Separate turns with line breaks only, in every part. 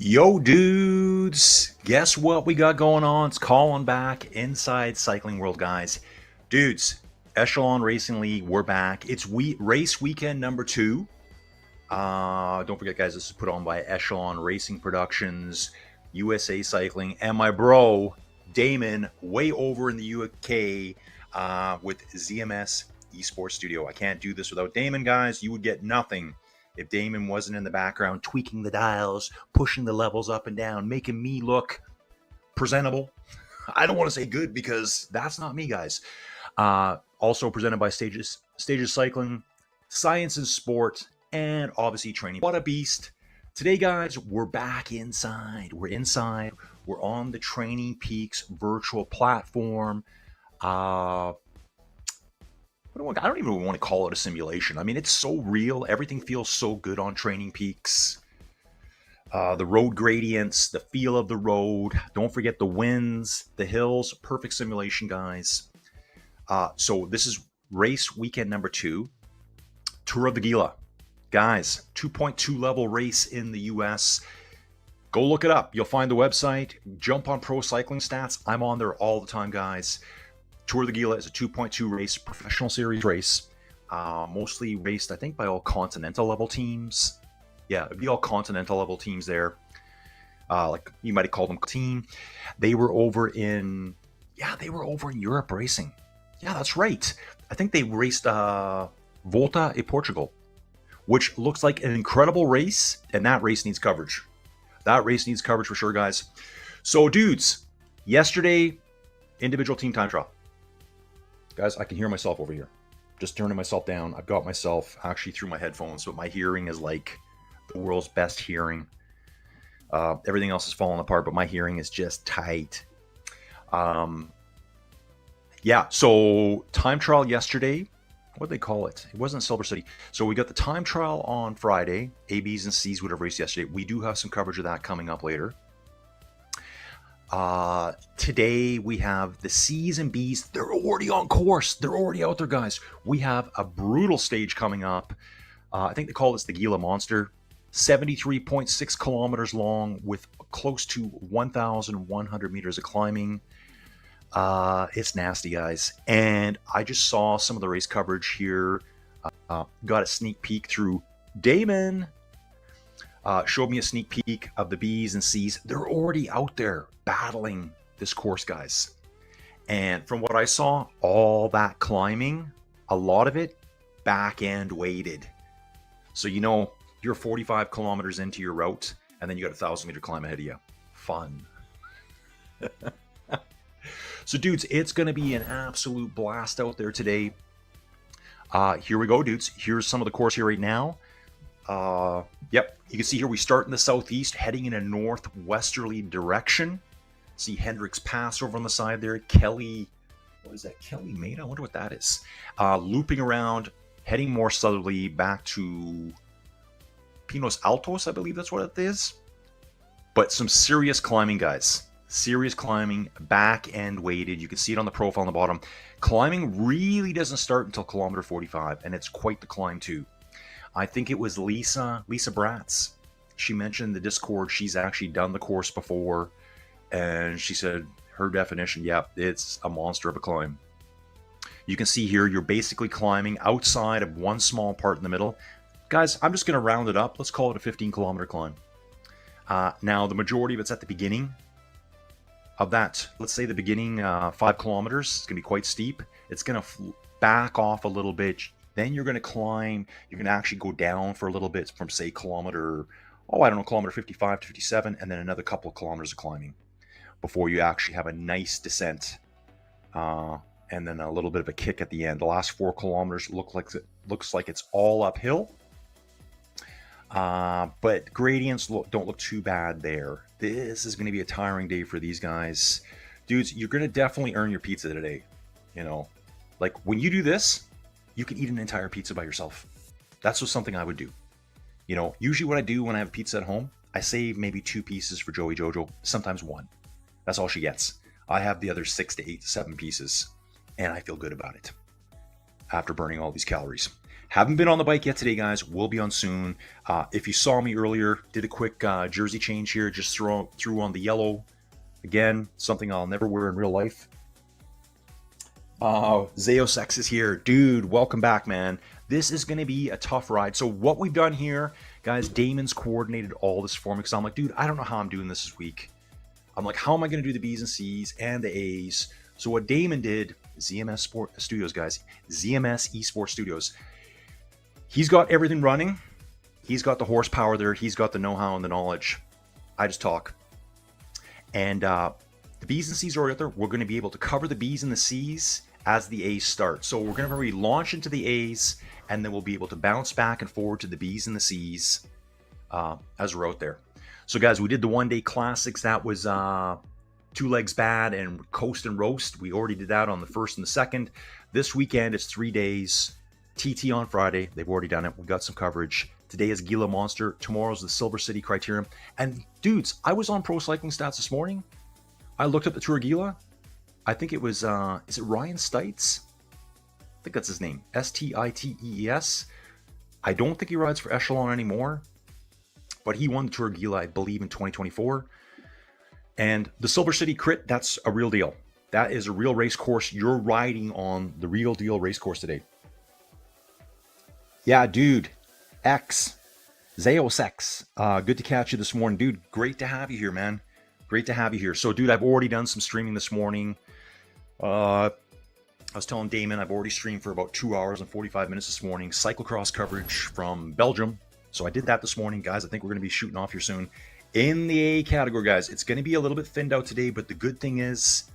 Yo, dudes, guess what we got going on? It's calling back inside cycling world, guys. Dudes, Echelon Racing League, we're back. It's race weekend number 2. Don't forget, guys, this is put on by Echelon Racing Productions, USA Cycling, and my bro, Damon, way over in the UK with ZMS Esports Studio. I can't do this without Damon, guys. You would get nothing if Damon wasn't in the background tweaking the dials, pushing the levels up and down, making me look presentable. I don't want to say good because that's not me, guys. Also presented by Stages Cycling, Science and Sport, and obviously Training. What a beast. Today, guys, we're back inside. We're inside. We're on the Training Peaks virtual platform. I don't even want to call it a simulation. I mean, it's so real. Everything feels so good on Training Peaks. The road gradients, the feel of the road. Don't forget the winds, the hills. Perfect simulation, guys. So this is race weekend number 2. Tour of the GIla. Guys, 2.2 level race in the US. Go look it up. You'll find the website. Jump on Pro Cycling Stats. I'm on there all the time, guys. Tour of the GIla is a 2.2 race, professional series race, mostly raced, I think, by all continental level teams. Yeah, it'd be all continental level teams there. Like you might have called them team. They were over in Europe racing. Yeah, that's right. I think they raced Volta in Portugal, which looks like an incredible race, and that race needs coverage. That race needs coverage for sure, guys. So, dudes, yesterday, individual team time trial. Guys, I can hear myself over here. Just turning myself down. I've got myself actually through my headphones, but my hearing is like the world's best hearing. Everything else is falling apart, but my hearing is just tight. Yeah, so time trial yesterday. What did they call it? It wasn't Silver City. So we got the time trial on Friday. A, Bs, and Cs would have raced yesterday. We do have some coverage of that coming up later. Today we have the C's and B's. They're already on course. They're already out there, guys. We have a brutal stage coming up. I think they call this the GIla Monster. 73.6 kilometers long with close to 1,100 meters of climbing. It's nasty, guys. And I just saw some of the race coverage here. Got a sneak peek through Damon. Showed me a sneak peek of the B's and C's. They're already out there battling this course, guys. And from what I saw, all that climbing, a lot of it back end weighted. So, you know, you're 45 kilometers into your route, and then you got a 1,000-meter climb ahead of you. Fun. So, dudes, it's going to be an absolute blast out there today. Here we go, dudes. Here's some of the course here right now. Yep, you can see here we start in the southeast, heading in a northwesterly direction. See Hendricks Pass over on the side there. Kelly, what is that? Kelly Maida? I wonder what that is. Looping around, heading more southerly back to Pinos Altos, I believe that's what it is. But some serious climbing, guys. Serious climbing, back end weighted. You can see it on the profile on the bottom. Climbing really doesn't start until kilometer 45, and it's quite the climb too. I think it was Lisa Bratz. She mentioned in the Discord she's actually done the course before, and she said her definition, yeah, it's a monster of a climb. You can see here you're basically climbing outside of one small part in the middle. Guys, I'm just going to round it up. Let's call it a 15-kilometer climb. Now, the majority of it's at the beginning of that. Let's say the beginning 5 kilometers. It's going to be quite steep. It's going to back off a little bit. Then you're going to climb. You're going to actually go down for a little bit from, say, kilometer 55 to 57, and then another couple of kilometers of climbing before you actually have a nice descent, and then a little bit of a kick at the end. The last 4 kilometers looks like it's all uphill, but gradients don't look too bad there. This is going to be a tiring day for these guys. Dudes, you're going to definitely earn your pizza today. You know, like when you do this, you can eat an entire pizza by yourself. That's just something I would do. You know, usually what I do when I have pizza at home, I save maybe 2 pieces for Joey Jojo, sometimes 1. That's all she gets. I have the other 6 to 8 to 7 pieces, and I feel good about it after burning all these calories. Haven't been on the bike yet today, guys. Will be on soon. If you saw me earlier, did a quick jersey change here. Just threw on the yellow. Again, something I'll never wear in real life. Zeosex is here. Dude, welcome back, man. This is going to be a tough ride. So what we've done here, guys, Damon's coordinated all this for me because I'm like, dude, I don't know how I'm doing this week. I'm like, how am I going to do the B's and C's and the A's? So what Damon did, ZMS Sport Studios, guys, ZMS Esports Studios, he's got everything running. He's got the horsepower there. He's got the know-how and the knowledge. I just talk. And the B's and C's are out there. We're going to be able to cover the B's and the C's as the A's start. So we're going to really launch into the A's, and then we'll be able to bounce back and forward to the B's and the C's as we're out there. So guys, we did the one-day classics. That was 2 legs bad and coast and roast. We already did that on the 1st and the 2nd. This weekend it's 3 days. TT on Friday. They've already done it. We've got some coverage. Today is GIla Monster. Tomorrow's the Silver City Criterium. And dudes, I was on Pro Cycling Stats this morning. I looked up the Tour GIla. I think it was, is it Ryan Stites? I think that's his name. Stitees. I don't think he rides for Echelon anymore, but he won the Tour GIla, I believe, in 2024. And the Silver City Crit, that's a real deal. That is a real race course. You're riding on the real deal race course today. Yeah, dude. Zeosex. Good to catch you this morning. Dude, great to have you here, man. Great to have you here. So, dude, I've already done some streaming this morning. I was telling Damon I've already streamed for about 2 hours and 45 minutes this morning. Cyclocross coverage from Belgium. So I did that this morning, guys. I think we're going to be shooting off here soon. In the A category, guys, it's going to be a little bit thinned out today, but the good thing is,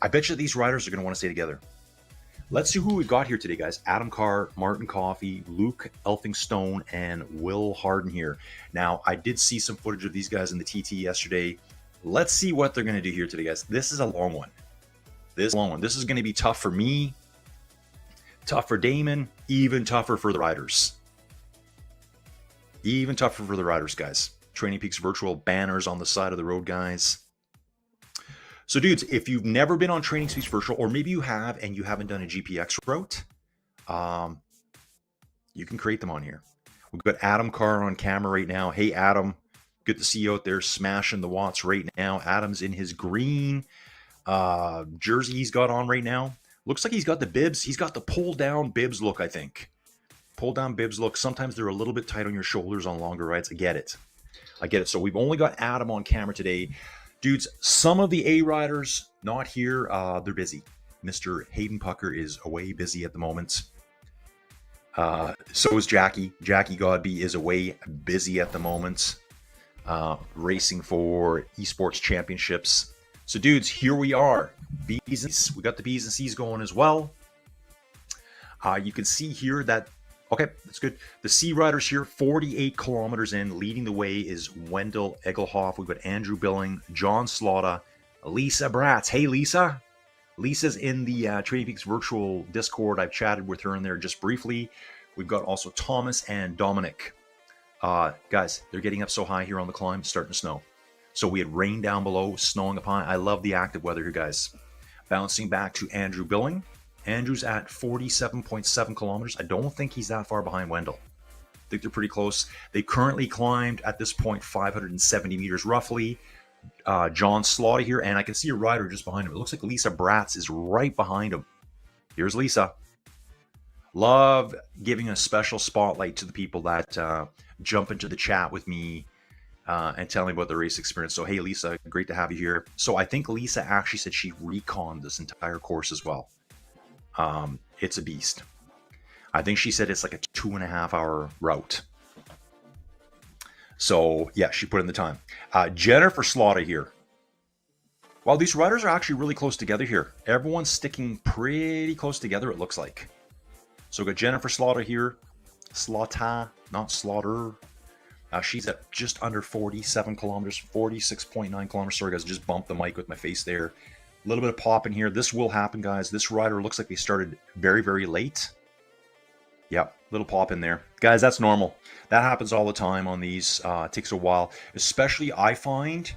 I bet you these riders are going to want to stay together. Let's see who we've got here today, guys. Adam Carr, Martin Coffey, Luke Elphinstone, and Will Harden here. Now, I did see some footage of these guys in the TT yesterday. Let's see what they're going to do here today, guys. This is a long one. This is going to be tough for me, tough for Damon, even tougher for the riders. Even tougher for the riders, guys. Training Peaks Virtual banners on the side of the road, guys. So, dudes, if you've never been on Training Peaks Virtual, or maybe you have and you haven't done a GPX route, you can create them on here. We've got Adam Carr on camera right now. Hey, Adam, good to see you out there smashing the watts right now. Adam's in his green jersey he's got on right now. Looks like he's got the bibs. He's got the pull-down bibs look, I think. Pull-down bibs look. Sometimes they're a little bit tight on your shoulders on longer rides. I get it. So we've only got Adam on camera today. Dudes, some of the A riders not here. They're busy. Mr. Hayden Pucker is away busy at the moment. So is Jackie. Jackie Godby is away busy at the moment. Racing for esports championships. So dudes, here we are. B's and C's. We got the B's and C's going as well. You can see here that, okay, that's good. The C riders here, 48 kilometers in. Leading the way is Wendell Egelhoff. We've got Andrew Billing, John Slaughter, Lisa Bratz. Hey, Lisa. Lisa's in the Training Peaks Virtual Discord. I've chatted with her in there just briefly. We've got also Thomas and Dominic. Guys, they're getting up so high here on the climb, it's starting to snow. So we had rain down below, snowing upon. I love the active weather here, guys. Bouncing back to Andrew Billing. Andrew's at 47.7 kilometers. I don't think he's that far behind Wendell. I think they're pretty close. They currently climbed at this point 570 meters roughly. John Slaughter here, and I can see a rider just behind him. It looks like Lisa Bratz is right behind him. Here's Lisa. Love giving a special spotlight to the people that jump into the chat with me and tell me about the race experience. So, hey, Lisa, great to have you here. So I think Lisa actually said she reconned this entire course as well. It's a beast. I think she said it's like a 2.5 hour route. So yeah, she put in the time. Jennifer Slaughter here. Well, these riders are actually really close together here. Everyone's sticking pretty close together, it looks like. So we've got Jennifer Slaughter here. Slaughter, not Slaughter. She's at just under 47 kilometers, 46.9 kilometers. Sorry, guys, just bumped the mic with my face there. A little bit of pop in here. This will happen, guys. This rider looks like they started very, very late. Yep, little pop in there. Guys, that's normal. That happens all the time on these. It takes a while. Especially, I find,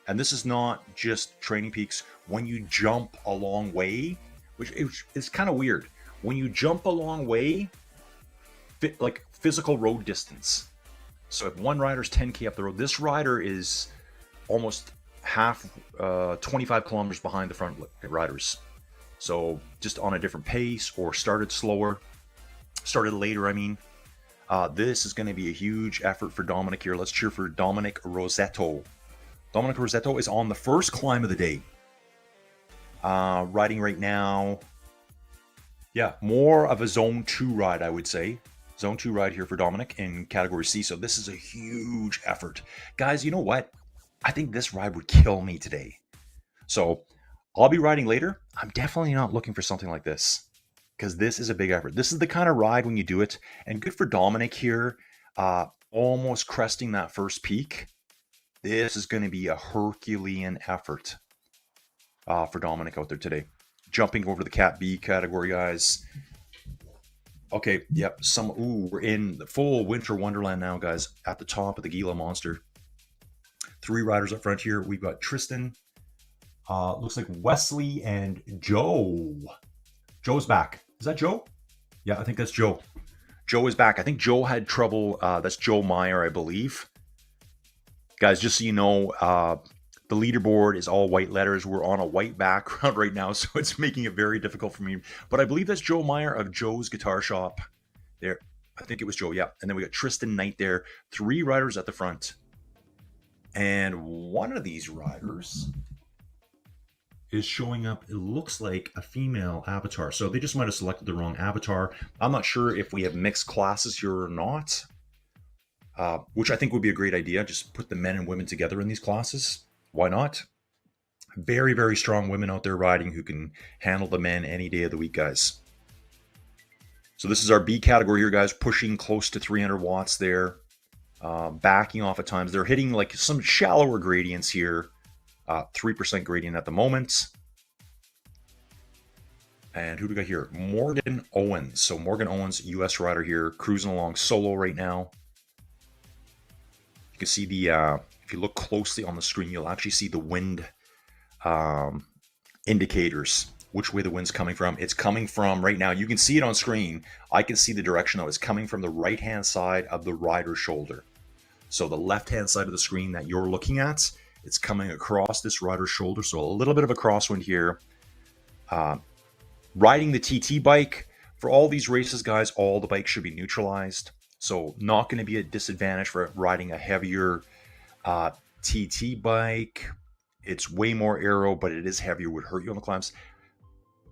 and this is not just Training Peaks, when you jump a long way, which is kind of weird. When you jump a long way, like physical road distance. So if one rider's 10K up the road, this rider is almost half, 25 kilometers behind the front riders. So just on a different pace, or started later, I mean. This is going to be a huge effort for Dominic here. Let's cheer for Dominic Rosetto. Dominic Rosetto is on the first climb of the day. Riding right now. Yeah, more of a Zone 2 ride, I would say. Zone 2 ride here for Dominic in Category C. So this is a huge effort. Guys, you know what? I think this ride would kill me today. So I'll be riding later. I'm definitely not looking for something like this, because this is a big effort. This is the kind of ride when you do it. And good for Dominic here, almost cresting that first peak. This is going to be a Herculean effort for Dominic out there today. Jumping over to the Cat B category, guys. Okay, yep. We're in the full winter wonderland now, guys. At the top of the GIla monster. 3 riders up front here. We've got Tristan. Looks like Wesley and Joe. Joe's back. Is that Joe? Yeah, I think that's Joe. Joe is back. I think Joe had trouble. That's Joe Meyer, I believe. Guys, just so you know, the leaderboard is all white letters. We're on a white background right now, so it's making it very difficult for me. But I believe that's Joe Meyer of Joe's Guitar Shop. There, I think it was Joe, yeah. And then we got Tristan Knight there. 3 riders at the front. And one of these riders is showing up, it looks like a female avatar. So they just might have selected the wrong avatar. I'm not sure if we have mixed classes here or not, which I think would be a great idea. Just put the men and women together in these classes. Why not? Very, very strong women out there riding who can handle the men any day of the week, guys. So this is our B category here, guys, pushing close to 300 watts there, backing off at times. They're hitting like some shallower gradients here. 3% gradient at the moment. And who do we got here? Morgan Owens. So Morgan Owens, US rider here, cruising along solo right now. You can see the, if you look closely on the screen, you'll actually see the wind indicators, which way the wind's coming from. It's coming from right now. You can see it on screen. I can see the direction though. It's coming from the right-hand side of the rider's shoulder. So the left-hand side of the screen that you're looking at, it's coming across this rider's shoulder, so a little bit of a crosswind here. Riding the TT bike, for all these races, guys, all the bikes should be neutralized. So not going to be a disadvantage for riding a heavier TT bike. It's way more aero, but it is heavier, would hurt you on the climbs.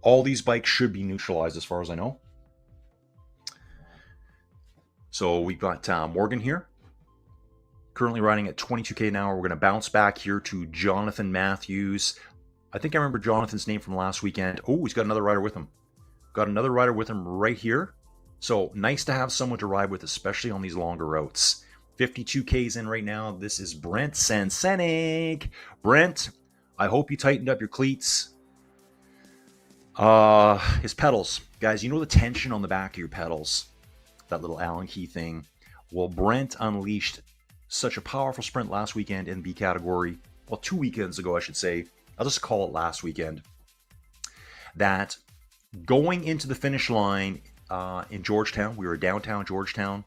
All these bikes should be neutralized as far as I know. So we've got Morgan here. Currently riding at 22K an hour. We're going to bounce back here to Jonathan Matthews. I think I remember Jonathan's name from last weekend. Oh, he's got another rider with him. Got another rider with him right here. So nice to have someone to ride with, especially on these longer routes. 52Ks in right now. This is Brent Sansenik. Brent, I hope you tightened up your cleats. His pedals. Guys, you know the tension on the back of your pedals? That little Allen key thing. Well, Brent unleashed such a powerful sprint last weekend in B category. Well, 2 weekends ago, I should say. I'll just call it last weekend. That going into the finish line in Georgetown, we were downtown Georgetown.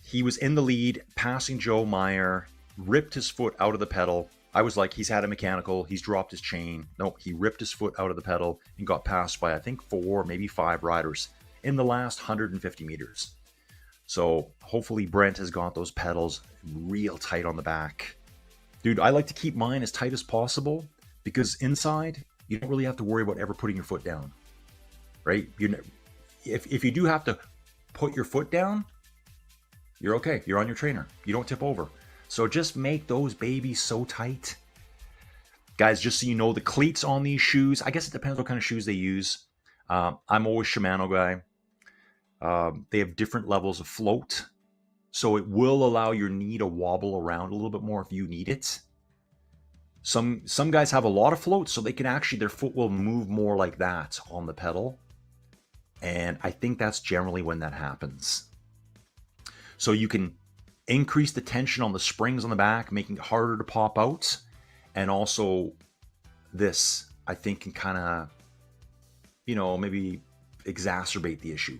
He was in the lead, passing Joe Meyer, ripped his foot out of the pedal. I was like, he's had a mechanical, he's dropped his chain. No, he ripped his foot out of the pedal and got passed by, I think, 4, maybe 5 riders in the last 150 meters. So hopefully Brent has got those pedals real tight on the back. Dude, I like to keep mine as tight as possible because inside, you don't really have to worry about ever putting your foot down, right? If you do have to put your foot down, you're okay. You're on your trainer. You don't tip over. So just make those babies so tight. Guys, just so you know, the cleats on these shoes, I guess it depends what kind of shoes they use. I'm always Shimano guy. They have different levels of float. So it will allow your knee to wobble around a little bit more if you need it. Some guys have a lot of float, so they can actually, their foot will move more like that on the pedal. And I think that's generally when that happens. So you can increase the tension on the springs on the back, making it harder to pop out. And also this, I think, can kind of, maybe exacerbate the issue.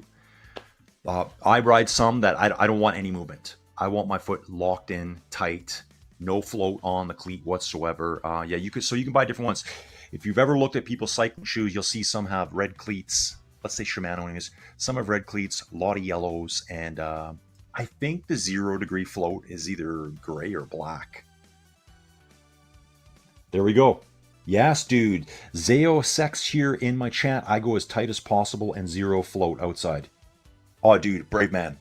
I ride some that I don't want any movement. I want my foot locked in tight, no float on the cleat whatsoever. Yeah, you can buy different ones. If you've ever looked at people's cycling shoes, you'll see some have red cleats. Let's say Shimano anyways. Some have red cleats, a lot of yellows, and I think the 0 degree float is either gray or black. There we go. Yes, dude. Zao Sex here in my chat. I go as tight as possible and 0 float outside. Oh, dude, brave man.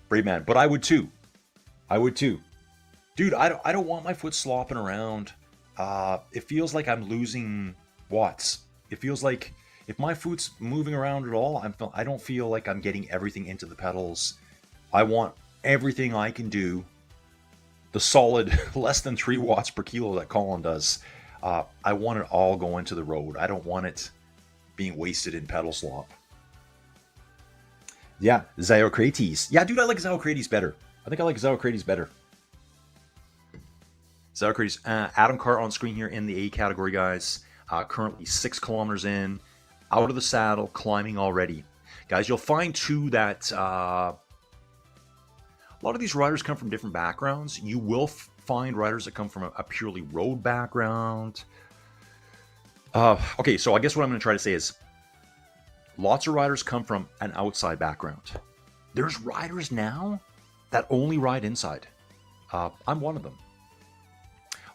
Brave man. But I would too. I would too. Dude, I don't want my foot slopping around. It feels like I'm losing watts. It feels like if my foot's moving around at all, I don't feel like I'm getting everything into the pedals. I want everything I can do. The solid less than 3 watts per kilo that Colin does. I want it all going to the road. I don't want it being wasted in pedal slop. Yeah, Zyocrates. Yeah, dude, I like Zyocrates better. I think I like Zyocrates better. Zyocrates. Adam Carr on screen here in the A category, guys. Currently 6 kilometers in, out of the saddle, climbing already. Guys, you'll find too that a lot of these riders come from different backgrounds. You will find riders that come from a purely road background. Okay, so I guess what I'm going to try to say is lots of riders come from an outside background. There's riders now that only ride inside. I'm one of them.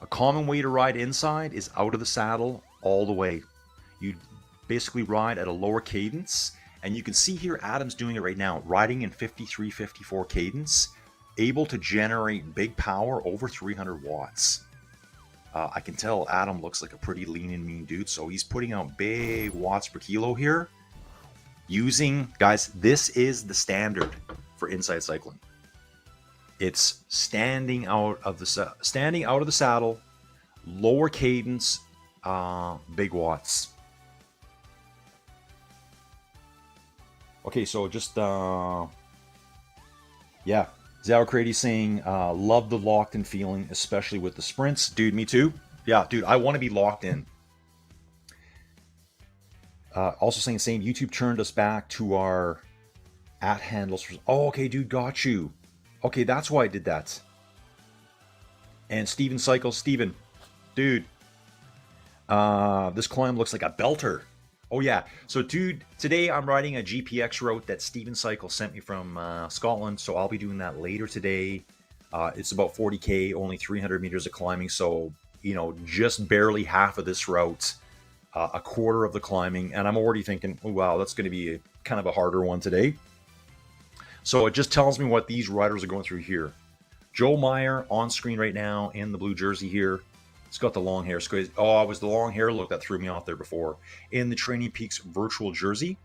A common way to ride inside is out of the saddle all the way. You basically ride at a lower cadence, and you can see here Adam's doing it right now, riding in 53, 54 cadence, able to generate big power over 300 watts. I can tell Adam looks like a pretty lean and mean dude, so he's putting out big watts per kilo here. Using, guys, this is the standard for inside cycling. It's standing out of the saddle, lower cadence, big watts. Okay, so just yeah, Zalcrady saying love the locked in feeling, especially with the sprints. Dude, me too. Yeah, dude, I want to be locked in. Also saying the same. YouTube turned us back to our at handles. Oh, okay, dude, got you. Okay, that's why I did that. And Steven Cycles, Steven, dude, this climb looks like a belter. Oh yeah, so dude, today I'm riding a GPX route that Steven Cycles sent me from Scotland, so I'll be doing that later today. It's about 40k, only 300 meters of climbing, so you know, just barely half of this route, a quarter of the climbing, and I'm already thinking, oh, wow, that's going to be kind of a harder one today. So it just tells me what these riders are going through here. Joe Meyer on screen right now in the blue jersey here. He's got the long hair. Oh, it was the long hair look that threw me off there before. In the Training Peaks virtual jersey.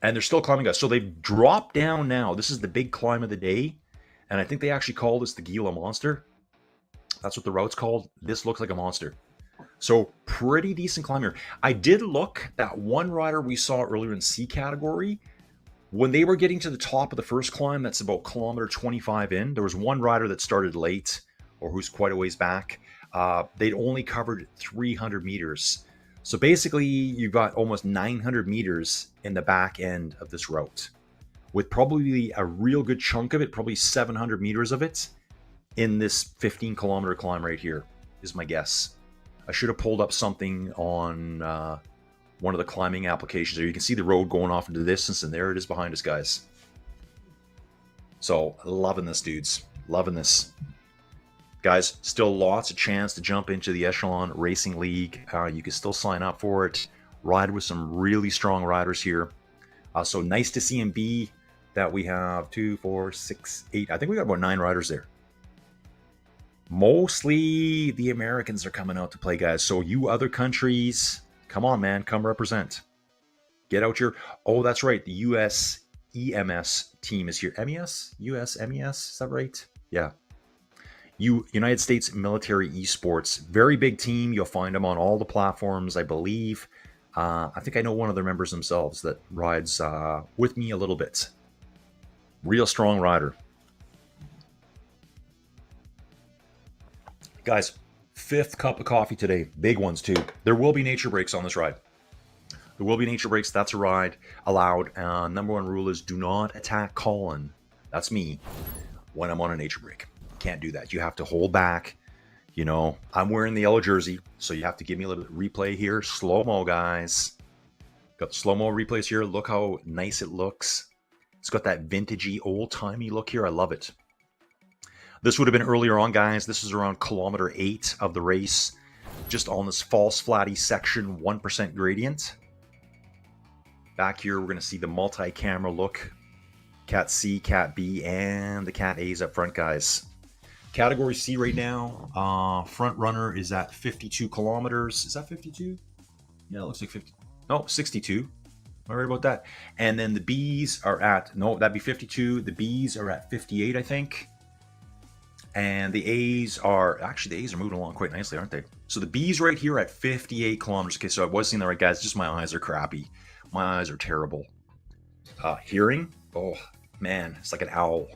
And they're still climbing, guys. So they've dropped down now. This is the big climb of the day. And I think they actually call this the GIla Monster. That's what the route's called. This looks like a monster. So pretty decent climb here. I did look at one rider we saw earlier in C category. When they were getting to the top of the first climb, that's about kilometer 25 in, there was one rider that started late, or who's quite a ways back. They'd only covered 300 meters. So basically, you've got almost 900 meters in the back end of this route, with probably a real good chunk of it, probably 700 meters of it, in this 15-kilometer climb right here, is my guess. I should have pulled up something on one of the climbing applications there. You can see the road going off into the distance, and there it is behind us, guys. So, loving this, dudes. Loving this. Guys, still lots of chance to jump into the Echelon Racing League. You can still sign up for it. Ride with some really strong riders here. So nice to see in B that we have 2, 4, 6, 8. I think we got about 9 riders there. Mostly the Americans are coming out to play, guys. So you other countries, come on, man. Come represent. Get out your... Oh, that's right. The US EMS team is here. MES? US MES? Is that right? Yeah. United States Military Esports. Very big team. You'll find them on all the platforms, I believe. I think I know one of their members themselves that rides with me a little bit. Real strong rider. Guys, 5th cup of coffee today. Big ones, too. There will be nature breaks on this ride. There will be nature breaks. That's a ride allowed. Number one rule is do not attack Colin. That's me when I'm on a nature break. Can't do that. You have to hold back. You know, I'm wearing the yellow jersey, so you have to give me a little bit of replay here. Slow-mo, guys. Got the slow-mo replays here. Look how nice it looks. It's got that vintagey, old-timey look here. I love it. This would have been earlier on, guys. This is around kilometer 8 of the race. Just on this false flatty section, 1% gradient. Back here, we're going to see the multi-camera look. Cat C, Cat B, and the Cat A's up front, guys. Category C right now, front runner is at 52 kilometers. Is that 52? Yeah, it looks like 50. No, 62. Am I right about that? And then the B's are at, no, that'd be 52. The B's are at 58, I think. And the A's are, actually the A's are moving along quite nicely, aren't they? So the B's right here at 58 kilometers. Okay, so I was seeing that right, guys. Just my eyes are crappy. My eyes are terrible. Hearing? Oh, man, it's like an owl.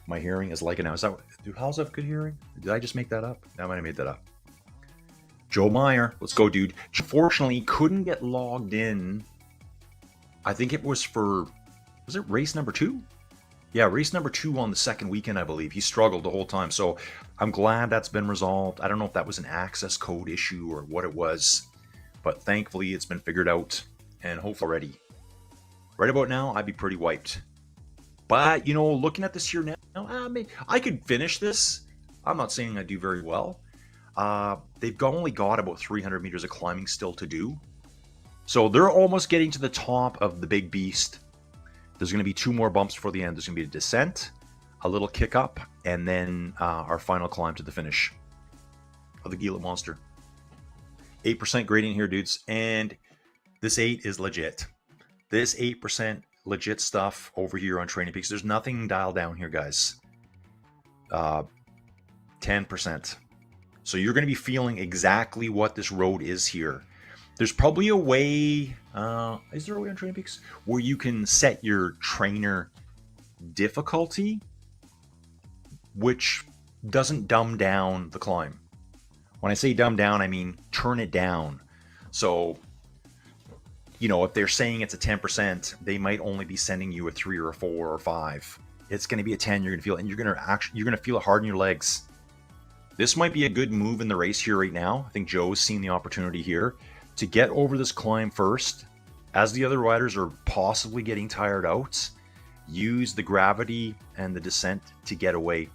My hearing is like an owl. Is that, do owls have good hearing? Did I just make that up? I might have made that up. Joe Meyer, let's go, dude. Unfortunately, couldn't get logged in. I think it was for, was it race number 2? Yeah, race number 2 on the second weekend, I believe. He struggled the whole time, so I'm glad that's been resolved. I don't know if that was an access code issue or what it was, but thankfully it's been figured out and hopefully already. Right about now, I'd be pretty wiped. But, you know, looking at this here now, I could finish this. I'm not saying I do very well. They've only got about 300 meters of climbing still to do. So they're almost getting to the top of the big beast. There's going to be 2 more bumps before the end. There's going to be a descent, a little kick up, and then our final climb to the finish of the GIla monster. 8% gradient here, dudes. And this 8 is legit. This 8% legit stuff over here on Training Peaks. There's nothing dialed down here, guys. 10%. So you're going to be feeling exactly what this road is here. There's probably a way, is there a way on Training Peaks where you can set your trainer difficulty, which doesn't dumb down the climb. When I say dumb down, I mean turn it down. So, you know, if they're saying it's a 10%, they might only be sending you a 3 or a 4 or 5. It's going to be a 10. You're going to feel it, and you're going to feel it hard in your legs. This might be a good move in the race here right now. I think Joe's seen the opportunity here to get over this climb first, as the other riders are possibly getting tired out. Use the gravity and the descent to get away.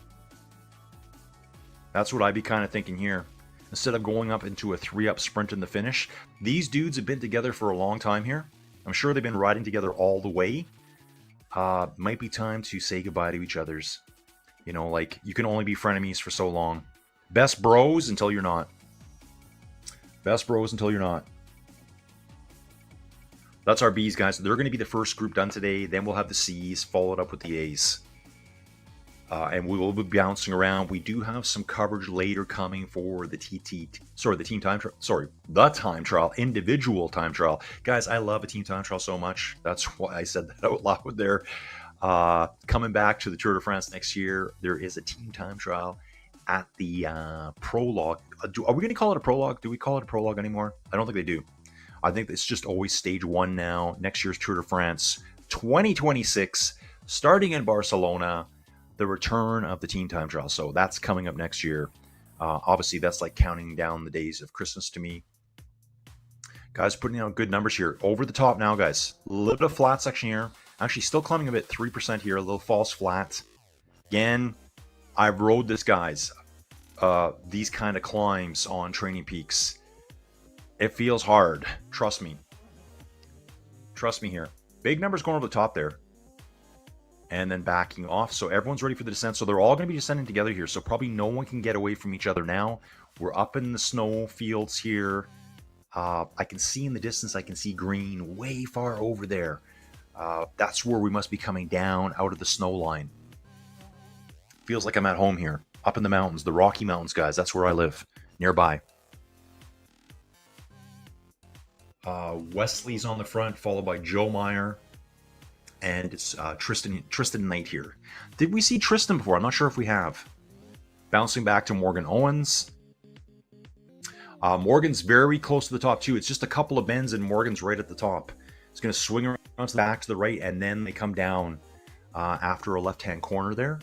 That's what I'd be kind of thinking here. Instead of going up into a 3-up sprint in the finish, these dudes have been together for a long time here. I'm sure they've been riding together all the way. Might be time to say goodbye to each other's. You know, like, you can only be frenemies for so long. Best bros until you're not. Best bros until you're not. That's our B's, guys. They're going to be the first group done today. Then we'll have the C's followed up with the A's. And we will be bouncing around. We do have some coverage later coming for the the time trial, individual time trial. Guys, I love a team time trial so much. That's why I said that out loud there. Coming back to the Tour de France next year, there is a team time trial at the prologue. Are we going to call it a prologue? Do we call it a prologue anymore? I don't think they do. I think it's just always stage 1 now. Next year's Tour de France 2026, starting in Barcelona. The return of the team time trial. So that's coming up next year. Obviously, that's like counting down the days of Christmas to me. Guys, putting out good numbers here. Over the top now, guys. A little bit of flat section here. Actually, still climbing a bit. 3% here. A little false flat. Again, I've rode this, guys. These kind of climbs on Training Peaks. It feels hard. Trust me. Trust me here. Big numbers going over the top there. And then backing off. So everyone's ready for the descent. So they're all going to be descending together here. So probably no one can get away from each other now. We're up in the snow fields here. I can see in the distance, I can see green way far over there. That's where we must be coming down out of the snow line. Feels like I'm at home here. Up in the mountains, the Rocky Mountains, guys. That's where I live, nearby. Wesley's on the front, followed by Joe Meyer. And it's Tristan Knight here. Did we see Tristan before? I'm not sure if we have. Bouncing back to Morgan Owens. Morgan's very close to the top too. It's just a couple of bends and Morgan's right at the top. It's going to swing around to the back to the right, and then they come down after a left-hand corner there.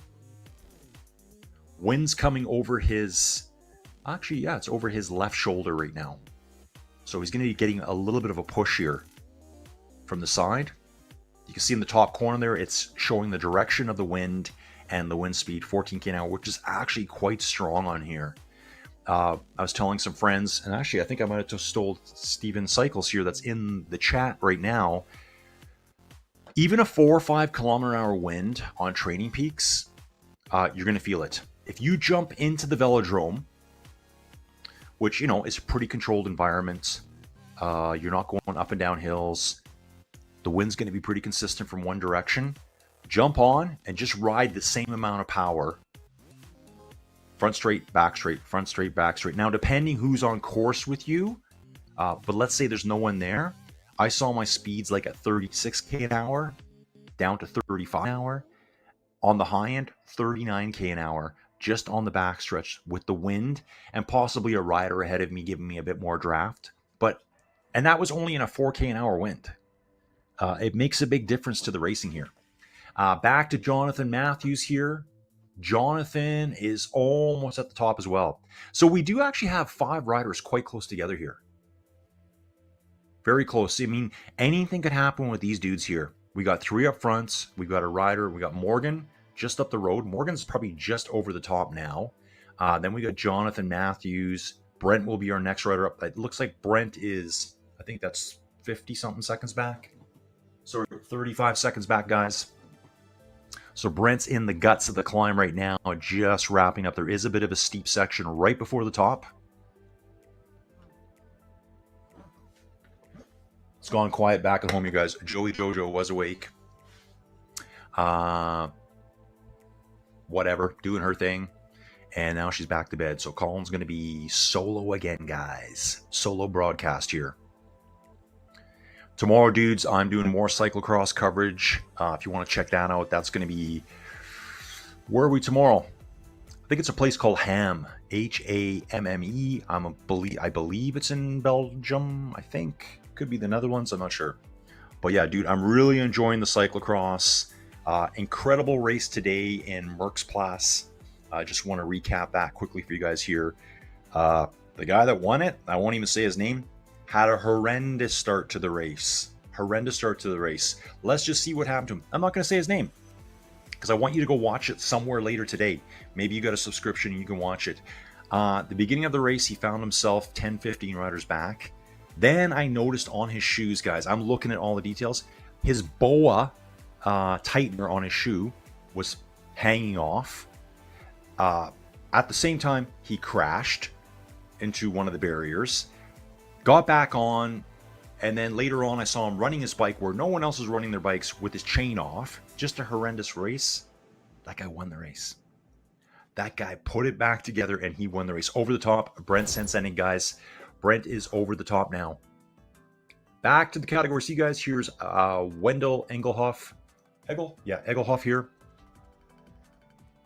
Wind's coming over his... Actually, yeah, it's over his left shoulder right now. So he's going to be getting a little bit of a push here from the side. You can see in the top corner there, it's showing the direction of the wind and the wind speed, 14 km an hour, which is actually quite strong on here. I was telling some friends, and actually I think I might have just stole Steven Cycles here that's in the chat right now. Even a 4 or 5 kilometer an hour wind on Training Peaks, you're going to feel it. If you jump into the velodrome, which, you know, is a pretty controlled environment, you're not going up and down hills, the wind's going to be pretty consistent from one direction. Jump on and just ride the same amount of power. Front straight, back straight, front straight, back straight. Now, depending who's on course with you, but let's say there's no one there. I saw my speeds like at 36k an hour, down to 35 an hour. On the high end, 39k an hour, just on the backstretch with the wind and possibly a rider ahead of me giving me a bit more draft. And that was only in a 4k an hour wind. It makes a big difference to the racing here. Back to Jonathan Matthews here. Jonathan is almost at the top as well. So we do actually have 5 riders quite close together here. Very close. I mean, anything could happen with these dudes here. We got 3 up front. We got a rider. We got Morgan just up the road. Morgan's probably just over the top now. Then we got Jonathan Matthews. Brent will be our next rider up. It looks like Brent is, I think that's 50-something seconds back. So 35 seconds back, guys. So Brent's in the guts of the climb right now, just wrapping up. There is a bit of a steep section right before the top. It's gone quiet back at home, you guys. Joey Jojo was awake. Whatever, doing her thing. And now she's back to bed. So Colin's going to be solo again, guys. Solo broadcast here. Tomorrow, dudes, I'm doing more cyclocross coverage. If you want to check that out, that's going to be... Where are we tomorrow? I think it's a place called Ham. Hamme. I believe it's in Belgium, I think. Could be the Netherlands, I'm not sure. But yeah, dude, I'm really enjoying the cyclocross. Incredible race today in Merckxplas. I just want to recap that quickly for you guys here. The guy that won it, I won't even say his name, had a horrendous start to the race. Let's just see what happened to him. I'm not going to say his name because I want you to go watch it somewhere later today. Maybe you got a subscription and you can watch it. The beginning of the race, he found himself 10, 15 riders back. Then I noticed on his shoes, guys, I'm looking at all the details. His BOA tightener on his shoe was hanging off. At the same time, he crashed into one of the barriers. Got back on, and then later on I saw him running his bike where no one else was running their bikes with his chain off. Just a horrendous race. That guy won the race. That guy put it back together and he won the race. Over the top. Brent sending, guys. Brent is over the top now. Back to the category C, guys. Here's Wendell Engelhoff. Engelhoff here.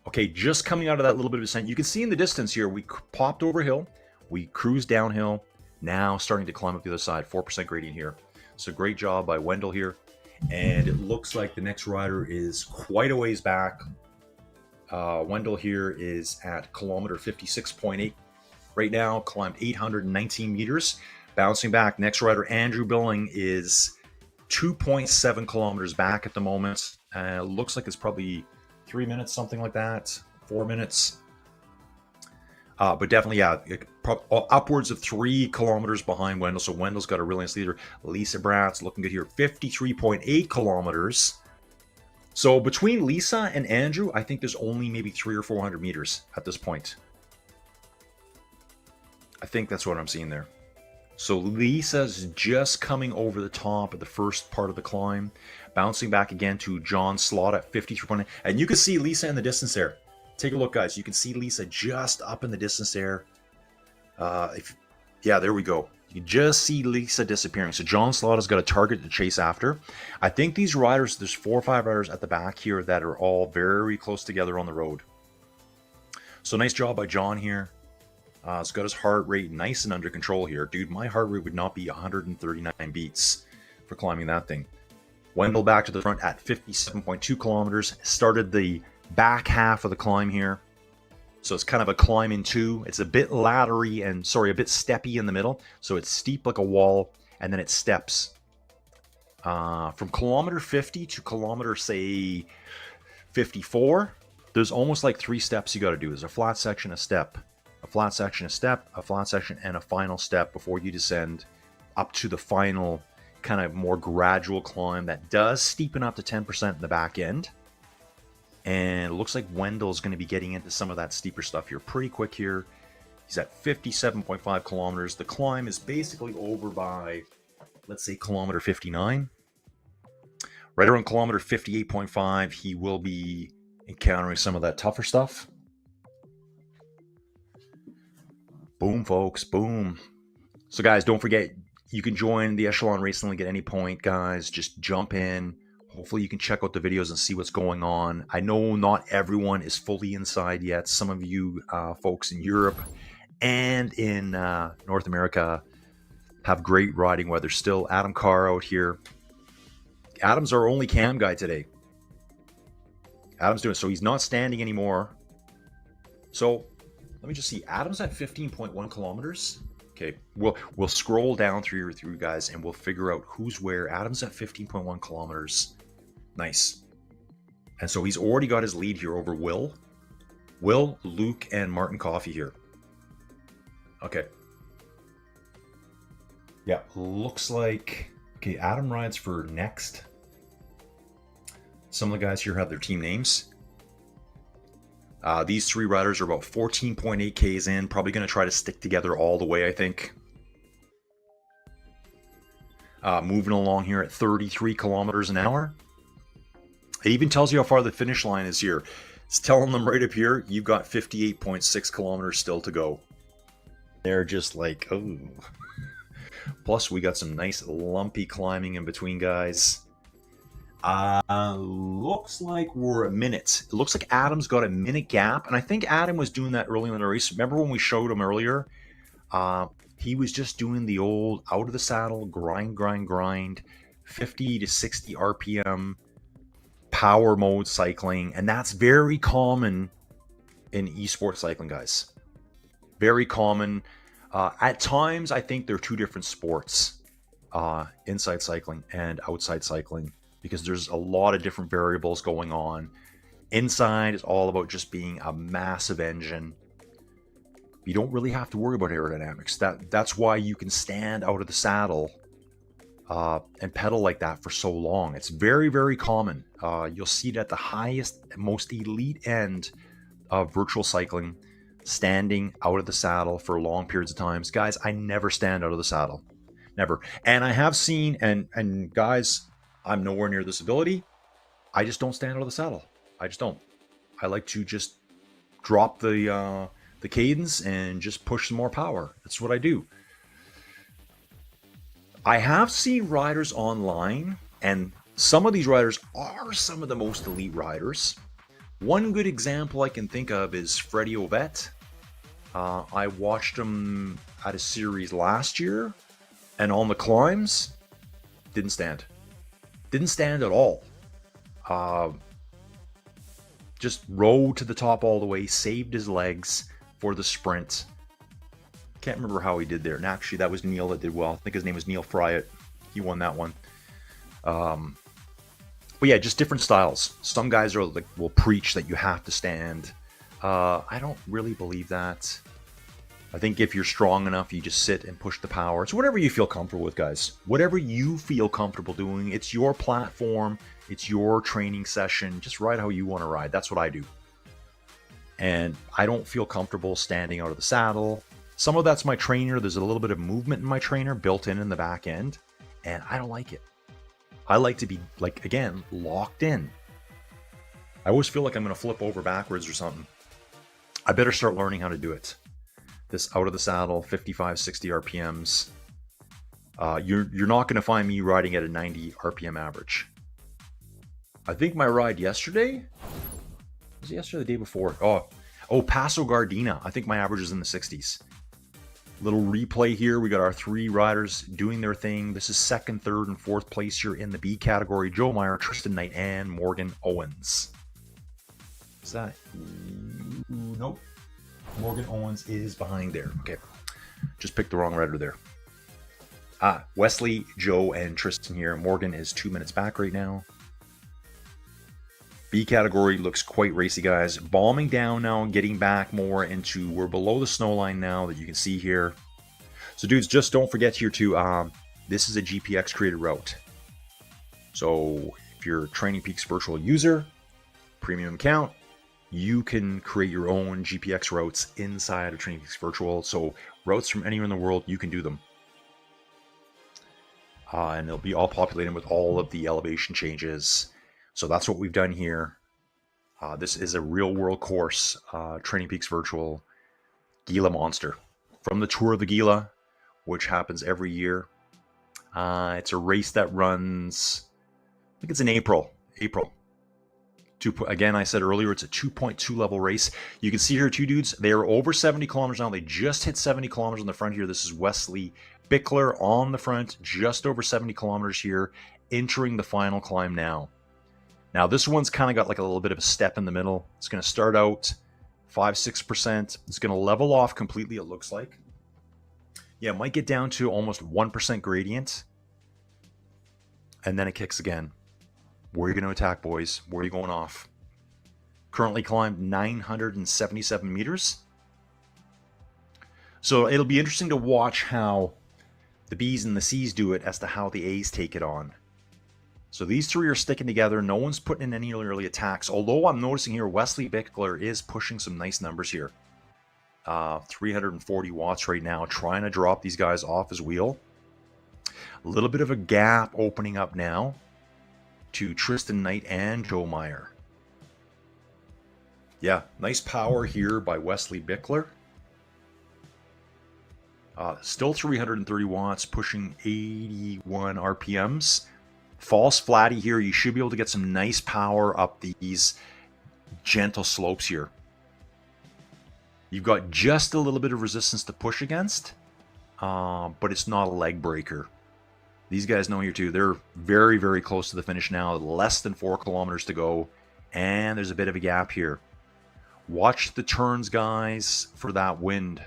Okay, just coming out of that little bit of descent. You can see in the distance here, we popped over hill. We cruised downhill. Now starting to climb up the other side, 4% gradient here. So great job by Wendell here. And it looks like the next rider is quite a ways back. Wendell here is at kilometer 56.8 right now, climbed 819 meters. Bouncing back, next rider, Andrew Billing, is 2.7 kilometers back at the moment. Looks like it's probably 3 minutes, something like that, 4 minutes. But definitely, yeah, upwards of 3 kilometers behind Wendell. So Wendell's got a really nice leader. Lisa Bratz looking good here, 53.8 kilometers. So between Lisa and Andrew, I think there's only maybe 300 or 400 meters at this point. I think that's what I'm seeing there. So Lisa's just coming over the top of the first part of the climb, bouncing back again to John Slaught at 53.8. And you can see Lisa in the distance there. Take a look, guys. You can see Lisa just up in the distance there. Yeah, there we go. You can just see Lisa disappearing. So John Slaught has got a target to chase after. I think these riders, there's 4 or 5 riders at the back here that are all very close together on the road. So nice job by John here. It's got his heart rate nice and under control here. Dude, my heart rate would not be 139 beats for climbing that thing. Wendell back to the front at 57.2 kilometers. Started the back half of the climb here. So it's kind of a climb in two. It's a bit laddery and, sorry, a bit steppy in the middle. So it's steep like a wall, and then it steps. From kilometer 50 to kilometer, say, 54, there's almost like 3 steps you got to do. There's a flat section, a step, a flat section, a step, a flat section, and a final step before you descend up to the final kind of more gradual climb that does steepen up to 10% in the back end. And it looks like Wendell's going to be getting into some of that steeper stuff here pretty quick here. He's at 57.5 kilometers. The climb is basically over by, let's say, kilometer 59. Right around kilometer 58.5, he will be encountering some of that tougher stuff. Boom, folks, boom. So, guys, don't forget, you can join the Echelon Racing League at any point, guys. Just jump in. Hopefully you can check out the videos and see what's going on. I know not everyone is fully inside yet. Some of you folks in Europe and in North America have great riding weather still. Adam Carr out here. Adam's our only cam guy today. Adam's doing so. He's not standing anymore. So let me just see. Adam's at 15.1 kilometers. Okay, we'll scroll down through you guys and we'll figure out who's where. Adam's at 15.1 kilometers. Nice. And so he's already got his lead here over Will, Luke, and Martin Coffey here. Okay. Yeah, looks like... Okay, Adam rides for next. Some of the guys here have their team names. These 3 riders are about 14.8 Ks in. Probably going to try to stick together all the way, I think. Moving along here at 33 kilometers an hour. It even tells you how far the finish line is here. It's telling them right up here, you've got 58.6 kilometers still to go. They're just like, oh. Plus, we got some nice lumpy climbing in between, guys. Looks like we're a minute. It looks like Adam's got a minute gap, and I think Adam was doing that early in the race. Remember when we showed him earlier? He was just doing the old out of the saddle, grind, 50 to 60 RPM, power mode cycling, and that's very common in esports cycling, guys. Very common. At times, I think they're 2 different sports, inside cycling and outside cycling, because there's a lot of different variables going on. Inside is all about just being a massive engine. You don't really have to worry about aerodynamics. That's why you can stand out of the saddle and pedal like that for so long. It's very, very common. You'll see it at the highest, most elite end of virtual cycling, standing out of the saddle for long periods of times. Guys, I never stand out of the saddle. Never. And I have seen, and guys, I'm nowhere near this ability. I just don't stand out of the saddle. I just don't. I like to just drop the cadence and just push some more power. That's what I do. I have seen riders online, and some of these riders are some of the most elite riders. One good example I can think of is Freddie Ovett. I watched him at a series last year, and on the climbs, didn't stand. Didn't stand at all. Just rode to the top all the way, saved his legs for the sprint. Can't remember how he did there. And actually, that was Neil that did well. I think his name was Neil Fryatt. He won that one. But yeah, just different styles. Some guys are like will preach that you have to stand. I don't really believe that. I think if you're strong enough, you just sit and push the power. It's whatever you feel comfortable with, guys. Whatever you feel comfortable doing. It's your platform. It's your training session. Just ride how you want to ride. That's what I do. And I don't feel comfortable standing out of the saddle. Some of that's my trainer. There's a little bit of movement in my trainer built in the back end. And I don't like it. I like to be, like, again, locked in. I always feel like I'm going to flip over backwards or something. I better start learning how to do it. This out of the saddle, 55, 60 RPMs. You're not going to find me riding at a 90 RPM average. I think my ride yesterday, was it yesterday or the day before? Oh, Oh, Paso Gardena. I think my average is in the 60s. Little replay here. We got our 3 riders doing their thing. This is 2nd, 3rd, and 4th place here in the B category. Joe Meyer, Tristan Knight, and Morgan Owens. Is that? Nope. Morgan Owens is behind there. Okay. Just picked the wrong rider there. Wesley, Joe, and Tristan here. Morgan is 2 minutes back right now. B category looks quite racy, guys. Bombing down now, getting back more into, we're below the snow line now that you can see here. So dudes, just don't forget here to, this is a GPX created route. So if you're a Training Peaks virtual user, premium account, you can create your own GPX routes inside of Training Peaks virtual. So routes from anywhere in the world, you can do them. And they'll be all populated with all of the elevation changes. So that's what we've done here. This is a real world course, Training Peaks Virtual GIla Monster. From the Tour of the GIla, which happens every year. It's a race that runs, I think it's in April. Again, I said earlier, it's a 2.2 level race. You can see here 2 dudes, they are over 70 kilometers now. They just hit 70 kilometers on the front here. This is Wesley Bickler on the front, just over 70 kilometers here, entering the final climb now. Now this one's kind of got like a little bit of a step in the middle. It's going to start out 5-6%. It's going to level off completely, it looks like. Yeah, it might get down to almost 1% gradient. And then it kicks again. Where are you going to attack, boys? Where are you going off? Currently climbed 977 meters. So it'll be interesting to watch how the B's and the C's do it as to how the A's take it on. So these 3 are sticking together. No one's putting in any early attacks. Although I'm noticing here Wesley Bickler is pushing some nice numbers here. 340 watts right now, trying to drop these guys off his wheel. A little bit of a gap opening up now to Tristan Knight and Joe Meyer. Yeah, nice power here by Wesley Bickler. Still 330 watts, pushing 81 RPMs. False flatty here. You should be able to get some nice power up these gentle slopes here. You've got just a little bit of resistance to push against, but it's not a leg breaker. These guys know here too. They're very, very close to the finish now. Less than 4 kilometers to go, and there's a bit of a gap here. Watch the turns, guys, for that wind.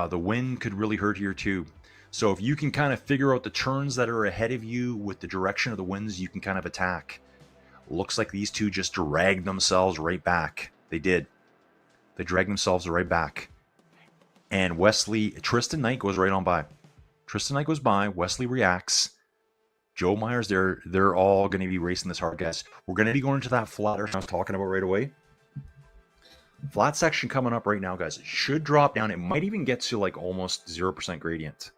The wind could really hurt here too. So if you can kind of figure out the turns that are ahead of you with the direction of the winds, you can kind of attack. Looks like these 2 just dragged themselves right back. They did. They dragged themselves right back. And Tristan Knight goes right on by. Tristan Knight goes by. Wesley reacts. Joe Meyer's there. They're all going to be racing this hard, guys. We're going to be going into that flatter I was talking about right away. Flat section coming up right now, guys. It should drop down. It might even get to like almost 0% gradient.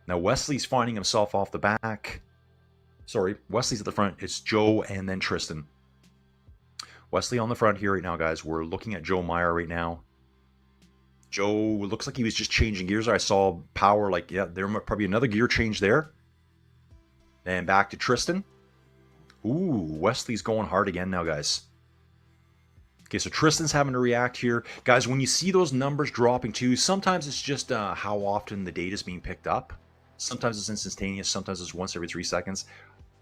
Now Wesley's finding himself off the back. Sorry, Wesley's at the front. It's Joe and then Tristan. Wesley on the front here right now, guys. We're looking at Joe Meyer right now. Joe looks like he was just changing gears. I saw power like, yeah, there might probably another gear change there. And back to Tristan. Ooh, Wesley's going hard again now, guys. Okay, so Tristan's having to react here. Guys, when you see those numbers dropping too, sometimes it's just how often the data is being picked up. Sometimes it's instantaneous. Sometimes it's once every 3 seconds.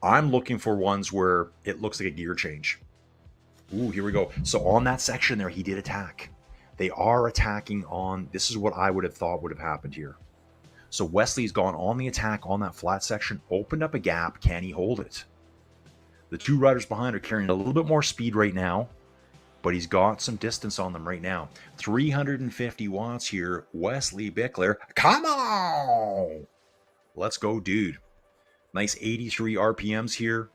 I'm looking for ones where it looks like a gear change. Ooh, here we go. So on that section there, he did attack. They are attacking on, this is what I would have thought would have happened here. So Wesley's gone on the attack on that flat section, opened up a gap. Can he hold it? The 2 riders behind are carrying a little bit more speed right now, but he's got some distance on them right now. 350 watts here. Wesley Bickler. Come on! Let's go, dude. Nice 83 RPMs here.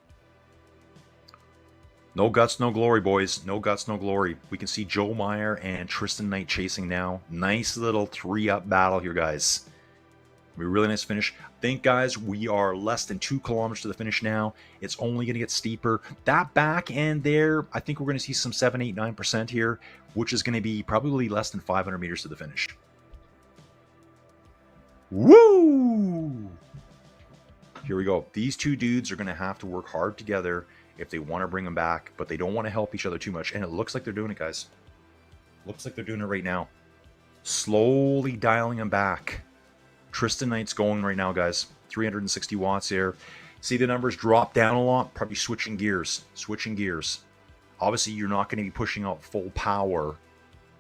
No guts, no glory, boys. No guts, no glory. We can see Joe Meyer and Tristan Knight chasing now. Nice little 3-up battle here, guys. A really nice finish. I think, guys, we are less than 2 kilometers to the finish now. It's only going to get steeper. That back end there, I think we're going to see some 7, 8, 9% here, which is going to be probably less than 500 meters to the finish. Woo! Here we go. These 2 dudes are going to have to work hard together if they want to bring them back, but they don't want to help each other too much. And it looks like they're doing it, guys. Looks like they're doing it right now. Slowly dialing them back. Tristan Knight's going right now, guys. 360 watts here. See the numbers drop down a lot. Probably switching gears. Switching gears. Obviously, you're not going to be pushing out full power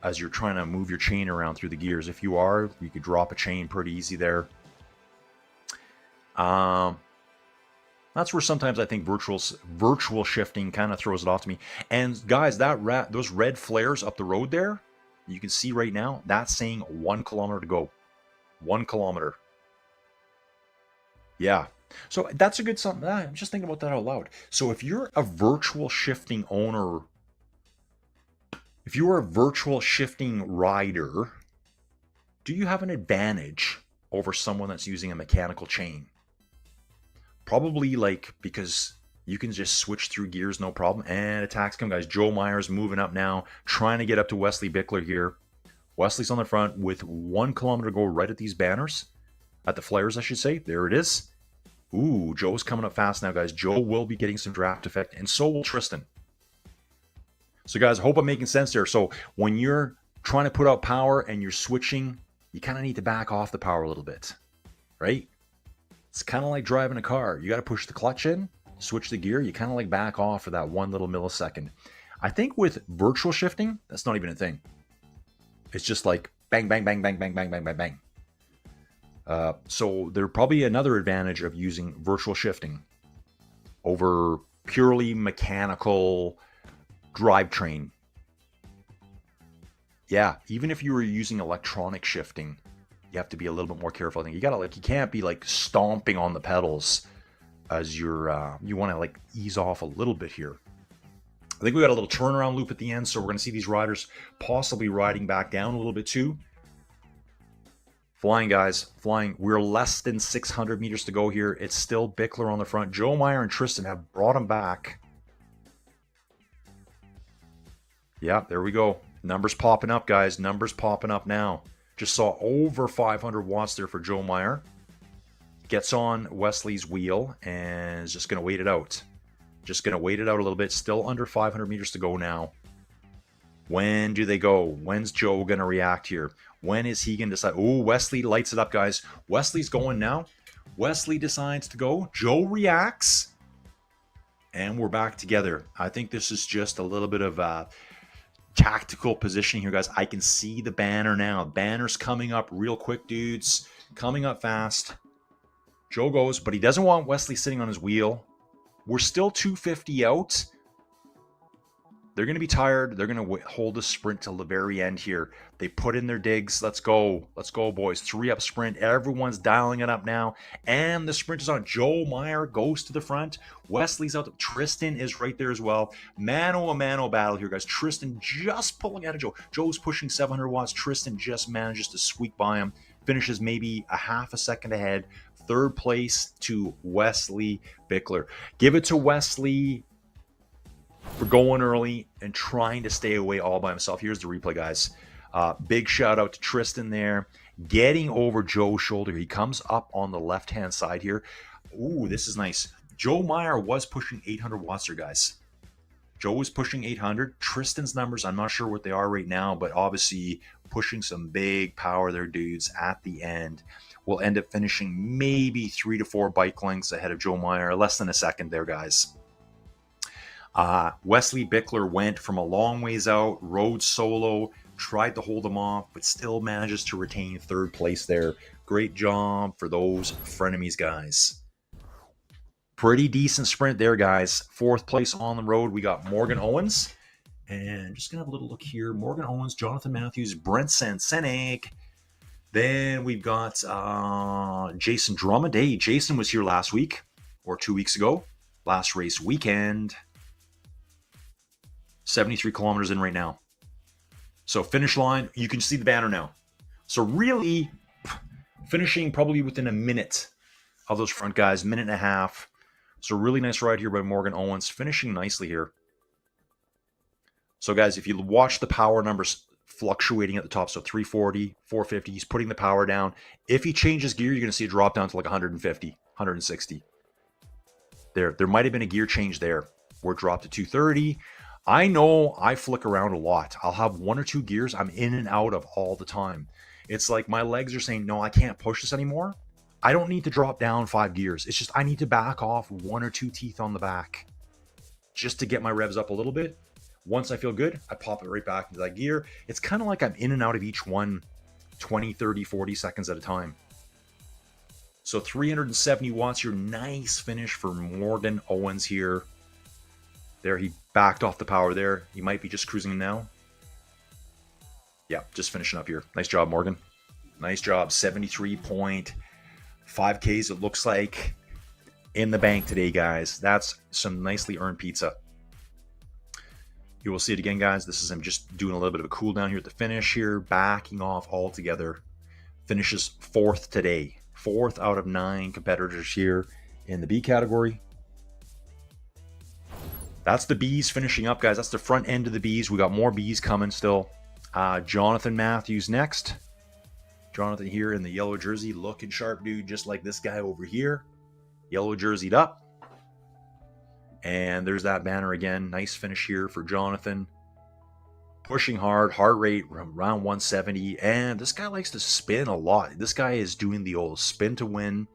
as you're trying to move your chain around through the gears. If you are, you could drop a chain pretty easy there. That's where sometimes I think virtual shifting kind of throws it off to me. And guys, those red flares up the road there, you can see right now, that's saying 1 kilometer to go. 1 kilometer. Yeah. So that's a good something. I'm just thinking about that out loud. So if you're a virtual shifting owner, if you're a virtual shifting rider, do you have an advantage over someone that's using a mechanical chain? Probably, like, because you can just switch through gears, no problem. And attacks come, guys. Joe Meyer's moving up now, trying to get up to Wesley Bickler here. Wesley's on the front with 1 kilometer to go right at these banners. At the flares, I should say. There it is. Ooh, Joe's coming up fast now, guys. Joe will be getting some draft effect, and so will Tristan. So, guys, I hope I'm making sense there. So, when you're trying to put out power and you're switching, you kind of need to back off the power a little bit, right? It's kind of like driving a car. You got to push the clutch in, switch the gear. You kind of like back off for that 1 little millisecond. I think with virtual shifting, that's not even a thing. It's just like bang, bang, bang, bang, bang, bang, bang, bang, bang. So there's probably another advantage of using virtual shifting over purely mechanical drivetrain. Yeah, even if you were using electronic shifting, you have to be a little bit more careful. I think you can't be like stomping on the pedals as you want to like ease off a little bit here. I think we got a little turnaround loop at the end, so we're going to see these riders possibly riding back down a little bit too. Flying, guys, flying. We're less than 600 meters to go here. It's still Bickler on the front. Joe Meyer and Tristan have brought him back. Yeah, there we go. Numbers popping up, guys. Numbers popping up now. Just saw over 500 watts there for Joe Meyer. Gets on Wesley's wheel and is just going to wait it out. Just going to wait it out a little bit. Still under 500 meters to go now. When do they go? When's Joe going to react here? When is he going to decide? Oh, Wesley lights it up, guys. Wesley's going now. Wesley decides to go. Joe reacts. And we're back together. I think this is just a little bit of tactical positioning here, guys. I can see the banner now. Banner's coming up real quick, dudes. Coming up fast. Joe goes, but he doesn't want Wesley sitting on his wheel. We're still 250 out. They're going to be tired. They're going to hold the sprint till the very end here. They put in their digs. Let's go. Let's go, boys. 3-up sprint. Everyone's dialing it up now. And the sprint is on. Joe Meyer goes to the front. Wesley's out. Tristan is right there as well. Mano-a-mano battle here, guys. Tristan just pulling out of Joe. Joe's pushing 700 watts. Tristan just manages to squeak by him. Finishes maybe a half a second ahead. Third place to Wesley Bickler. Give it to Wesley for going early and trying to stay away all by himself. Here's the replay, guys. Big shout out to Tristan there. Getting over Joe's shoulder. He comes up on the left-hand side here. Ooh, this is nice. Joe Meyer was pushing 800 watts there, guys. Joe was pushing 800. Tristan's numbers, I'm not sure what they are right now, but obviously pushing some big power there, dudes, at the end. We'll end up finishing maybe 3 to 4 bike lengths ahead of Joe Meyer. Less than a second there, guys. Wesley Bickler went from a long ways out, rode solo, tried to hold him off, but still manages to retain third place there. Great job for those frenemies, guys. Pretty decent sprint there, guys. Fourth place on the road, we got Morgan Owens. And just going to have a little look here. Morgan Owens, Jonathan Matthews, Brent Sensenig. Then we've got Jason Drummond. Hey, Jason was here last week or 2 weeks ago. Last race weekend. 73 kilometers in right now. So finish line, you can see the banner now. So really finishing probably within a minute of those front guys, minute and a half. So really nice ride here by Morgan Owens, finishing nicely here. So guys, if you watch the power numbers fluctuating at the top, so 340, 450, he's putting the power down. If he changes gear, you're going to see it drop down to like 150, 160. There might have been a gear change there where it dropped to 230. I know I flick around a lot. I'll have 1 or 2 gears I'm in and out of all the time. It's like my legs are saying, no, I can't push this anymore. I don't need to drop down 5 gears. It's just I need to back off 1 or 2 teeth on the back just to get my revs up a little bit. Once I feel good, I pop it right back into that gear. It's kind of like I'm in and out of each one 20, 30, 40 seconds at a time. So 370 watts, your nice finish for Morgan Owens here. There, he backed off the power there. He might be just cruising now. Yeah, just finishing up here. Nice job, Morgan. Nice job. 73.5Ks, it looks like, in the bank today, guys. That's some nicely earned pizza. You will see it again, guys. This is him just doing a little bit of a cool down here at the finish here, backing off altogether. Finishes 4th today. 4th out of 9 competitors here in the B category. That's the Bs finishing up, guys. That's the front end of the Bs. We got more Bs coming still. Jonathan Matthews next. Jonathan here in the yellow jersey, looking sharp, dude, just like this guy over here. Yellow jerseyed up. And there's that banner again. Nice finish here for Jonathan. Pushing hard, heart rate around 170. And this guy likes to spin a lot. This guy is doing the old spin to win.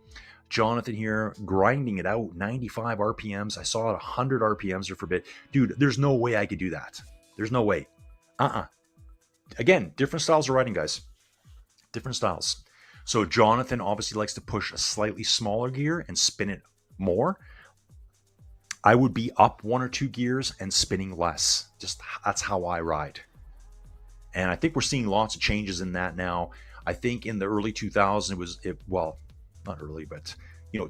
Jonathan here grinding it out, 95 RPMs. I saw it 100 RPMs there for a bit. Dude, there's no way I could do that. There's no way. Again, different styles of riding, guys. Different styles. So Jonathan obviously likes to push a slightly smaller gear and spin it more. I would be up 1 or 2 gears and spinning less. Just that's how I ride. And I think we're seeing lots of changes in that now. I think in the early 2000s, well, not early, but,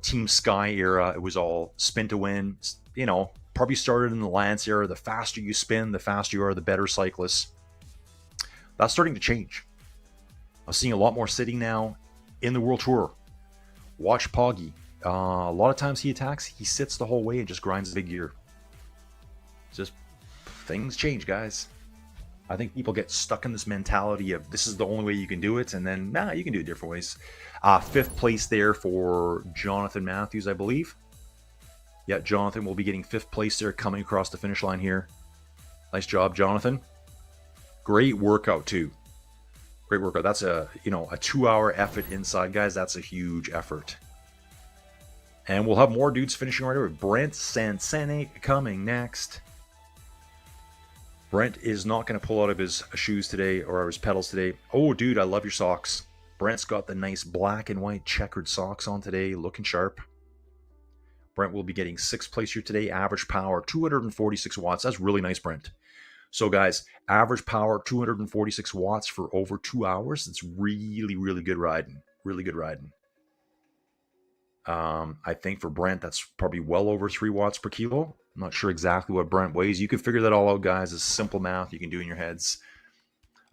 Team Sky era, it was all spin to win. Probably started in the Lance era. The faster you spin, the faster you are, the better cyclist. That's starting to change. I'm seeing a lot more sitting now in the World Tour. Watch Poggy. A lot of times he attacks, he sits the whole way and just grinds the big gear. Just things change, guys. I think people get stuck in this mentality of this is the only way you can do it, and then you can do it different ways. 5th place there for Jonathan Matthews, I believe. Yeah, Jonathan will be getting 5th place there, coming across the finish line here. Nice job, Jonathan. Great workout too. Great workout. That's a 2-hour effort inside, guys. That's a huge effort. And we'll have more dudes finishing right over. Brent Sansene coming next. Brent is not going to pull out of his shoes today or his pedals today. Oh, dude, I love your socks. Brent's got the nice black and white checkered socks on today, looking sharp. Brent will be getting 6th place here today. Average power, 246 watts. That's really nice, Brent. So, guys, average power, 246 watts for over 2 hours. It's really, really good riding. Really good riding. I think for Brent, that's probably well over 3 watts per kilo. I'm not sure exactly what Brent weighs. You can figure that all out, guys. It's simple math you can do in your heads.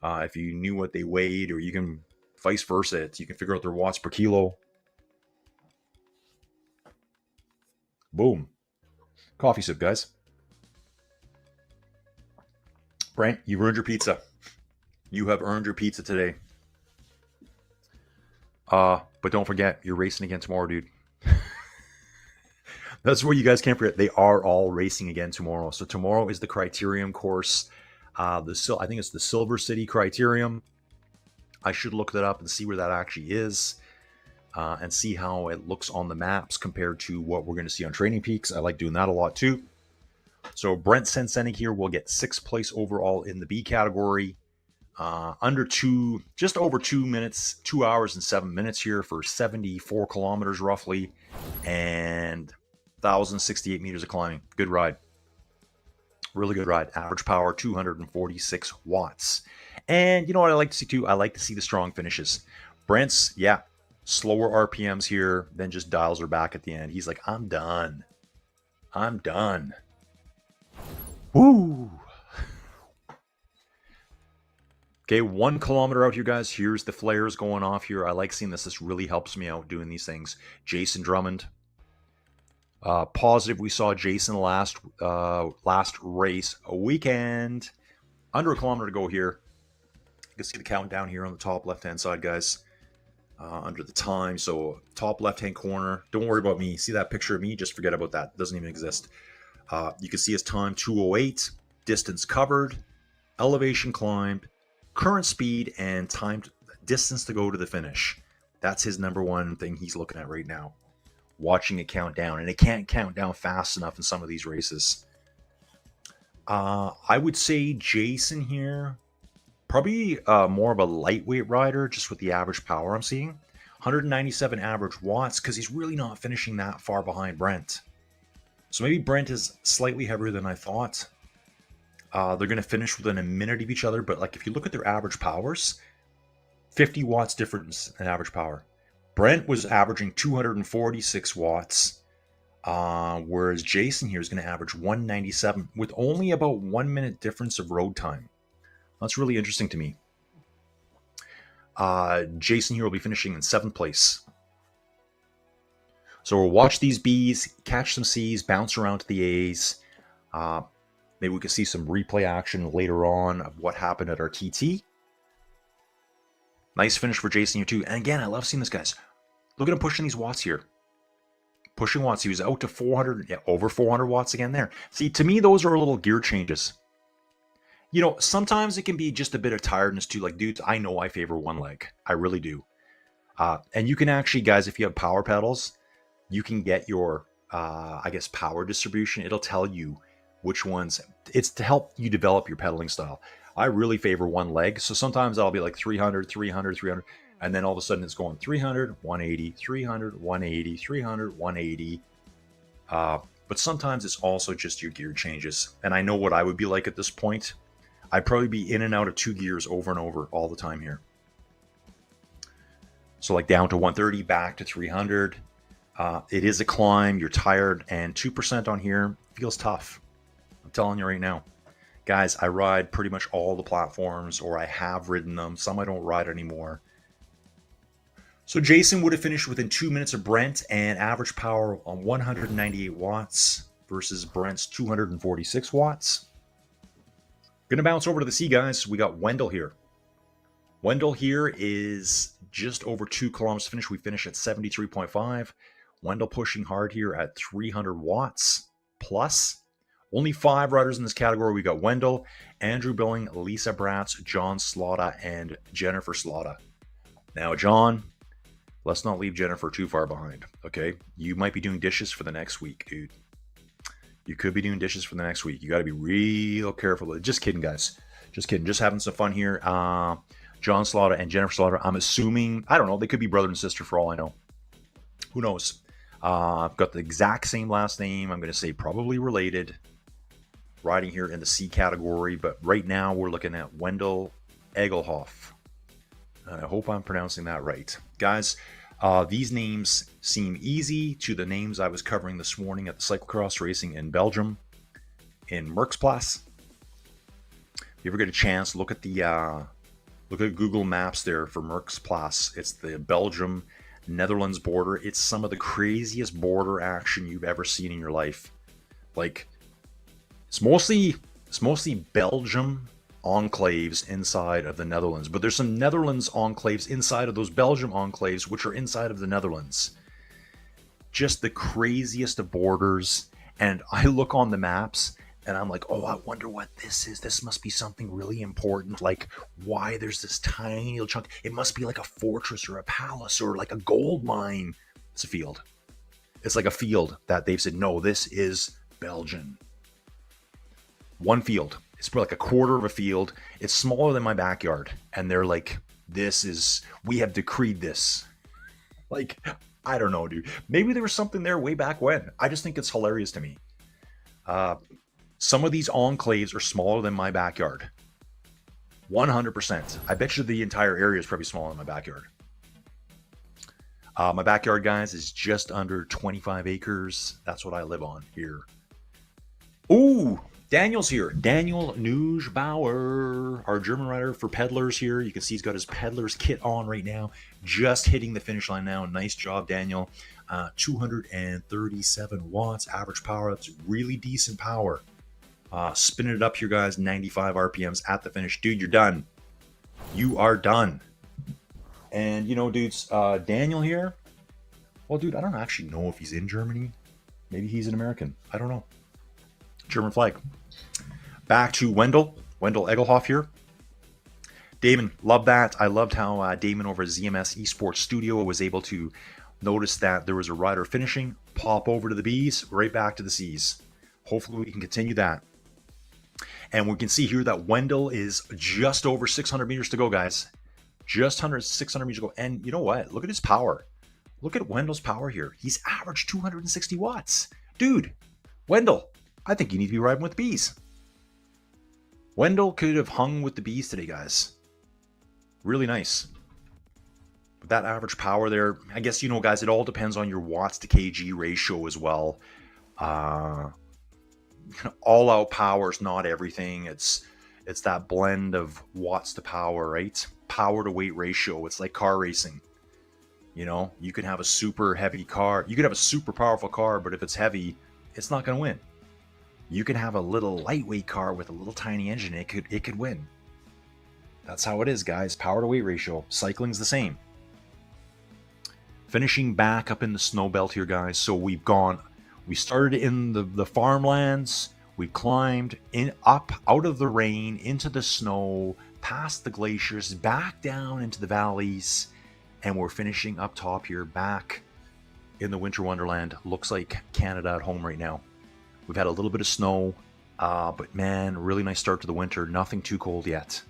If you knew what they weighed, or you can vice versa, you can figure out their watts per kilo. Boom. Coffee sip, guys. Brent, you've earned your pizza. You have earned your pizza today. But don't forget, you're racing again tomorrow, dude. That's what you guys can't forget. They are all racing again tomorrow. So tomorrow is the Criterium course. I think it's the Silver City Criterium. I should look that up and see where that actually is, and see how it looks on the maps compared to what we're going to see on Training Peaks. I like doing that a lot too. So Brent Sensenig here will get 6th place overall in the B category. Just over 2 minutes, 2 hours and 7 minutes here for 74 kilometers roughly, and 1,068 meters of climbing. Good ride. Really good ride. Average power, 246 watts. And you know what I like to see too? I like to see the strong finishes. Brent's, slower RPMs here, then just dials her back at the end. He's like, I'm done. I'm done. Woo! Okay, 1 kilometer out here, guys. Here's the flares going off here. I like seeing this. This really helps me out doing these things. Jason Drummond. Positive, we saw Jason last race weekend. Under a kilometer to go here. You can see the countdown here on the top left-hand side, guys. Under the time. So top left-hand corner. Don't worry about me. See that picture of me? Just forget about that. It doesn't even exist. You can see his time, 2:08. distance covered, elevation climbed, current speed, and timed distance to go to the finish. That's his number one thing he's looking at right now. Watching it count down, and it can't count down fast enough in some of these races. I would say Jason here, probably more of a lightweight rider, just with the average power I'm seeing. 197 average watts, because he's really not finishing that far behind Brent. So maybe Brent is slightly heavier than I thought. They're going to finish within a minute of each other, but like if you look at their average powers, 50 watts difference in average power. Brent was averaging 246 watts, whereas Jason here is going to average 197 with only about 1 minute difference of road time. That's really interesting to me. Jason here will be finishing in 7th place. So we'll watch these Bs, catch some Cs, bounce around to the As. Maybe we can see some replay action later on of what happened at our TT. Nice finish for Jason here too. And again, I love seeing this, guys. Look at him pushing these watts here. Pushing watts. He was out to 400, yeah, over 400 watts again there. See, to me, those are little gear changes. You know, sometimes it can be just a bit of tiredness too. Like, dudes, I know I favor one leg. I really do. And you can actually, guys, if you have power pedals, you can get your, I guess, power distribution. It'll tell you which ones. It's to help you develop your pedaling style. I really favor one leg. So sometimes I'll be like 300, 300, 300. And then all of a sudden it's going 300, 180, 300, 180, 300, 180. But sometimes it's also just your gear changes. And I know what I would be like at this point. I'd probably be in and out of 2 gears over and over all the time here. So like down to 130, back to 300. It is a climb. You're tired. And 2% on here feels tough. I'm telling you right now. Guys, I ride pretty much all the platforms, or I have ridden them. Some I don't ride anymore. So Jason would have finished within 2 minutes of Brent and average power on 198 watts versus Brent's 246 watts. Going to bounce over to the C, guys. We got Wendell here. Wendell here is just over 2 kilometers to finish. We finish at 73.5. Wendell pushing hard here at 300 watts plus. Only 5 riders in this category. We got Wendell, Andrew Billing, Lisa Bratz, John Slotta, and Jennifer Slotta. Now, John, let's not leave Jennifer too far behind, okay? You might be doing dishes for the next week, dude. You could be doing dishes for the next week. You got to be real careful. Just kidding, guys. Just kidding. Just having some fun here. John Slotta and Jennifer Slotta, I'm assuming, I don't know, they could be brother and sister for all I know. Who knows? I've got the exact same last name. I'm going to say probably related. Riding here in the C category, but right now we're looking at Wendell Egelhoff. And I hope I'm pronouncing that right. Guys, these names seem easy to the names I was covering this morning at the cyclocross racing in Belgium in Merckxplas. If you ever get a chance, look at Google Maps there for Merckxplas. It's the Belgium Netherlands border. It's some of the craziest border action you've ever seen in your life. Like, it's mostly Belgium enclaves inside of the Netherlands, but there's some Netherlands enclaves inside of those Belgium enclaves, which are inside of the Netherlands. Just the craziest of borders. And I look on the maps and I'm like, oh, I wonder what this is. This must be something really important. Like, why there's this tiny little chunk. It must be like a fortress or a palace or like a gold mine. It's a field. It's like a field that they've said, no, this is Belgian. One field. It's like a quarter of a field. It's smaller than my backyard. And they're like, we have decreed this. Like, I don't know, dude. Maybe there was something there way back when. I just think it's hilarious to me. Some of these enclaves are smaller than my backyard. 100%. I bet you the entire area is probably smaller than my backyard. My backyard, guys, is just under 25 acres. That's what I live on here. Ooh! Daniel's here. Daniel Neusbauer, our German rider for Peddlers here. You can see he's got his Peddlers kit on right now. Just hitting the finish line now. Nice job, Daniel. 237 watts average power. That's really decent power. Spinning it up here, guys. 95 RPMs at the finish. Dude, you're done. You are done. And, you know, dudes, Daniel here. Well, dude, I don't actually know if he's in Germany. Maybe he's an American. I don't know. German flag. Back to Wendell Egelhoff here. Damon, love that. I loved how Damon over at ZMS Esports Studio was able to notice that there was a rider finishing, pop over to the B's, right back to the C's. Hopefully we can continue that. And we can see here that Wendell is just over 600 meters to go, guys. Just 600 meters to go. And you know what? Look at his power. Look at Wendell's power here. He's averaged 260 watts. Dude, Wendell, I think you need to be riding with the B's. Wendell could have hung with the B's today, guys. Really nice. With that average power there, I guess, you know, guys, it all depends on your watts to kg ratio as well. All-out power is not everything. It's that blend of watts to power, right? Power to weight ratio. It's like car racing. You know, you can have a super heavy car. You could have a super powerful car, but if it's heavy, it's not going to win. You can have a little lightweight car with a little tiny engine. It could win. That's how it is, guys. Power to weight ratio. Cycling's the same. Finishing back up in the snow belt here, guys. So we started in the farmlands. We climbed up out of the rain into the snow, past the glaciers, back down into the valleys, and we're finishing up top here, back in the winter wonderland. Looks like Canada at home right now. We've had a little bit of snow, but man, really nice start to the winter. Nothing too cold yet.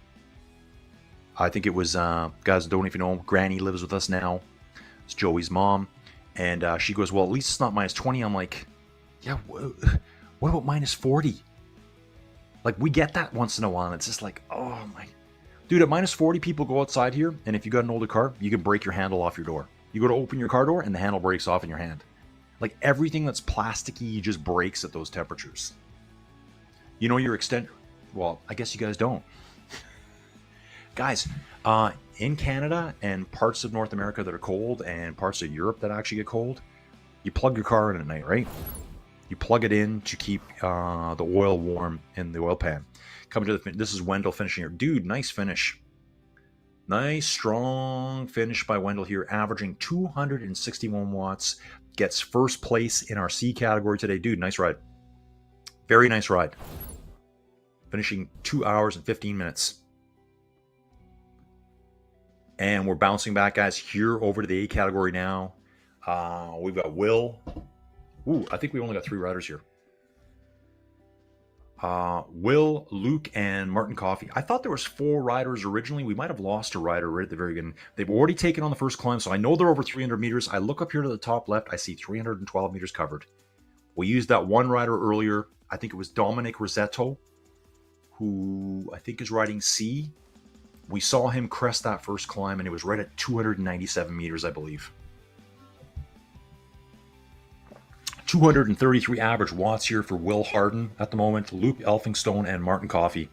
I think it was, guys, don't even know, Granny lives with us now. It's Joey's mom. And she goes, well, at least it's not minus 20. I'm like, yeah, what about minus 40? Like, we get that once in a while, and it's just like, oh my. Dude, at minus 40, people go outside here, and if you got an older car, you can break your handle off your door. You go to open your car door, and the handle breaks off in your hand. Like, everything that's plasticky just breaks at those temperatures. You know your extent... Well, I guess you guys don't. Guys, in Canada and parts of North America that are cold and parts of Europe that actually get cold, you plug your car in at night, right? You plug it in to keep the oil warm in the oil pan. Coming to this is Wendell finishing here. Dude, nice finish. Nice, strong finish by Wendell here, averaging 261 watts. Gets first place in our C category today. Dude, nice ride. Very nice ride. Finishing 2 hours and 15 minutes. And we're bouncing back, guys, here over to the A category now. We've got Will. Ooh, I think we only got 3 riders here. Will, Luke, and Martin Coffey. I thought there was 4 riders originally. We might have lost a rider right at the very beginning. They've already taken on the first climb, so I know they're over 300 meters. I look up here to the top left. I see 312 meters covered. We used that one rider earlier. I think it was Dominic Rossetto, who I think is riding C. We saw him crest that first climb, and it was right at 297 meters, I believe. 233 average watts here for Will Harden at the moment, Luke Elphinstone, and Martin Coffey.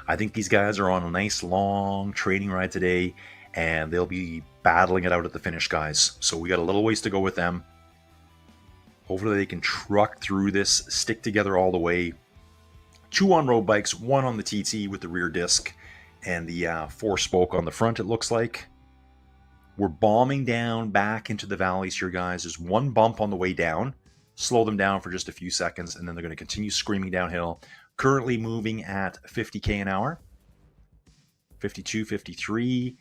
I think these guys are on a nice long training ride today, and they'll be battling it out at the finish, guys. So we got a little ways to go with them. Hopefully they can truck through this, stick together all the way. 2 on road bikes, 1 on the TT with the rear disc, and the 4-spoke on the front, it looks like. We're bombing down back into the valleys here, guys. There's 1 bump on the way down. Slow them down for just a few seconds, and then they're going to continue screaming downhill. Currently moving at 50k an hour. 52, 53.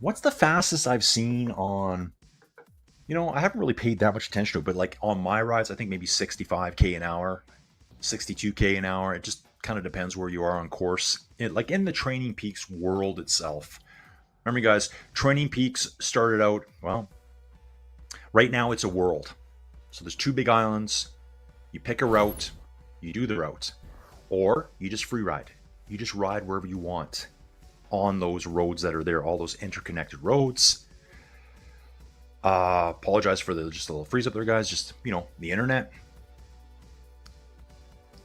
What's the fastest I've seen on... You know, I haven't really paid that much attention to it, but like on my rides, I think maybe 65k an hour, 62k an hour. It just kind of depends where you are on course. Like in the Training Peaks world itself. Remember, guys, Training Peaks started out, well, right now it's a world. So there's 2 big islands. You pick a route, you do the route, or you just free ride. You just ride wherever you want on those roads that are there, all those interconnected roads. Apologize for just a little freeze up there, guys. Just, you know, the internet.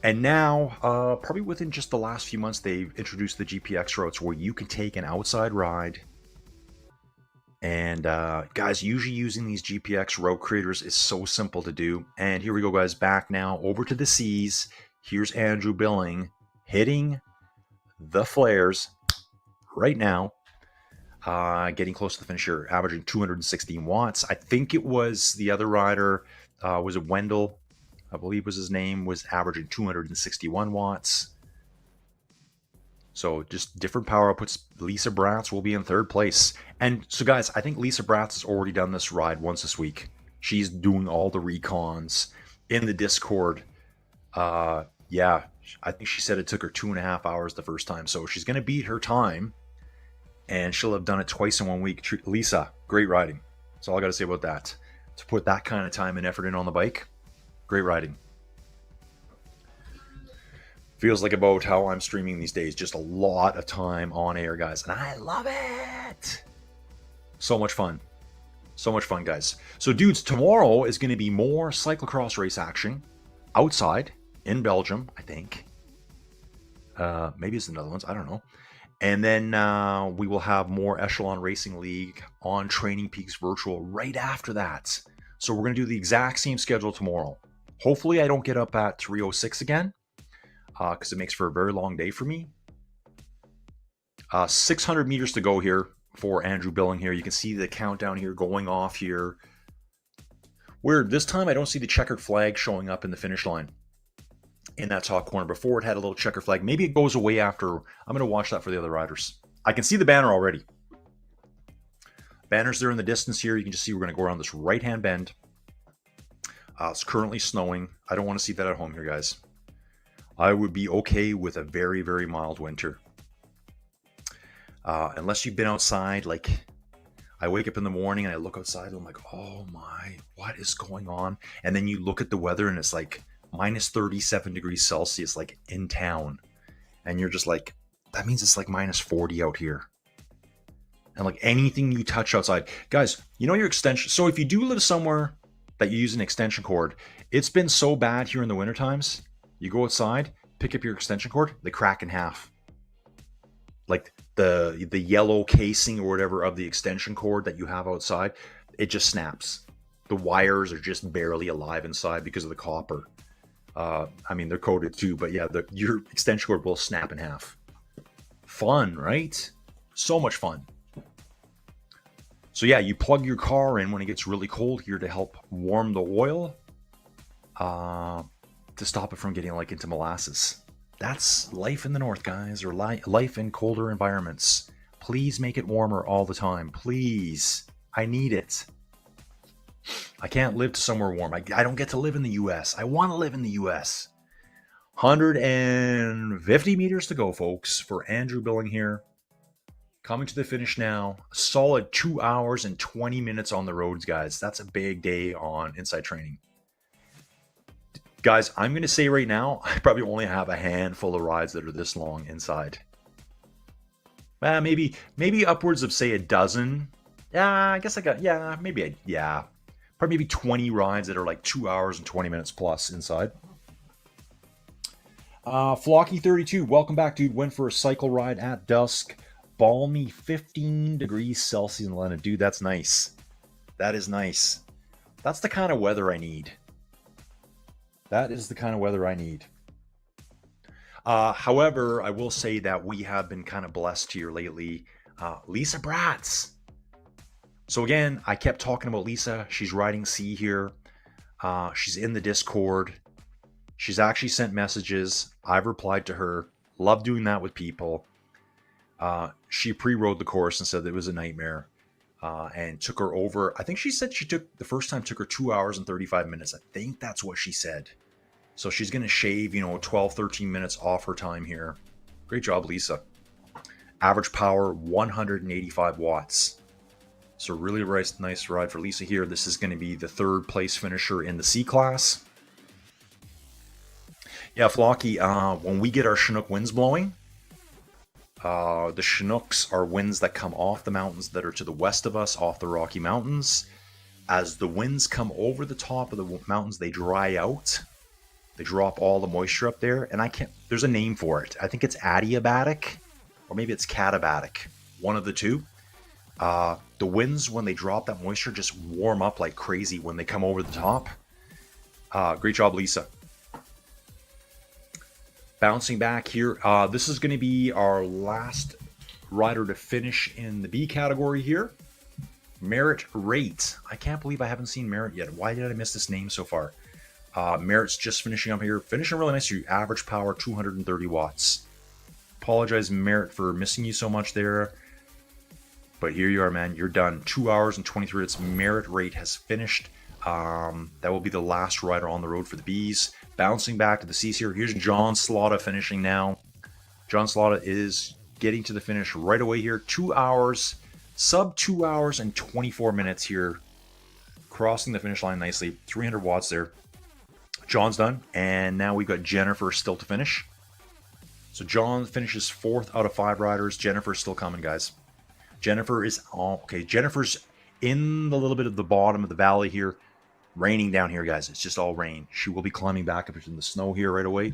And now, probably within just the last few months, they've introduced the GPX routes where you can take an outside ride. And guys, usually using these GPX route creators is so simple to do. And here we go, guys, back now over to the C's. Here's Andrew Billing hitting the flares right now. Getting close to the finish here, averaging 216 watts. I think it was the other rider, was it Wendell? I believe was his name, was averaging 261 watts. So just different power outputs. Lisa Bratz will be in third place. And so guys, I think Lisa Bratz has already done this ride once this week. She's doing all the recons in the Discord. Yeah, I think she said it took her 2.5 hours the first time. So she's going to beat her time, and she'll have done it twice in 1 week. Lisa, great riding. That's all I got to say about that. To put that kind of time and effort in on the bike, great riding. Feels like about how I'm streaming these days. Just a lot of time on air, guys. And I love it. So much fun. So much fun, guys. So, dudes, tomorrow is going to be more cyclocross race action outside in Belgium, I think. Maybe it's the Netherlands. I don't know. And then we will have more Echelon Racing League on Training Peaks Virtual right after that. So we're going to do the exact same schedule tomorrow. Hopefully I don't get up at 3:06 again, because it makes for a very long day for me. 600 meters to go here for Andrew Billing here. You can see the countdown here going off here. Weird, this time I don't see the checkered flag showing up in the finish line in that top corner. Before it had a little checker flag. Maybe it goes away after. I'm going to watch that for the other riders. I can see the banner already. Banner's there in the distance here. You can just see we're going to go around this right-hand bend. It's currently snowing. I don't want to see that at home here, guys. I would be okay with a very, very mild winter. Unless you've been outside, like I wake up in the morning and I look outside and I'm like, oh my, what is going on? And then you look at the weather and it's like minus 37 degrees Celsius, like in town. And you're just like, that means it's like minus 40 out here. And like anything you touch outside, guys, you know your extension. So if you do live somewhere that you use an extension cord, it's been so bad here in the winter times. You go outside, pick up your extension cord, they crack in half. Like the yellow casing or whatever of the extension cord that you have outside, it just snaps. The wires are just barely alive inside because of the copper. I mean, they're coated too, but yeah, your extension cord will snap in half. Fun, right? So much fun. So yeah, you plug your car in when it gets really cold here to help warm the oil, to stop it from getting like into molasses. That's life in the north, guys, or life in colder environments. Please make it warmer all the time. Please. I need it. I can't live somewhere warm. I don't get to live in the U.S. I want to live in the U.S. 150 meters to go, folks, for Andrew Billing here. Coming to the finish now. A solid 2 hours and 20 minutes on the roads, guys. That's a big day on Inside Training. Guys, I'm going to say right now, I probably only have a handful of rides that are this long inside. Maybe upwards of, say, a dozen. Yeah, I guess I got, probably maybe 20 rides that are like 2 hours and 20 minutes plus inside. Flocky32, welcome back, dude. Went for a cycle ride at dusk. Balmy 15 degrees Celsius in Atlanta. Dude, that's nice. That is nice. That's the kind of weather I need. That is the kind of weather I need. However, I will say that we have been kind of blessed here lately. Lisa Bratz. So again, I kept talking about Lisa. She's riding C here. She's in the Discord. She's actually sent messages. I've replied to her. Love doing that with people. She pre-rode the course and said that it was a nightmare. And took her over. I think she said the first time took her 2 hours and 35 minutes. I think that's what she said. So she's going to shave, 12, 13 minutes off her time here. Great job, Lisa. Average power, 185 watts. So really nice ride for Lisa here. This is going to be the third place finisher in the C class. Yeah, Flocky, when we get our Chinook winds blowing, the Chinooks are winds that come off the mountains that are to the west of us, off the Rocky Mountains. As the winds come over the top of the mountains, they dry out. They drop all the moisture up there. And there's a name for it. I think it's adiabatic, or maybe it's katabatic. One of the two. The winds, when they drop that moisture, just warm up like crazy when they come over the top. Great job, Lisa. Bouncing back here. This is going to be our last rider to finish in the B category here. Merit Rate. I can't believe I haven't seen Merit yet. Why did I miss this name so far? Merritt's just finishing up here. Finishing really nice. Your average power, 230 watts. Apologize, Merritt, for missing you so much there. But here you are, man. You're done. 2 hours and 23 minutes. Merritt rate has finished. That will be the last rider on the road for the Bees. Bouncing back to the C's here. Here's John Slaughter finishing now. John Slaughter is getting to the finish right away here. 2 hours, sub 2 hours and 24 minutes here. Crossing the finish line nicely. 300 watts there. John's done. And now we've got Jennifer still to finish. So John finishes 4th out of 5 riders. Jennifer's still coming, guys. Jennifer is okay. Jennifer's in the little bit of the bottom of the valley here. Raining down here, guys. It's just all rain. She will be climbing back up in the snow here right away.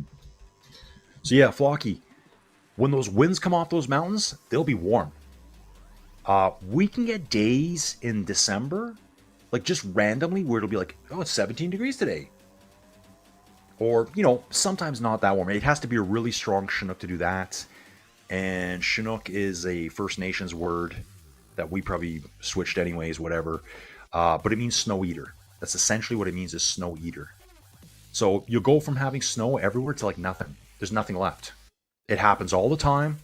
So yeah, Flocky, when those winds come off those mountains, they'll be warm. We can get days in December, like just randomly, where it'll be like, oh, it's 17 degrees today. Or, you know, sometimes not that warm. It has to be a really strong Chinook to do that. And Chinook is a First Nations word that we probably switched anyways, whatever. But it means snow eater. That's essentially what it means, is snow eater. So you'll go from having snow everywhere to like nothing. There's nothing left. It happens all the time.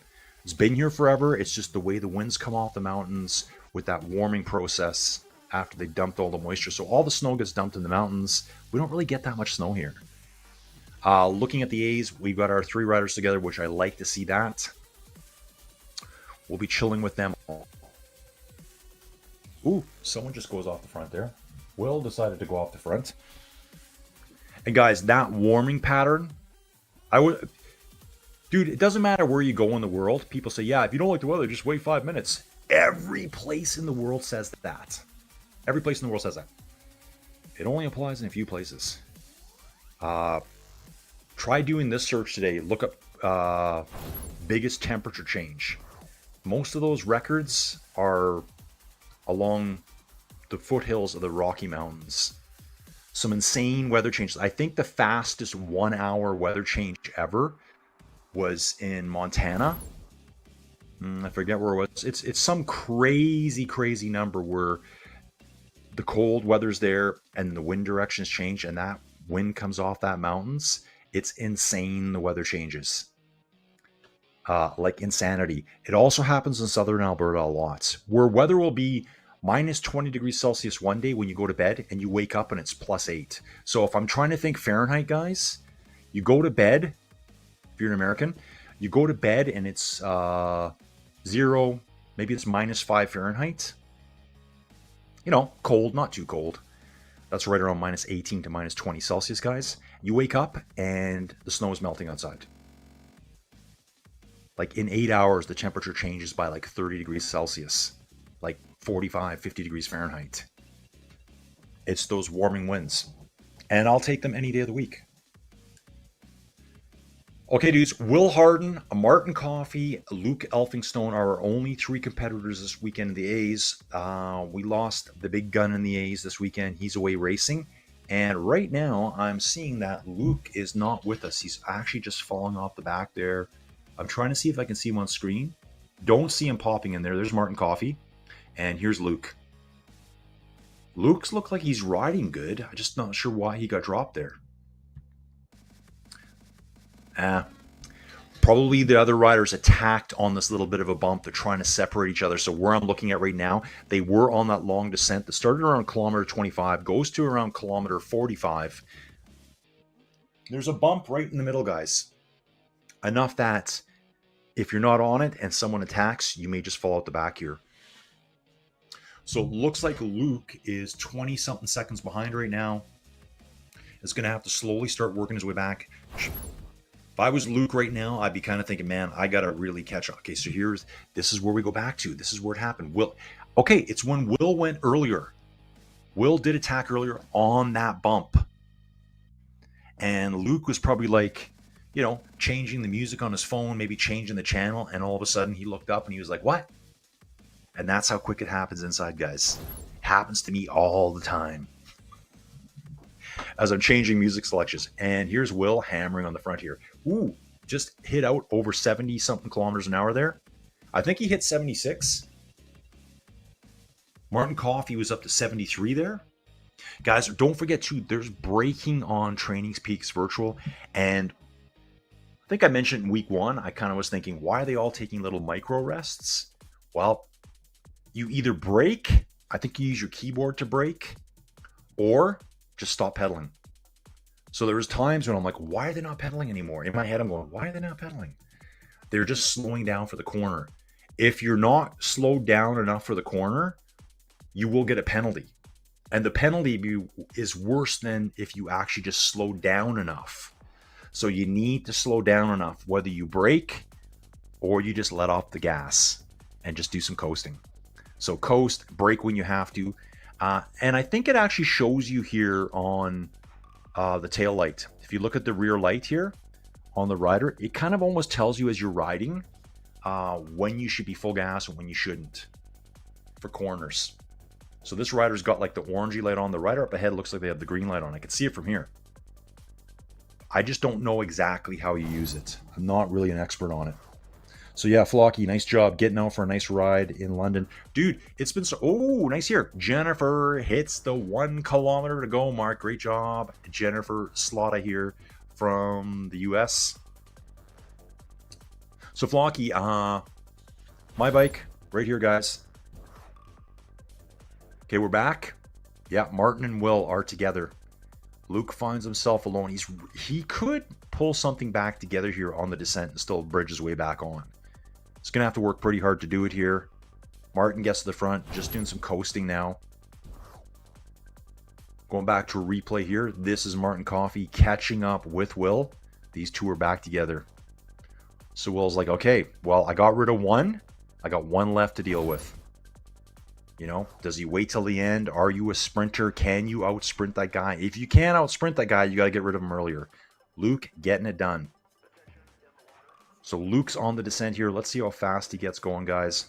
It's been here forever. It's just the way the winds come off the mountains with that warming process after they dumped all the moisture. So all the snow gets dumped in the mountains. We don't really get that much snow here. Looking at the A's, we've got our 3 riders together, which I like to see that. We'll be chilling with them. Ooh, someone just goes off the front there. Will decided to go off the front. And guys, that warming pattern, dude, it doesn't matter where you go in the world. People say, yeah, if you don't like the weather, just wait 5 minutes. Every place in the world says that. Every place in the world says that. It only applies in a few places. Try doing this search today. Look up biggest temperature change. Most of those records are along the foothills of the Rocky Mountains. Some insane weather changes. I think the fastest 1 hour weather change ever was in Montana. I forget where it was. It's some crazy number where the cold weather's there and the wind directions change, and that wind comes off that mountains. It's insane, the weather changes. Like insanity. It also happens in southern Alberta a lot, where weather will be minus 20 degrees Celsius one day when you go to bed, and you wake up and it's +8. So if I'm trying to think Fahrenheit, guys, you go to bed, if you're an American, you go to bed and it's 0, maybe it's -5 Fahrenheit. You know, cold, not too cold. That's right around -18 to -20 Celsius, guys. You wake up and the snow is melting outside. Like in 8 hours, the temperature changes by like 30 degrees Celsius, like 45, 50 degrees Fahrenheit. It's those warming winds. And I'll take them any day of the week. Okay, dudes, Will Harden, Martin Coffey, Luke Elphinstone are our only 3 competitors this weekend in the A's. We lost the big gun in the A's this weekend. He's away racing. And right now, I'm seeing that Luke is not with us. He's actually just falling off the back there. I'm trying to see if I can see him on screen. Don't see him popping in there. There's Martin Coffey. And here's Luke. Luke's look like he's riding good. I'm just not sure why he got dropped there. Probably the other riders attacked on this little bit of a bump. They're trying to separate each other. So where I'm looking at right now, they were on that long descent that started around kilometer 25, goes to around kilometer 45. There's a bump right in the middle, guys. Enough that if you're not on it and someone attacks, you may just fall out the back here. So it looks like Luke is 20-something seconds behind right now. Is going to have to slowly start working his way back. If I was Luke right now, I'd be kind of thinking, man, I got to really catch up. Okay, so this is where we go back to. This is where it happened. Okay, it's when Will went earlier. Will did attack earlier on that bump. And Luke was probably like, you know, changing the music on his phone, maybe changing the channel, and all of a sudden he looked up and he was like, what? And that's how quick it happens inside, guys. It happens to me all the time as I'm changing music selections. And here's Will hammering on the front here. Ooh, just hit out over 70-something kilometers an hour there. I think he hit 76. Martin Coffey was up to 73 there. Guys, don't forget too, there's braking on Training Peaks Virtual. And I think I mentioned in week 1, I kind of was thinking, why are they all taking little micro rests? Well, you either brake, I think you use your keyboard to brake, or just stop pedaling. So there was times when I'm like, why are they not pedaling anymore? In my head, I'm going, why are they not pedaling? They're just slowing down for the corner. If you're not slowed down enough for the corner, you will get a penalty. And the penalty is worse than if you actually just slow down enough. So you need to slow down enough, whether you brake or you just let off the gas and just do some coasting. So coast, brake when you have to. And I think it actually shows you here on the tail light. If you look at the rear light here on the rider, it kind of almost tells you as you're riding when you should be full gas and when you shouldn't for corners. So this rider's got like the orangey light on. The rider up ahead looks like they have the green light on. I can see it from here. I just don't know exactly how you use it. I'm not really an expert on it. So yeah, Flocky, nice job getting out for a nice ride in London. Dude, it's been so... Oh, nice here. Jennifer hits the 1 kilometer to go mark. Great job. Jennifer Slotta here from the US. So Flocky, my bike right here, guys. Okay, we're back. Yeah, Martin and Will are together. Luke finds himself alone. He could pull something back together here on the descent and still bridge his way back on. He's going to have to work pretty hard to do it here. Martin gets to the front, just doing some coasting now. Going back to a replay here. This is Martin Coffey catching up with Will. These two are back together. So Will's like, okay, well, I got rid of 1. I got 1 left to deal with. You know, does he wait till the end? Are you a sprinter? Can you out-sprint that guy? If you can't out-sprint that guy, you got to get rid of him earlier. Luke getting it done. So Luke's on the descent here. Let's see how fast he gets going, guys.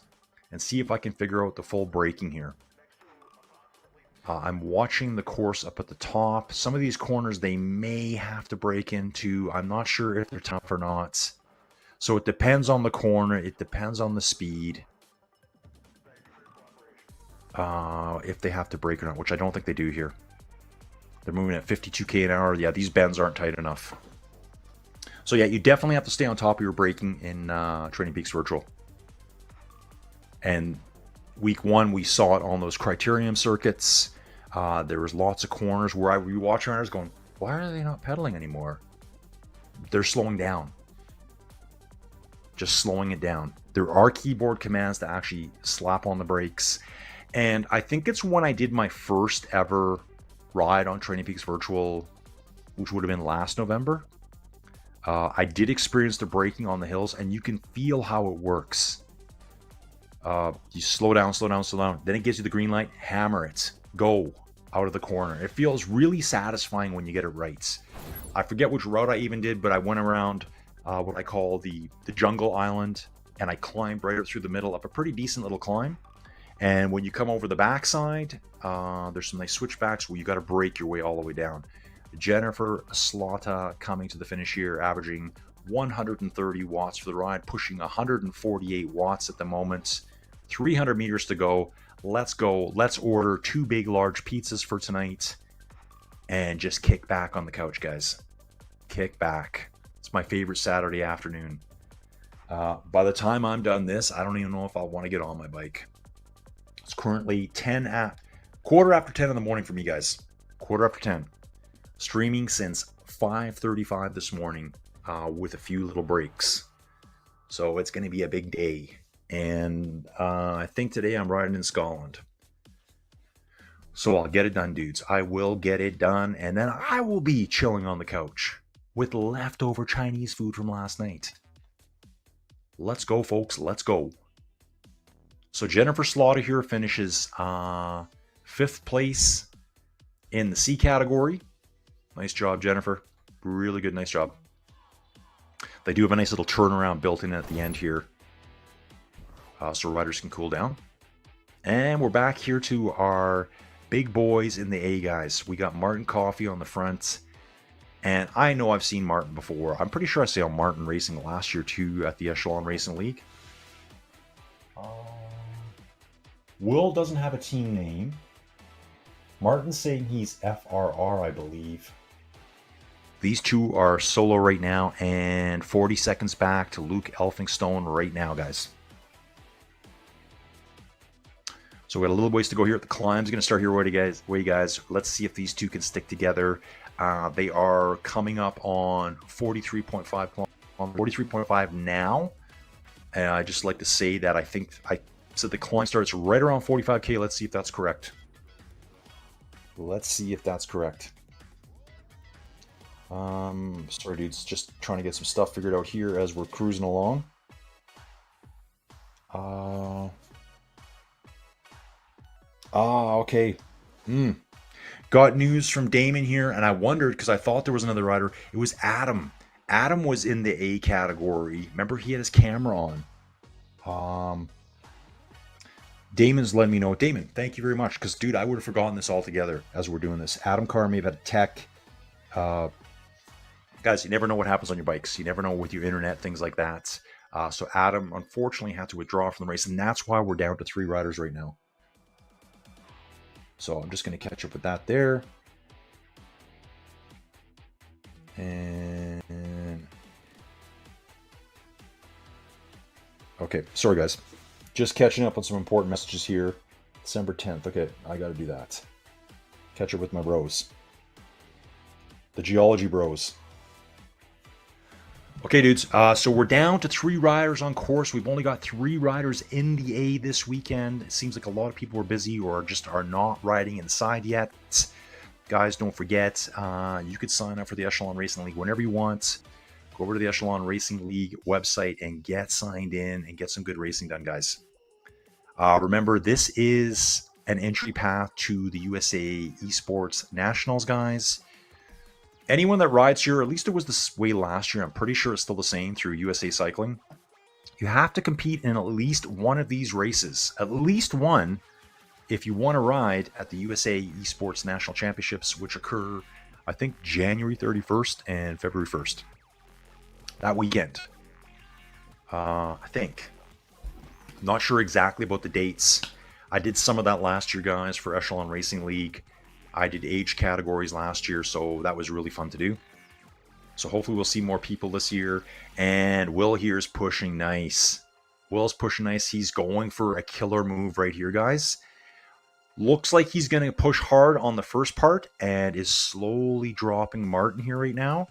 And see if I can figure out the full braking here. I'm watching the course up at the top. Some of these corners they may have to brake into. I'm not sure if they're tough or not. So it depends on the corner. It depends on the speed. If they have to brake or not, which I don't think they do here. They're moving at 52k an hour. Yeah, these bends aren't tight enough. So yeah, you definitely have to stay on top of your braking in Training Peaks Virtual. And week 1, we saw it on those criterium circuits. There was lots of corners where we watch riders going, why are they not pedaling anymore? They're slowing down. Just slowing it down. There are keyboard commands to actually slap on the brakes. And I think it's when I did my first ever ride on Training Peaks Virtual, which would have been last November. I did experience the braking on the hills, and you can feel how it works. You slow down, slow down, slow down. Then it gives you the green light. Hammer it. Go out of the corner. It feels really satisfying when you get it right. I forget which route I even did, but I went around what I call the jungle island, and I climbed right up through the middle up a pretty decent little climb. And when you come over the backside, there's some nice switchbacks where you got to break your way all the way down. Jennifer Slotta coming to the finish here, averaging 130 watts for the ride, pushing 148 watts at the moment. 300 meters to go. Let's go. Let's order 2 big, large pizzas for tonight and just kick back on the couch, guys. Kick back. It's my favorite Saturday afternoon. By the time I'm done this, I don't even know if I'll want to get on my bike. It's currently quarter after 10 in the morning for me, guys. Quarter after 10. Streaming since 5:35 this morning with a few little breaks. So it's going to be a big day. And I think today I'm riding in Scotland. So I'll get it done, dudes. I will get it done. And then I will be chilling on the couch with leftover Chinese food from last night. Let's go, folks. Let's go. So Jennifer Slaughter here finishes 5th place in the C category. Nice job, Jennifer. Really good, nice job. They do have a nice little turnaround built in at the end here. So riders can cool down. And we're back here to our big boys in the A, guys. We got Martin Coffey on the front. And I know I've seen Martin before. I'm pretty sure I saw Martin racing last year too at the Echelon Racing League. Will doesn't have a team name. Martin's saying he's FRR, I believe. These two are solo right now, and 40 seconds back to Luke Elphinstone right now, guys. So we got a little ways to go here. The climb's going to start here. Wait, guys. Let's see if these two can stick together. They are coming up on 43.5 kilometers, 43.5 now. And I just like to say that I think I said the climb starts right around 45K. Let's see if that's correct. Sorry, dudes. Just trying to get some stuff figured out here as we're cruising along. Okay. Got news from Damon here, and I wondered because I thought there was another rider. It was Adam. Adam was in the A category. Remember, he had his camera on. Damon's letting me know. Damon, thank you very much. Because, dude, I would have forgotten this altogether as we're doing this. Adam Carr may have had a tech. Guys, you never know what happens on your bikes. You never know with your internet, things like that. So Adam, unfortunately, had to withdraw from the race, and that's why we're down to 3 riders right now. So I'm just going to catch up with that there. And okay, sorry guys. Just catching up on some important messages here. December 10th. Okay, I got to do that. Catch up with my bros. The geology bros. Okay, dudes. So we're down to 3 riders on course. We've only got 3 riders in the A this weekend. It seems like a lot of people are busy or just are not riding inside yet. Guys, don't forget, you could sign up for the Echelon Racing League whenever you want. Go over to the Echelon Racing League website and get signed in and get some good racing done, guys. Remember, this is an entry path to the USA Esports Nationals, guys. Anyone that rides here, at least it was this way last year, I'm pretty sure it's still the same through USA Cycling. You have to compete in at least one of these races. At least one if you want to ride at the USA Esports National Championships, which occur, I think, January 31st and February 1st. That weekend. I think. Not sure exactly about the dates. I did some of that last year, guys, for Echelon Racing League. I did age categories last year, so that was really fun to do. So hopefully we'll see more people this year. And Will here is pushing nice. Will's pushing nice. He's going for a killer move right here, guys. Looks like he's going to push hard on the first part and is slowly dropping Martin here right now.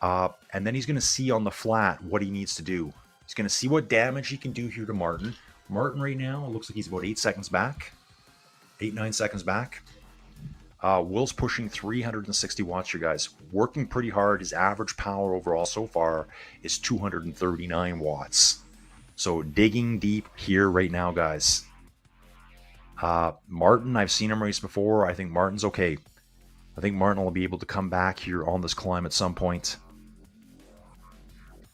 And then he's going to see on the flat what he needs to do. He's going to see what damage he can do here to Martin. Martin right now, it looks like he's about 8 seconds back. 8-9 seconds back. Will's pushing 360 watts here, guys. Working pretty hard. His average power overall so far is 239 watts. So digging deep here right now, guys. Martin, I've seen him race before. I think Martin's okay. I think Martin will be able to come back here on this climb at some point.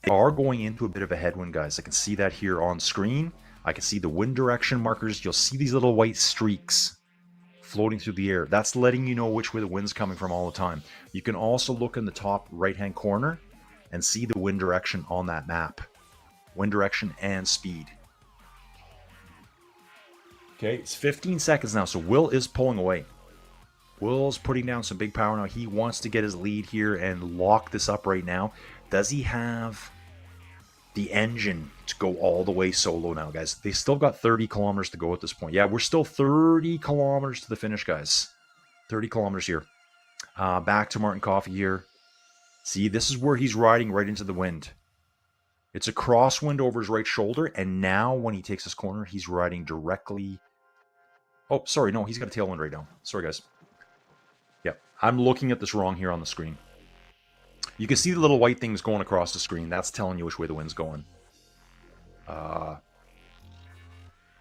They are going into a bit of a headwind, guys. I can see that here on screen. I can see the wind direction markers. You'll see these little white streaks floating through the air. That's letting you know which way the wind's coming from all the time. You can also look in the top right-hand corner and see the wind direction on that map. Wind direction and speed. Okay, it's 15 seconds now, so Will is pulling away. Will's putting down some big power now. He wants to get his lead here and lock this up right now. Does he have the engine to go all the way solo now, guys? They still got 30 kilometers to go at this point. Yeah, we're still 30 kilometers to the finish, guys. 30 kilometers here. Back to Martin Coffey here. See, this is where he's riding right into the wind. It's a crosswind over his right shoulder, and now when he takes this corner, he's riding directly... Oh, sorry, no, he's got a tailwind right now. Sorry, guys. Yeah, I'm looking at this wrong here on the screen. You can see the little white things going across the screen. That's telling you which way the wind's going.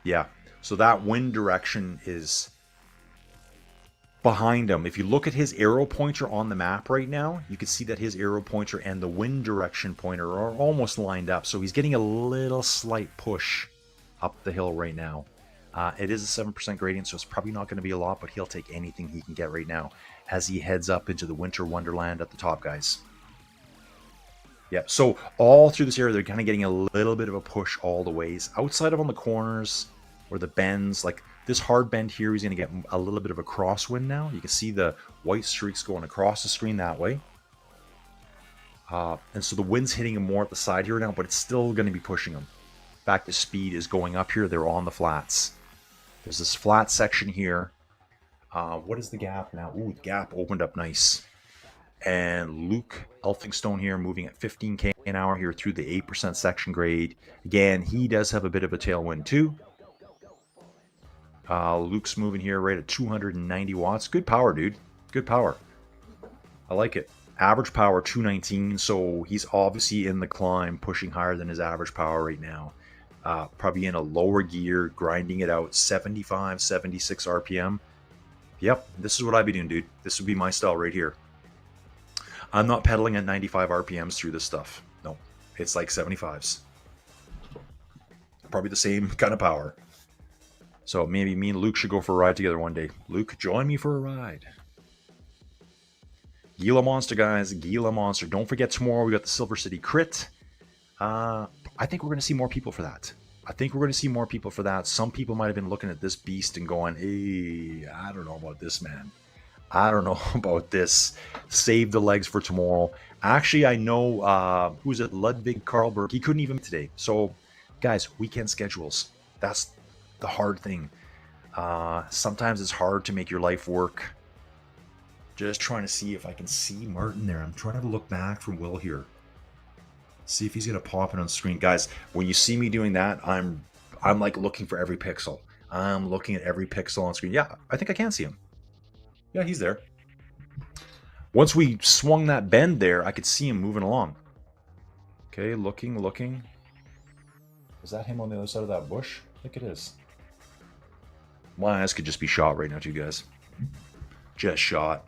Yeah, so that wind direction is behind him. If you look at his arrow pointer on the map right now, you can see that his arrow pointer and the wind direction pointer are almost lined up. So he's getting a little slight push up the hill right now. It is a 7% gradient, so it's probably not going to be a lot, but he'll take anything he can get right now as he heads up into the winter wonderland at the top, guys. Yeah, so all through this area, they're kind of getting a little bit of a push all the ways. Outside of on the corners or the bends, like This hard bend here, he's going to get a little bit of a crosswind now. You can see the white streaks going across the screen that way. And so the wind's hitting him more at the side here now, but it's still going to be pushing him. In fact, the speed is going up here. They're on the flats. There's this flat section here. What is the gap now? Ooh, the gap opened up nice. And Luke Elphinstone here moving at 15k an hour here through the 8% section grade. Again, he does have a bit of a tailwind too. Luke's moving here right at 290 watts. Good power, dude. Good power. I like it. Average power 219, so he's obviously in the climb, pushing higher than his average power right now. Probably in a lower gear, grinding it out, 75, 76 RPM. Yep, this is what I'd be doing, dude. This would be my style right here. I'm not pedaling at 95 RPMs through this stuff. No, it's like 75s. Probably the same kind of power. So maybe me and Luke should go for a ride together one day. Luke, join me for a ride. GIla Monster, guys. GIla Monster. Don't forget tomorrow we got the Silver City Crit. I think we're going to see more people for that. Some people might have been looking at this beast and going, hey, I don't know about this, man. I don't know about this. Save the legs for tomorrow. Actually, I know, who's it? Ludwig Karlberg. He couldn't even today. So, guys, weekend schedules. That's the hard thing. Sometimes it's hard to make your life work. Just trying to see if I can see Martin there. I'm trying to look back from Will here. See if he's gonna pop it on screen. Guys, when you see me doing that, I'm like looking for every pixel. I'm looking at every pixel on screen. Yeah, I think I can see him. Yeah, he's there. Once we swung that bend there, I could see him moving along. Okay, looking. Is that him on the other side of that bush? I think it is. My eyes could just be shot right now, too, guys. Just shot.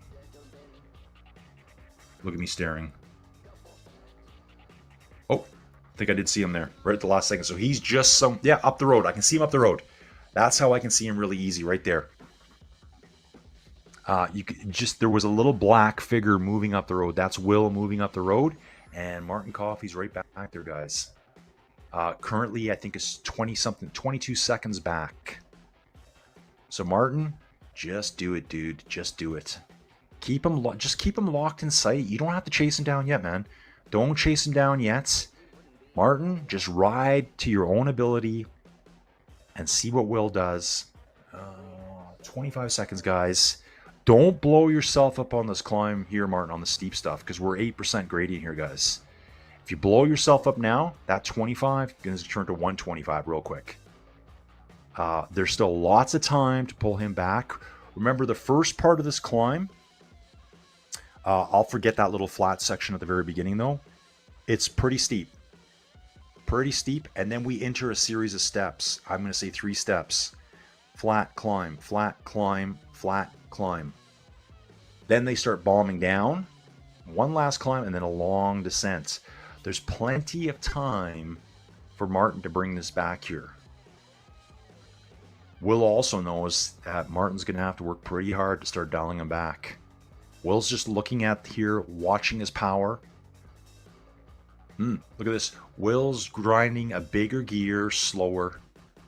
Look at me staring. Oh, I think I did see him there, right at the last second. So he's just up the road. I can see him up the road. That's how I can see him really easy, right there. There was a little black figure moving up the road. That's Will moving up the road, and Martin Coffey's right back there, guys. Currently, I think it's 22 seconds back. So Martin, just do it, dude. Just do it. Just keep him locked in sight. You don't have to chase him down yet, man. Don't chase him down yet. Martin, just ride to your own ability and see what Will does. 25 seconds, guys. Don't blow yourself up on this climb here, Martin, on the steep stuff, because we're 8% gradient here, guys. If you blow yourself up now, that 25 is going to turn to 125 real quick. There's still lots of time to pull him back. Remember, the first part of this climb, I'll forget that little flat section at the very beginning, though. It's pretty steep. And then we enter a series of steps. I'm going to say 3 steps. Flat, climb, flat, climb, flat, climb. Then they start bombing down. One last climb, and then a long descent. There's plenty of time for Martin to bring this back here. Will also knows that Martin's going to have to work pretty hard to start dialing him back. Will's just looking at here, watching his power. Look at this. Will's grinding a bigger gear, slower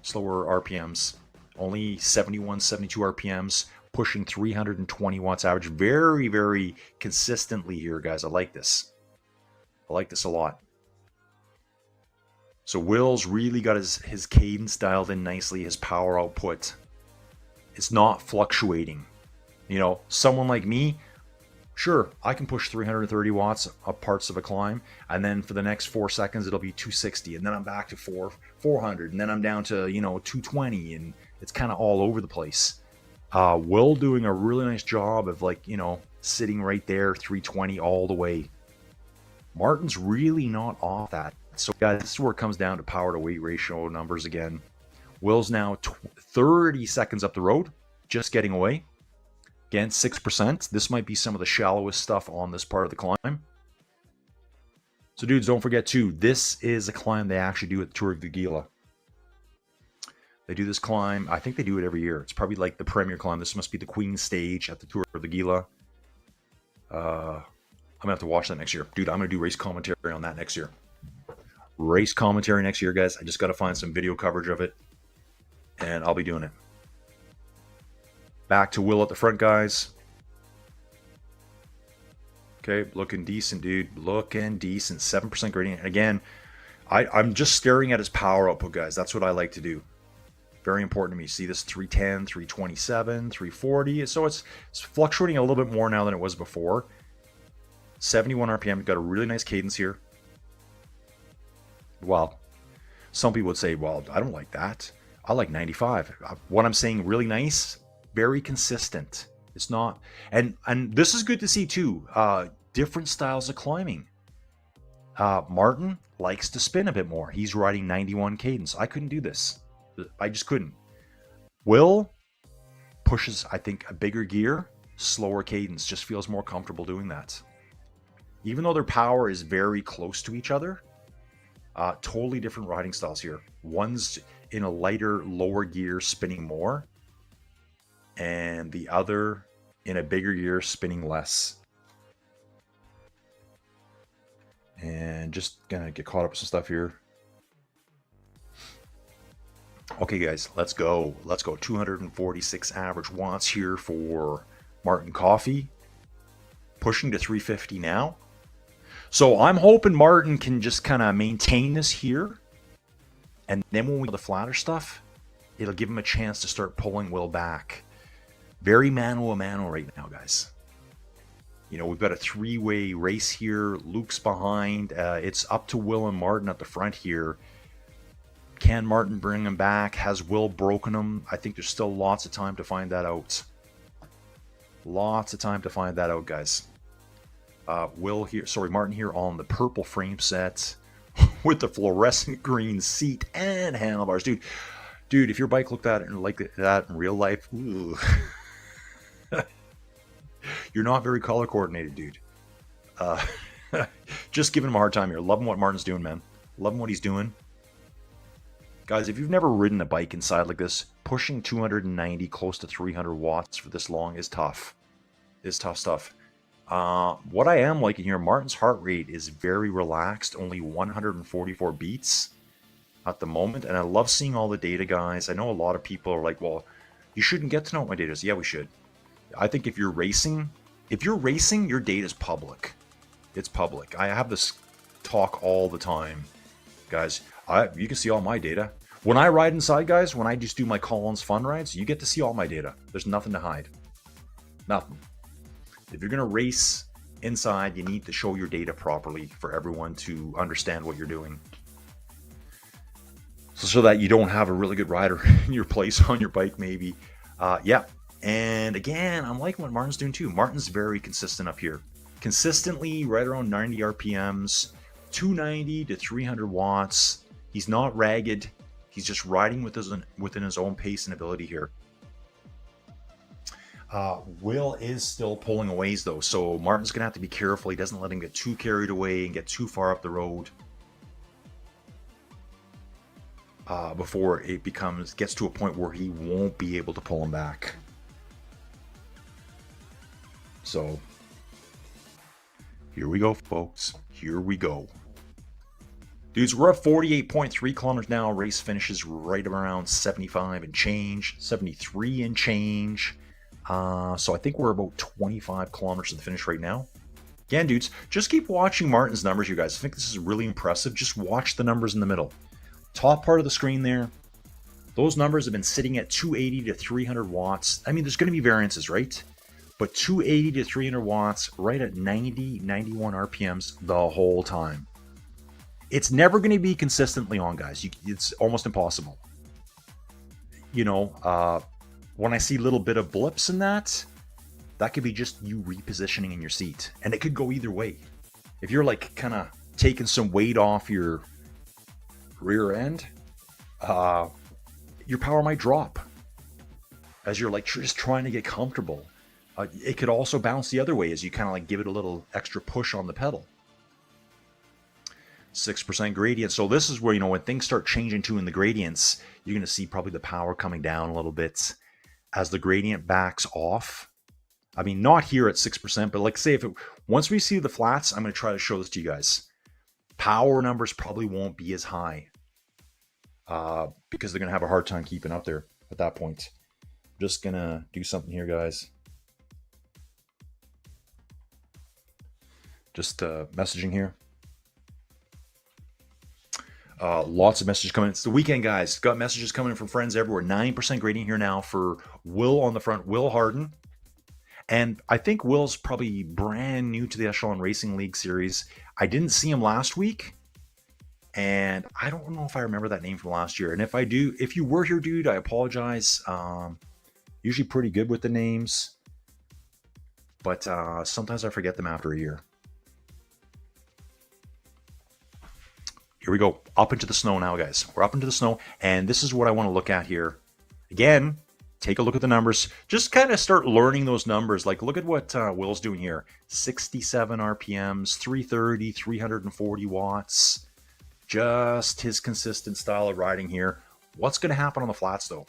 RPMs. Only 71, 72 RPMs, pushing 320 watts average. Very, very consistently here, guys. I like this. I like this a lot. So Will's really got his cadence dialed in nicely, his power output. It's not fluctuating. You know, someone like me, sure, I can push 330 watts up parts of a climb, and then for the next 4 seconds it'll be 260, and then I'm back to 400, and then I'm down to, 220, and it's kind of all over the place. Will doing a really nice job of sitting right there, 320 all the way. Martin's really not off that. So guys, this is where it comes down to power to weight ratio numbers again. Will's now 30 seconds up the road, just getting away. Again, 6%. This might be some of the shallowest stuff on this part of the climb. So dudes, don't forget too, this is a climb they actually do at the Tour of the GIla. They do this climb, I think they do it every year. It's probably like the premier climb. This must be the Queen stage at the Tour of the GIla. I'm gonna have to watch that next year. Dude, I'm gonna do race commentary on that next year. Race commentary next year, guys. I just gotta find some video coverage of it, and I'll be doing it. Back to Will at the front, guys. Okay, looking decent, dude. Looking decent. 7% gradient. Again, I'm just staring at his power output, guys. That's what I like to do. Very important to me. See this 310, 327, 340. So it's fluctuating a little bit more now than it was before. 71 RPM. Got a really nice cadence here. Well, some people would say, well, I don't like that. I like 95. What I'm saying, really nice, very consistent. It's not, and this is good to see too. Different styles of climbing. Martin likes to spin a bit more. He's riding 91 cadence. I couldn't do this. I just couldn't. Will pushes, I think, a bigger gear, slower cadence. Just feels more comfortable doing that. Even though their power is very close to each other, totally different riding styles here. One's in a lighter, lower gear, spinning more, and the other in a bigger gear, spinning less. And just gonna get caught up with some stuff here. Okay, guys, let's go. Let's go. 246 average watts here for Martin Coffey. Pushing to 350 now. So I'm hoping Martin can just kind of maintain this here. And then when we do the flatter stuff, it'll give him a chance to start pulling Will back. Very mano a mano right now, guys. You know, we've got a three-way race here. Luke's behind. It's up to Will and Martin at the front here. Can Martin bring him back? Has Will broken him? I think there's still lots of time to find that out. Lots of time to find that out, guys. Martin here on the purple frame set with the fluorescent green seat and handlebars. Dude, if your bike looked at it like that in real life, ooh. You're not very color coordinated, dude. Just giving him a hard time here. Loving what Martin's doing, man. Loving what he's doing. Guys, if you've never ridden a bike inside like this, pushing 290, close to 300 watts for this long is tough. It's tough stuff. What I am liking here, Martin's heart rate is very relaxed, only 144 beats at the moment. And I love seeing all the data, guys. I know a lot of people are like, well, you shouldn't get to know what my data is. Yeah, we should. I think if you're racing, your data is public. It's public. I have this talk all the time, guys. You can see all my data. When I ride inside, guys, when I just do my Collins fun rides, you get to see all my data. There's nothing to hide. Nothing. If you're going to race inside, you need to show your data properly for everyone to understand what you're doing. So that you don't have a really good rider in your place on your bike, maybe. Yeah. And again, I'm liking what Martin's doing too. Martin's very consistent up here. Consistently right around 90 RPMs, 290 to 300 watts. He's not ragged. He's just riding within his own pace and ability here. Will is still pulling a ways though, so Martin's gonna have to be careful. He doesn't let him get too carried away and get too far up the road before it gets to a point where he won't be able to pull him back. So here we go, folks. Here we go. Dudes, we're at 48.3 kilometers now. Race finishes right around 75 and change, 73 and change. So I think we're about 25 kilometers to the finish right now. Again, dudes, just keep watching Martin's numbers, you guys. I think this is really impressive. Just watch the numbers in the middle. Top part of the screen there. Those numbers have been sitting at 280 to 300 watts. I mean, there's going to be variances, right? But 280 to 300 watts right at 90, 91 RPMs the whole time. It's never going to be consistently on, guys. It's almost impossible. You know, when I see a little bit of blips in that could be just you repositioning in your seat. And it could go either way. If you're like kind of taking some weight off your rear end, your power might drop as you're like just trying to get comfortable. It could also bounce the other way as you kind of like give it a little extra push on the pedal. 6% gradient. So this is where, you know, when things start changing too in the gradients, you're going to see probably the power coming down a little bit as the gradient backs off. I mean, not here at 6%, but like say once we see the flats, I'm going to try to show this to you guys. Power numbers probably won't be as high because they're going to have a hard time keeping up there at that point. just gonna do something here, guys. Just messaging here. Lots of messages coming. It's the weekend, guys. Got messages coming in from friends everywhere. 9% grading here now for Will on the front. Will Harden. And I think Will's probably brand new to the Echelon Racing League series. I didn't see him last week. And I don't know if I remember that name from last year. And if I do, if you were here, dude, I apologize. Usually pretty good with the names. But sometimes I forget them after a year. Here we go. Up into the snow now, guys. We're up into the snow. And this is what I want to look at here. Again, take a look at the numbers. Just kind of start learning those numbers. Like, look at what Will's doing here. 67 RPMs, 330, 340 watts. Just his consistent style of riding here. What's going to happen on the flats, though?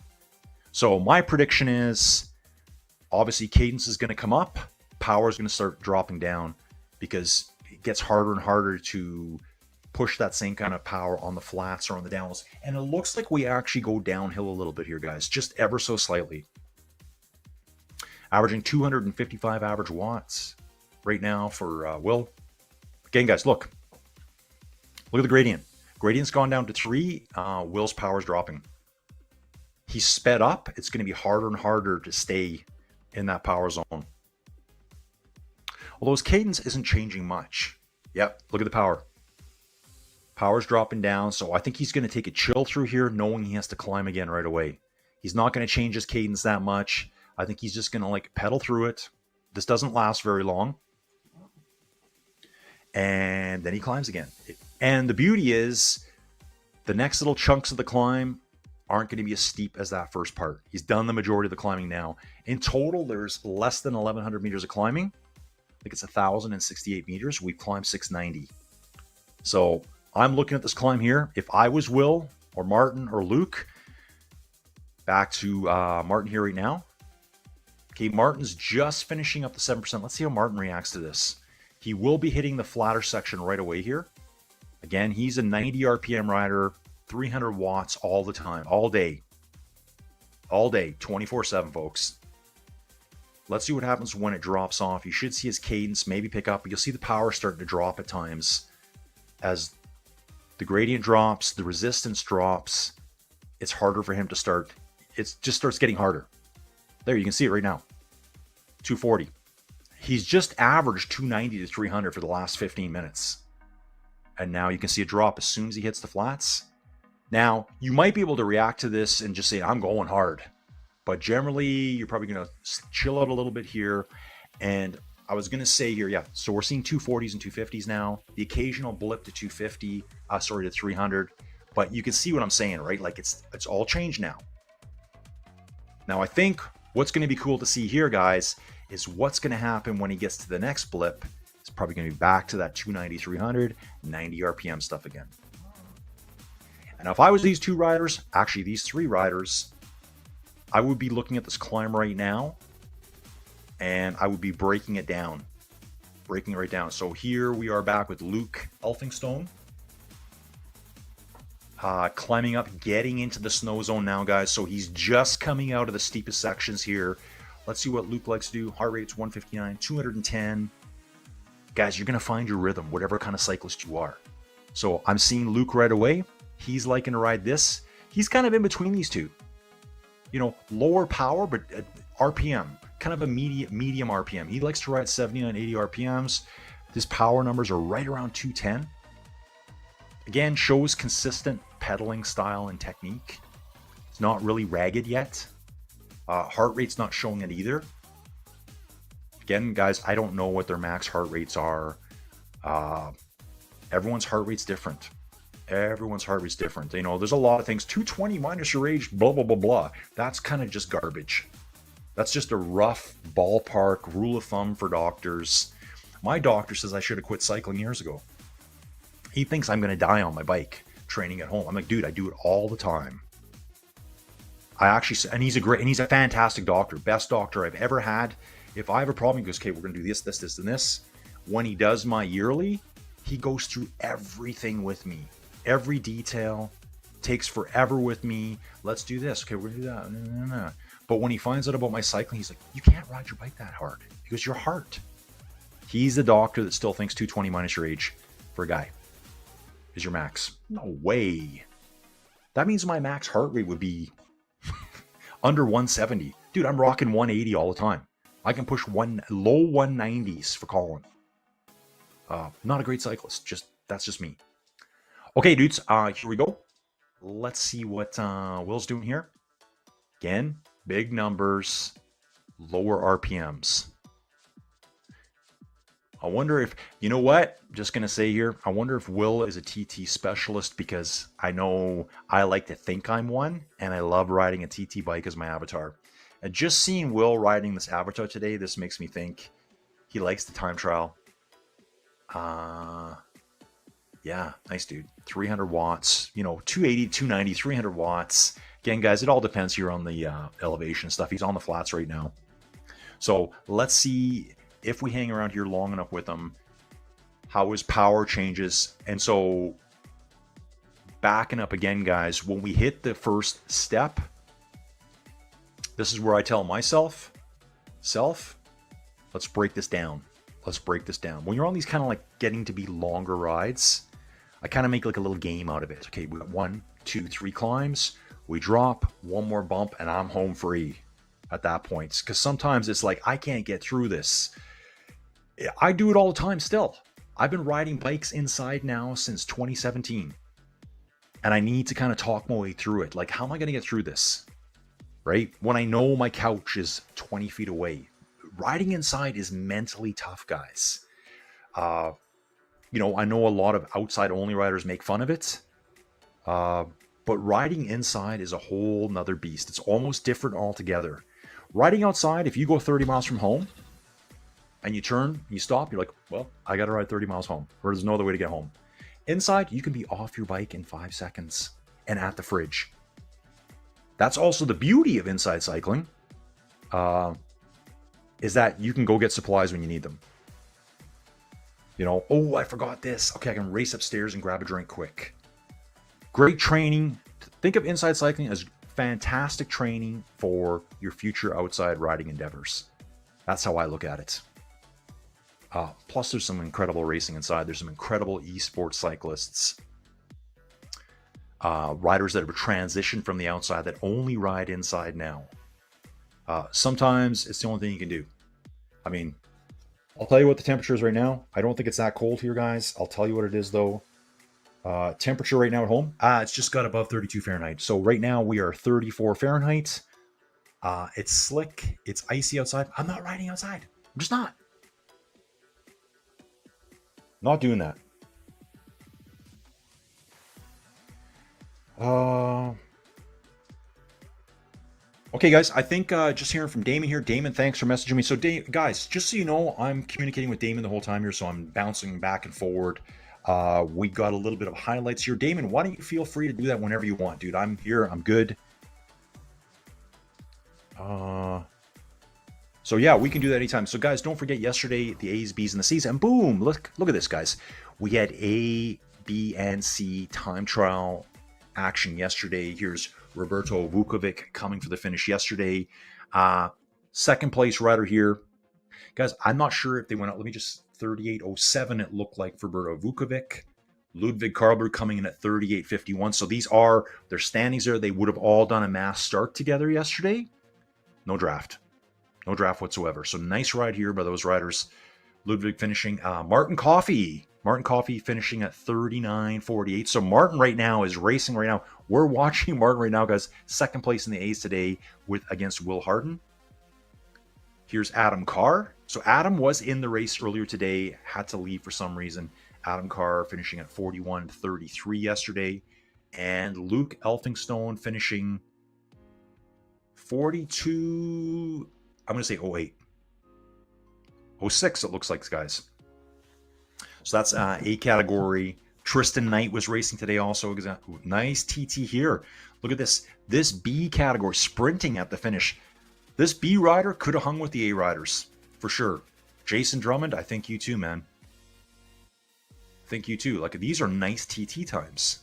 So my prediction is, obviously, cadence is going to come up. Power is going to start dropping down because it gets harder and harder to push that same kind of power on the flats or on the downhills. And it looks like we actually go downhill a little bit here, guys, just ever so slightly. Averaging 255 average watts right now for Will. Again, guys, look. Look at the gradient. Gradient's gone down to 3. Will's power's dropping. He's sped up. It's going to be harder and harder to stay in that power zone. Although his cadence isn't changing much. Yep, look at the power. Power's dropping down, so I think he's going to take a chill through here, knowing he has to climb again right away. He's not going to change his cadence that much. I think he's just going to like pedal through it. This doesn't last very long. And then he climbs again. And the beauty is, the next little chunks of the climb aren't going to be as steep as that first part. He's done the majority of the climbing now. In total, there's less than 1,100 meters of climbing. I think it's 1,068 meters. We've climbed 690. So I'm looking at this climb here. If I was Will or Martin or Luke, back to Martin here right now. Okay, Martin's just finishing up the 7%. Let's see how Martin reacts to this. He will be hitting the flatter section right away here. Again, he's a 90 RPM rider, 300 watts all the time, all day. All day, 24/7, folks. Let's see what happens when it drops off. You should see his cadence maybe pick up, but you'll see the power starting to drop at times as the gradient drops, the resistance drops. It's harder for him to start. It just starts getting harder. There, you can see it right now. 240. He's just averaged 290 to 300 for the last 15 minutes. And now you can see a drop as soon as he hits the flats. Now, you might be able to react to this and just say, I'm going hard. But generally, you're probably going to chill out a little bit here. And I was going to say here, yeah, so we're seeing 240s and 250s now. The occasional blip to 250, to 300. But you can see what I'm saying, right? Like it's all changed now. Now, I think what's going to be cool to see here, guys, is what's going to happen when he gets to the next blip. It's probably going to be back to that 290, 300, 90 RPM stuff again. And if I was these two riders, actually these three riders, I would be looking at this climb right now and I would be breaking it down. Breaking it right down. So here we are back with Luke Elphinstone. Climbing up, getting into the snow zone now, guys. So he's just coming out of the steepest sections here. Let's see what Luke likes to do. Heart rate's 159, 210. Guys, you're going to find your rhythm, whatever kind of cyclist you are. So I'm seeing Luke right away. He's liking to ride this. He's kind of in between these two. You know, lower power, but RPM, kind of a medium RPM. He likes to ride 79, 80 RPMs. His power numbers are right around 210. Again, shows consistent pedaling style and technique. It's not really ragged yet. Heart rate's not showing it either. Again, guys, I don't know what their max heart rates are. Everyone's heart rate's different. Everyone's heart rate's different. You know, there's a lot of things. 220 minus your age, blah, blah, blah, blah. That's kind of just garbage. That's just a rough ballpark rule of thumb for doctors. My doctor says I should have quit cycling years ago. He thinks I'm going to die on my bike training at home. I'm like, dude, I do it all the time. And he's a fantastic doctor. Best doctor I've ever had. If I have a problem, he goes, okay, we're going to do this, this, this, and this. When he does my yearly, he goes through everything with me. Every detail. Takes forever with me. Let's do this. Okay, we're going to do that. No. But when he finds out about my cycling, he's like, you can't ride your bike that hard. He goes, your heart. He's the doctor that still thinks 220 minus your age for a guy is your max. No way. That means my max heart rate would be under 170. Dude, I'm rocking 180 all the time. I can push low 190s for Colin. Not a great cyclist. That's just me. Okay, dudes. Here we go. Let's see what Will's doing here. Again, big numbers, lower RPMs. I wonder if, you know what? Just going to say here, I wonder if Will is a TT specialist, because I know I like to think I'm one, and I love riding a TT bike as my avatar. And just seeing Will riding this avatar today, this makes me think he likes the time trial. Yeah, nice dude. 300 watts, 280, 290, 300 watts. Again, guys, it all depends here on the elevation stuff. He's on the flats right now. So let's see if we hang around here long enough with him, how his power changes. And so backing up again, guys, when we hit the first step, this is where I tell myself, let's break this down. Let's break this down. When you're on these kind of like getting to be longer rides, I kind of make like a little game out of it. Okay, we got 1, 2, 3 climbs. We drop, one more bump, and I'm home free at that point. Because sometimes it's like, I can't get through this. I do it all the time still. I've been riding bikes inside now since 2017. And I need to kind of talk my way through it. Like, how am I going to get through this? Right? When I know my couch is 20 feet away. Riding inside is mentally tough, guys. I know a lot of outside-only riders make fun of it. But riding inside is a whole nother beast. It's almost different altogether. Riding outside, if you go 30 miles from home, and you turn, you stop, you're like, well, I got to ride 30 miles home, or there's no other way to get home. Inside, you can be off your bike in 5 seconds and at the fridge. That's also the beauty of inside cycling, is that you can go get supplies when you need them. Oh, I forgot this. Okay, I can race upstairs and grab a drink quick. Great training. Think of inside cycling as fantastic training for your future outside riding endeavors. That's how I look at it. Plus, there's some incredible racing inside. There's some incredible esports cyclists, riders that have transitioned from the outside that only ride inside now. Sometimes it's the only thing you can do. I mean, I'll tell you what the temperature is right now. I don't think it's that cold here, guys. I'll tell you what it is, though. Temperature right now at home, it's just got above 32 Fahrenheit. So right now we are 34 Fahrenheit. It's slick. It's icy outside. I'm not riding outside. I'm just not. Not doing that. Okay, guys, I think just hearing from Damon here. Damon, thanks for messaging me. So, guys, just so you know, I'm communicating with Damon the whole time here, so I'm bouncing back and forward. We got a little bit of highlights here. Damon, why don't you feel free to do that whenever you want, dude? I'm here. I'm good. So yeah, we can do that anytime. So guys, don't forget yesterday, the A's, B's, and the C's, and boom, look at this, guys. We had A, B, and C time trial action yesterday. Here's Roberto Vukovic coming for the finish yesterday. Second place rider here. Guys, I'm not sure if they went out. Let me just, 38.07 it looked like for Roberto Vukovic. Ludwig Karlberg coming in at 38.51. So these are their standings there. They would have all done a mass start together yesterday. No draft. No draft whatsoever. So nice ride here by those riders. Ludwig finishing. Martin Coffey finishing at 39.48. So Martin right now is racing right now. We're watching Martin right now, guys. Second place in the A's today against Will Harden. Here's Adam Carr. So Adam was in the race earlier today, had to leave for some reason. Adam Carr finishing at 41.33 yesterday. And Luke Elphinstone finishing 42, I'm going to say 08. 06 it looks like, guys. So that's A category. Tristan Knight was racing today also. Nice TT here. Look at this. This B category, sprinting at the finish. This B rider could have hung with the A riders, for sure. Jason Drummond, I think you too, man. I think you too. Like, these are nice TT times.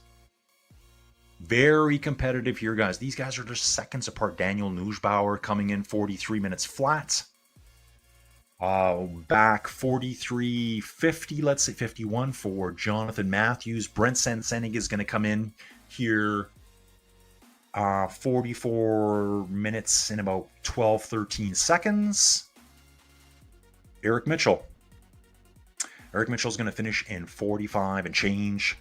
Very competitive here, guys. These guys are just seconds apart. Daniel Neusbauer coming in 43 minutes flat. Back 43.50, let's say 51 for Jonathan Matthews. Brent Sensenig is going to come in here 44 minutes in about 12, 13 seconds. Eric Mitchell. Eric Mitchell's going to finish in 45 and change.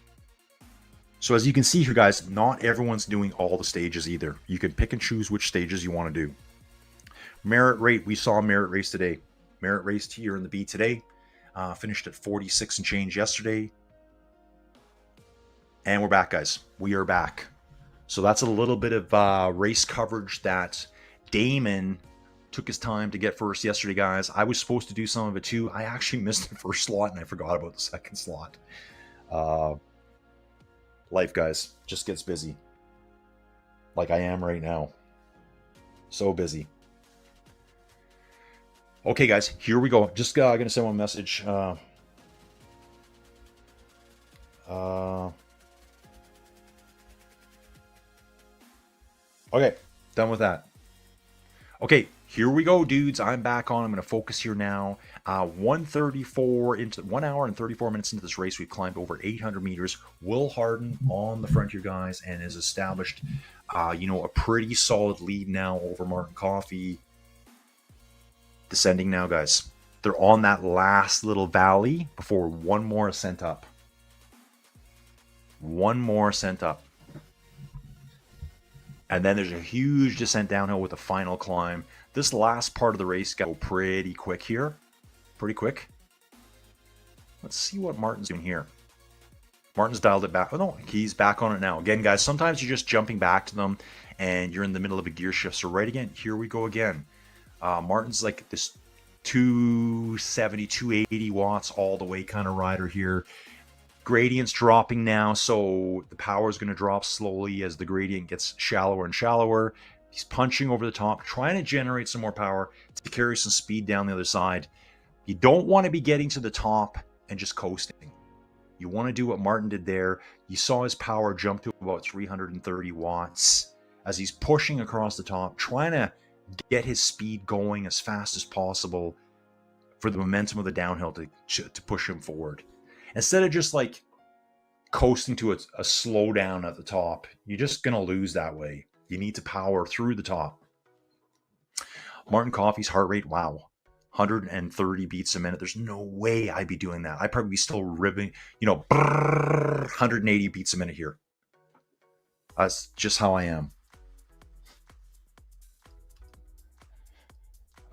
So as you can see here, guys, not everyone's doing all the stages either. You can pick and choose which stages you want to do. Merit rate, we saw merit race today. Merit raced here in the B today. Finished at 46 and change yesterday. And we're back, guys. We are back. So that's a little bit of race coverage that Damon took his time to get first yesterday, guys. I was supposed to do some of it too. I actually missed the first slot and I forgot about the second slot. Life, guys, just gets busy. Like I am right now. So busy. Okay, guys, here we go. Just going to send one message. Okay, done with that. Okay, here we go, dudes. I'm back on. I'm going to focus here now. 1 hour and 34 minutes into this race, we've climbed over 800 meters. Will Harden on the front here, guys, and has established, a pretty solid lead now over Martin Coffey. Descending now, guys. They're on that last little valley before one more ascent up. One more ascent up. And then there's a huge descent downhill with a final climb. This last part of the race got pretty quick here. Pretty quick. Let's see what Martin's doing here. Martin's dialed it back. Oh, no, he's back on it now. Again, guys, sometimes you're just jumping back to them and you're in the middle of a gear shift. So right again, here we go again. Martin's like this 270, 280 watts all the way kind of rider here. Gradient's dropping now, so the power is going to drop slowly as the gradient gets shallower and shallower. He's punching over the top, trying to generate some more power to carry some speed down the other side. You don't want to be getting to the top and just coasting. You want to do what Martin did there. You saw his power jump to about 330 watts as he's pushing across the top, trying to get his speed going as fast as possible for the momentum of the downhill to push him forward. Instead of just like coasting to a slowdown at the top, you're just going to lose that way. You need to power through the top. Martin Coffey's heart rate, wow, 130 beats a minute. There's no way I'd be doing that. I'd probably be still ribbing, 180 beats a minute here. That's just how I am.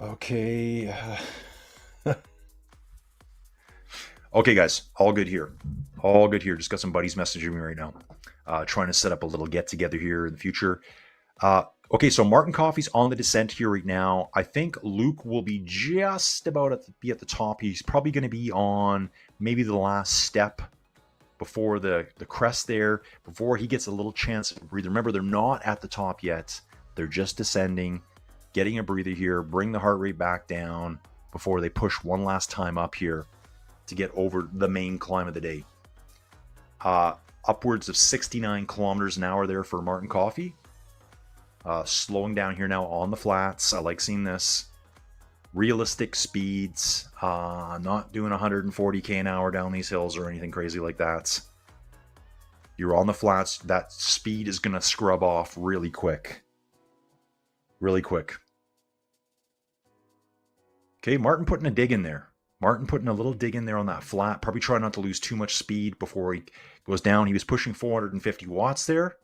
Okay. Okay, guys, all good here. All good here. Just got some buddies messaging me right now. Trying to set up a little get-together here in the future. Okay, so Martin Coffey's on the descent here right now. I think Luke will be just about at the top. He's probably going to be on maybe the last step before the crest there, before he gets a little chance to breathe. Remember, they're not at the top yet. They're just descending, getting a breather here, bring the heart rate back down before they push one last time up here to get over the main climb of the day. Upwards of 69 kilometers an hour there for Martin Coffey. Slowing down here now on the flats. I like seeing this. Realistic speeds. Not doing 140k an hour down these hills or anything crazy like that. You're on the flats. That speed is going to scrub off really quick. Really quick. Okay, Martin putting a dig in there. Martin putting a little dig in there on that flat. Probably trying not to lose too much speed before he goes down. He was pushing 450 watts there.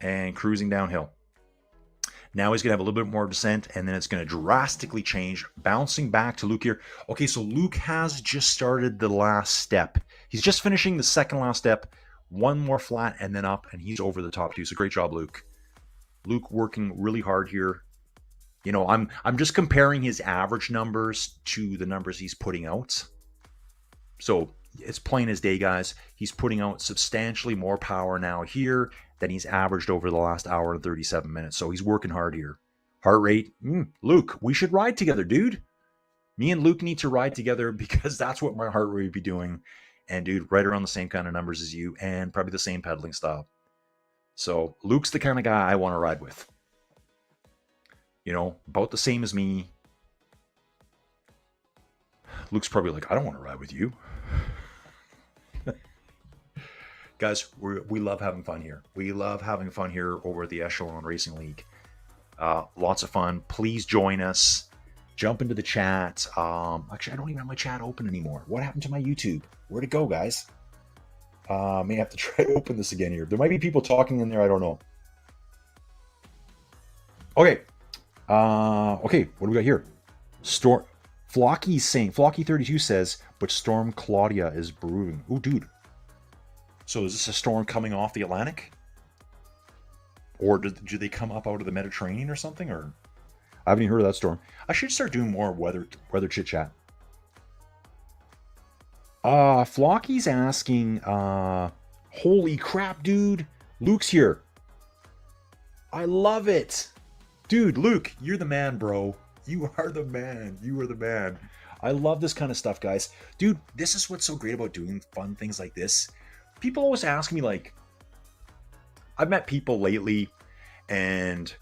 And cruising downhill. Now he's going to have a little bit more descent, and then it's going to drastically change, bouncing back to Luke here. Okay, so Luke has just started the last step. He's just finishing the second last step. One more flat and then up, and he's over the top too. So great job, Luke. Luke working really hard here. I'm just comparing his average numbers to the numbers he's putting out. So it's plain as day, guys. He's putting out substantially more power now here than he's averaged over the last hour and 37 minutes. So he's working hard here. Heart rate, Luke, we should ride together, dude. Me and Luke need to ride together because that's what my heart rate would be doing. And dude, right around the same kind of numbers as you, and probably the same pedaling style. So Luke's the kind of guy I want to ride with. You know, about the same as me. Luke's probably like, I don't want to ride with you. Guys, we love having fun here. We love having fun here over at the Echelon Racing League. Lots of fun. Please join us. Jump into the chat. Actually, I don't even have my chat open anymore. What happened to my YouTube? Where'd it go, guys? May have to try to open this again here. There might be people talking in there. I don't know. Okay. Okay, what do we got here? Flocky's saying, Flocky32 says, but Storm Claudia is brewing. Ooh, dude. So is this a storm coming off the Atlantic? Or do they come up out of the Mediterranean or something? Or I haven't even heard of that storm. I should start doing more weather chit chat. Flocky's asking, holy crap, dude. Luke's here. I love it. Dude, Luke, you're the man, bro. You are the man. You are the man. I love this kind of stuff, guys. Dude, this is what's so great about doing fun things like this. People always ask me, like, I've met people lately, and,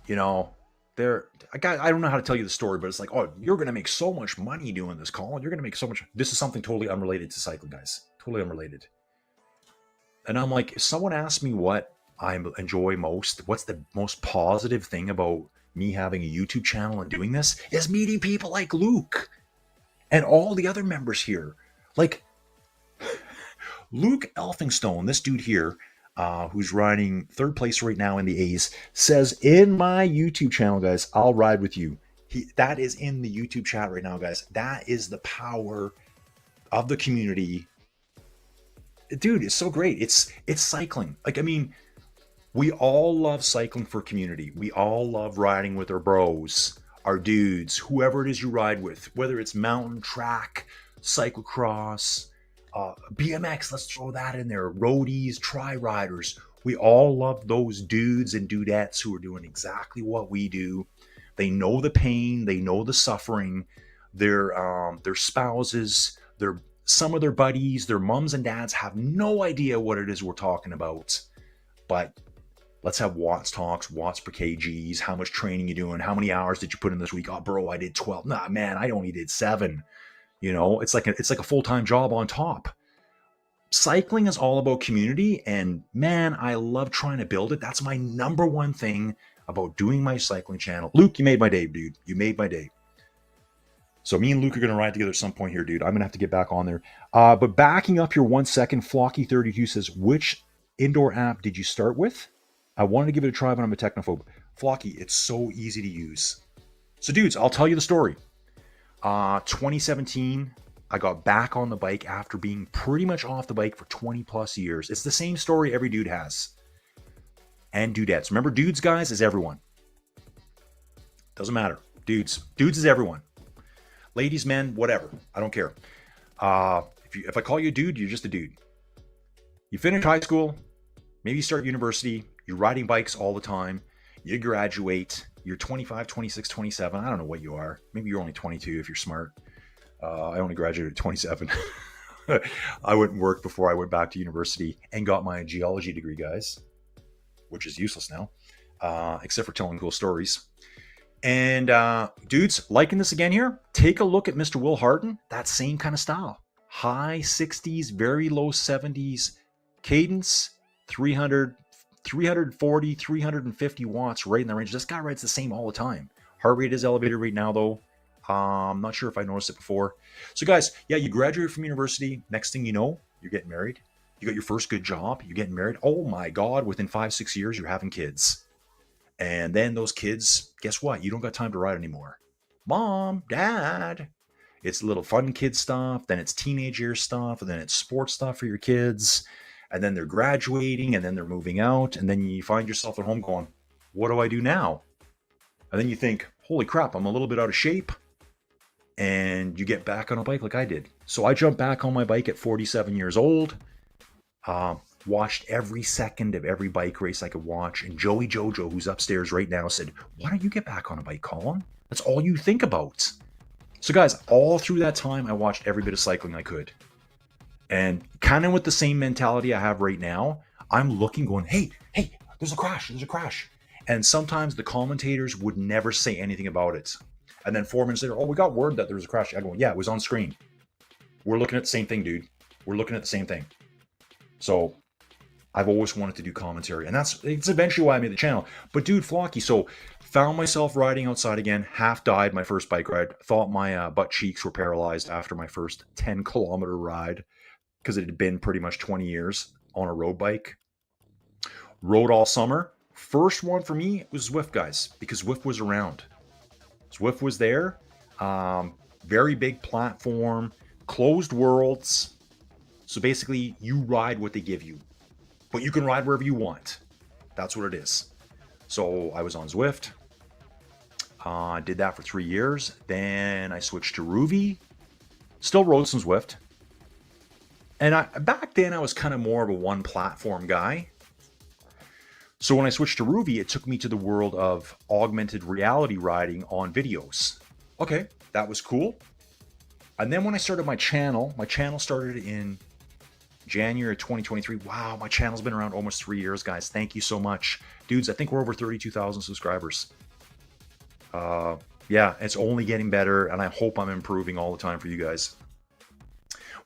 you know, I don't know how to tell you the story, but it's like, oh, you're going to make so much money doing this, Colin. You're going to make so much. This is something totally unrelated to cycling, guys. Totally unrelated. And I'm like, if someone asks me what I enjoy most, what's the most positive thing about me having a YouTube channel and doing this, is meeting people like Luke and all the other members here. Like, Luke Elphinstone, this dude here, who's riding third place right now in the A's, says, in my YouTube channel, guys, I'll ride with you. That is in the YouTube chat right now, guys. That is the power of the community. Dude, it's so great. It's cycling. Like, I mean, we all love cycling for community. We all love riding with our bros, our dudes, whoever it is you ride with, whether it's mountain, track, cyclocross, BMX, let's throw that in there, roadies, tri-riders. We all love those dudes and dudettes who are doing exactly what we do. They know the pain, they know the suffering. Their spouses, some of their buddies, their moms and dads have no idea what it is we're talking about. But let's have watts talks, watts per kgs, how much training you doing, how many hours did you put in this week? Oh, bro, I did 12. Nah, man, I only did 7. You know, it's like a full-time job on top. Cycling is all about community, and man, I love trying to build it. That's my number one thing about doing my cycling channel. Luke, you made my day, dude. You made my day. So me and Luke are going to ride together at some point here, dude. I'm going to have to get back on there. But backing up here 1 second, Flocky32 says, which indoor app did you start with? I wanted to give it a try, but I'm a technophobe. Flocky, it's so easy to use. So dudes, I'll tell you the story. 2017, I got back on the bike after being pretty much off the bike for 20 plus years. It's the same story every dude has. And dudettes. Remember, dudes, guys, is everyone. Doesn't matter. Dudes is everyone. Ladies, men, whatever. I don't care. If I call you a dude, you're just a dude. You finish high school, maybe you start university, you're riding bikes all the time, you graduate, you're 25, 26, 27. I don't know what you are. Maybe you're only 22 if you're smart. I only graduated at 27. I went and worked before I went back to university and got my geology degree, guys, which is useless now, except for telling cool stories. And dudes, liking this again here, take a look at Mr. Will Harden. That same kind of style. High 60s, very low 70s cadence, 340, 350 watts right in the range. This guy rides the same all the time. Heart rate is elevated right now, though. I'm not sure if I noticed it before. So guys, yeah, you graduate from university. Next thing you know, you're getting married. You got your first good job. You're getting married. Oh my God, within 5-6 years, you're having kids. And then those kids, guess what? You don't got time to ride anymore. Mom, Dad. It's little fun kid stuff. Then it's teenage year stuff. And then it's sports stuff for your kids. And then they're graduating. And then they're moving out. And then you find yourself at home going, what do I do now? And then you think, holy crap, I'm a little bit out of shape. And you get back on a bike like I did. So I jumped back on my bike at 47 years old. Watched every second of every bike race I could watch. And Joey Jojo, who's upstairs right now, said, why don't you get back on a bike, Colin? That's all you think about. So guys, all through that time, I watched every bit of cycling I could. And kind of with the same mentality I have right now, I'm looking, going, hey, there's a crash. And sometimes the commentators would never say anything about it. And then 4 minutes later, oh, we got word that there was a crash. I go, yeah, it was on screen. We're looking at the same thing, dude. We're looking at the same thing. So I've always wanted to do commentary, and it's eventually why I made the channel. But dude, Flocky, so found myself riding outside again, half died my first bike ride, thought my butt cheeks were paralyzed after my first 10-kilometer ride, because it had been pretty much 20 years on a road bike. Rode all summer. First one for me was Zwift, guys, because Zwift was around. Zwift was there. Very big platform, closed worlds. So basically, you ride what they give you, but you can ride wherever you want. That's what it is. So I was on Zwift. Did that for 3 years. Then I switched to Ruby. Still rode some Zwift. And back then, I was kind of more of a one platform guy. So when I switched to Ruby, it took me to the world of augmented reality riding on videos. Okay, that was cool. And then when I started my channel started in January 2023. Wow, my channel's been around almost 3 years, guys. Thank you so much. Dudes, I think we're over 32,000 subscribers. Yeah, it's only getting better, and I hope I'm improving all the time for you guys.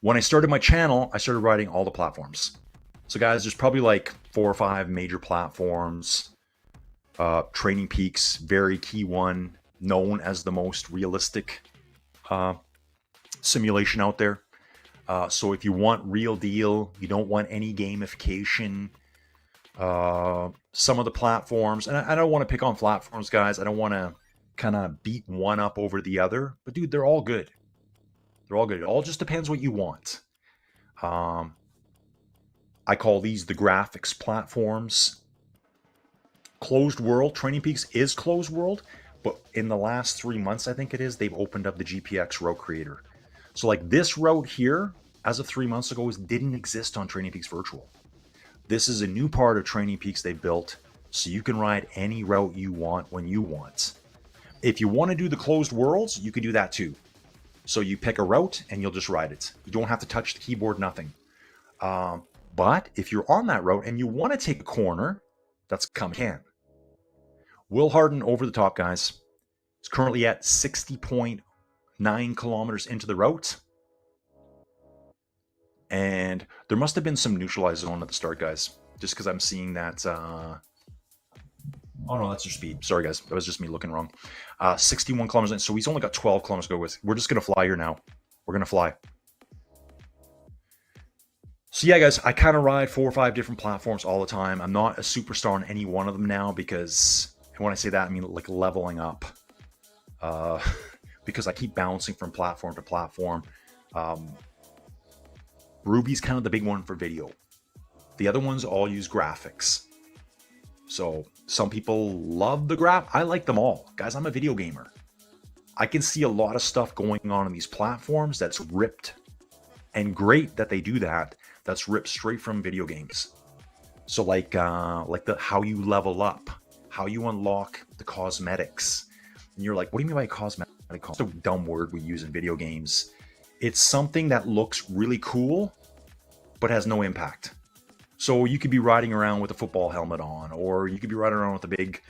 When I started my channel, I started riding all the platforms. So guys, there's probably like 4 or 5 major platforms. Training Peaks, very key one, known as the most realistic simulation out there. So if you want real deal, you don't want any gamification, some of the platforms, and I don't want to pick on platforms, guys. I don't want to kind of beat one up over the other, but dude, they're all good. They're all good. It all just depends what you want. I call these the graphics platforms. Closed world. Training Peaks is closed world, but in the last 3 months, I think it is, they've opened up the GPX route creator. So like this route here, as of 3 months ago, didn't exist on Training Peaks Virtual. This is a new part of Training Peaks they built, so you can ride any route you want when you want. If you want to do the closed worlds, you can do that too. So you pick a route and you'll just ride it. You don't have to touch the keyboard, nothing. But if you're on that route and you want to take a corner, that's come can. Will Harden over the top, guys. It's currently at 60.9 kilometers into the route. And there must have been some neutralized zone at the start, guys. Just because I'm seeing that... Oh no, that's your speed. Sorry, guys. That was just me looking wrong. 61 kilometers in. So he's only got 12 kilometers to go with. We're just going to fly here now. We're going to fly. So yeah, guys, I kind of ride 4 or 5 different platforms all the time. I'm not a superstar on any one of them now because, and when I say that, I mean like leveling up. Because I keep bouncing from platform to platform. Ruby's kind of the big one for video. The other ones all use graphics. So some people love the graph. I like them all. Guys, I'm a video gamer. I can see a lot of stuff going on in these platforms that's ripped. And great that they do that. That's ripped straight from video games. So like the how you level up, how you unlock the cosmetics. And you're like, what do you mean by cosmetic? It's a dumb word we use in video games. It's something that looks really cool, but has no impact. So you could be riding around with a football helmet on, or you could be riding around with a big,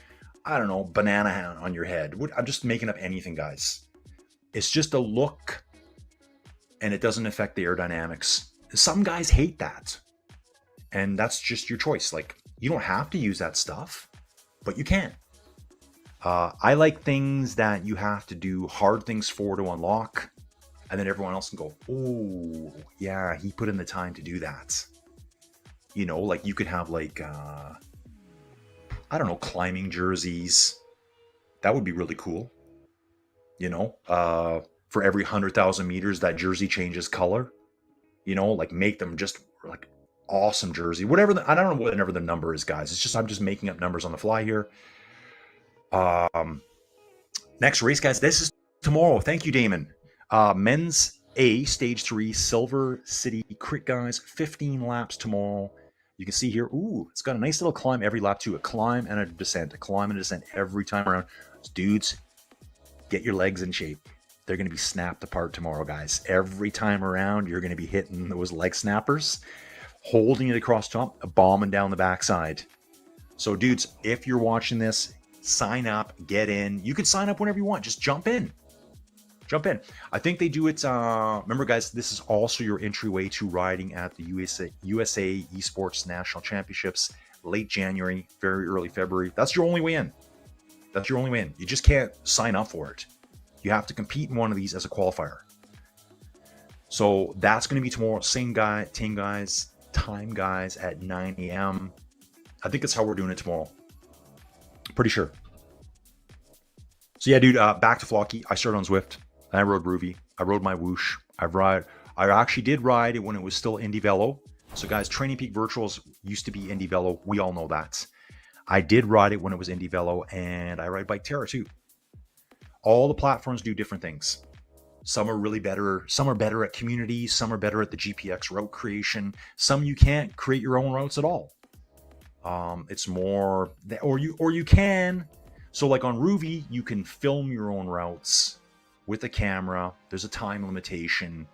I don't know, banana hat on your head. I'm just making up anything, guys. It's just a look, and it doesn't affect the aerodynamics. Some guys hate that, and that's just your choice. Like, you don't have to use that stuff, but you can. I like things that you have to do hard things for to unlock, and then everyone else can go, oh, yeah, he put in the time to do that. You know, like you could have like, I don't know, climbing jerseys. That would be really cool. You know, for every 100,000 meters, that jersey changes color. You know, like make them just like awesome jersey. Whatever, I don't know whatever the number is, guys. It's just, I'm just making up numbers on the fly here. Next race, guys, this is tomorrow. Thank you, Damon. Men's A, Stage 3, Silver City Crit, guys. 15 laps tomorrow. You can see here, ooh, it's got a nice little climb every lap too. A climb and a descent. A climb and a descent every time around. Dudes, get your legs in shape. they're going to be snapped apart tomorrow, guys. Every time around, you're going to be hitting those leg snappers, holding it across top, bombing down the backside. So, dudes, if you're watching this, sign up, get in. You can sign up whenever you want. Just jump in. Jump in. I think they do it. Remember, guys, this is also your entryway to riding at the USA Esports National Championships, late January, very early February. That's your only way in. That's your only way in. You just can't sign up for it. You have to compete in one of these as a qualifier. So that's going to be tomorrow. Same time guys, at 9 a.m. I think that's how we're doing it tomorrow. Pretty sure. So yeah, dude, back to Flocky. I started on Zwift. And I rode Ruby. I rode my Whoosh. I actually did ride it when it was still Indy Velo. So guys, Training Peak Virtuals used to be Indy Velo. We all know that. I did ride it when it was Indy Velo, and I ride Bike Terra too. All the platforms do different things. Some are really better. Some are better at community. Some are better at the GPX route creation. Some you can't create your own routes at all. It's more, or you can. So like on Ruby, you can film your own routes with a camera. There's a time limitation.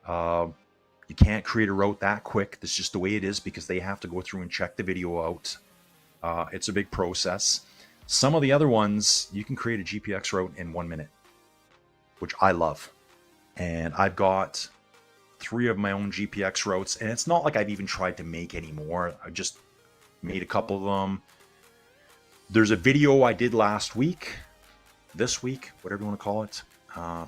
You can't create a route that quick. That's just the way it is because they have to go through and check the video out. It's a big process. Some of the other ones, you can create a GPX route in 1 minute, which I love. And I've got 3 of my own GPX routes, and it's not like I've even tried to make any more. I just made a couple of them. There's a video I did last week, this week, whatever you want to call it.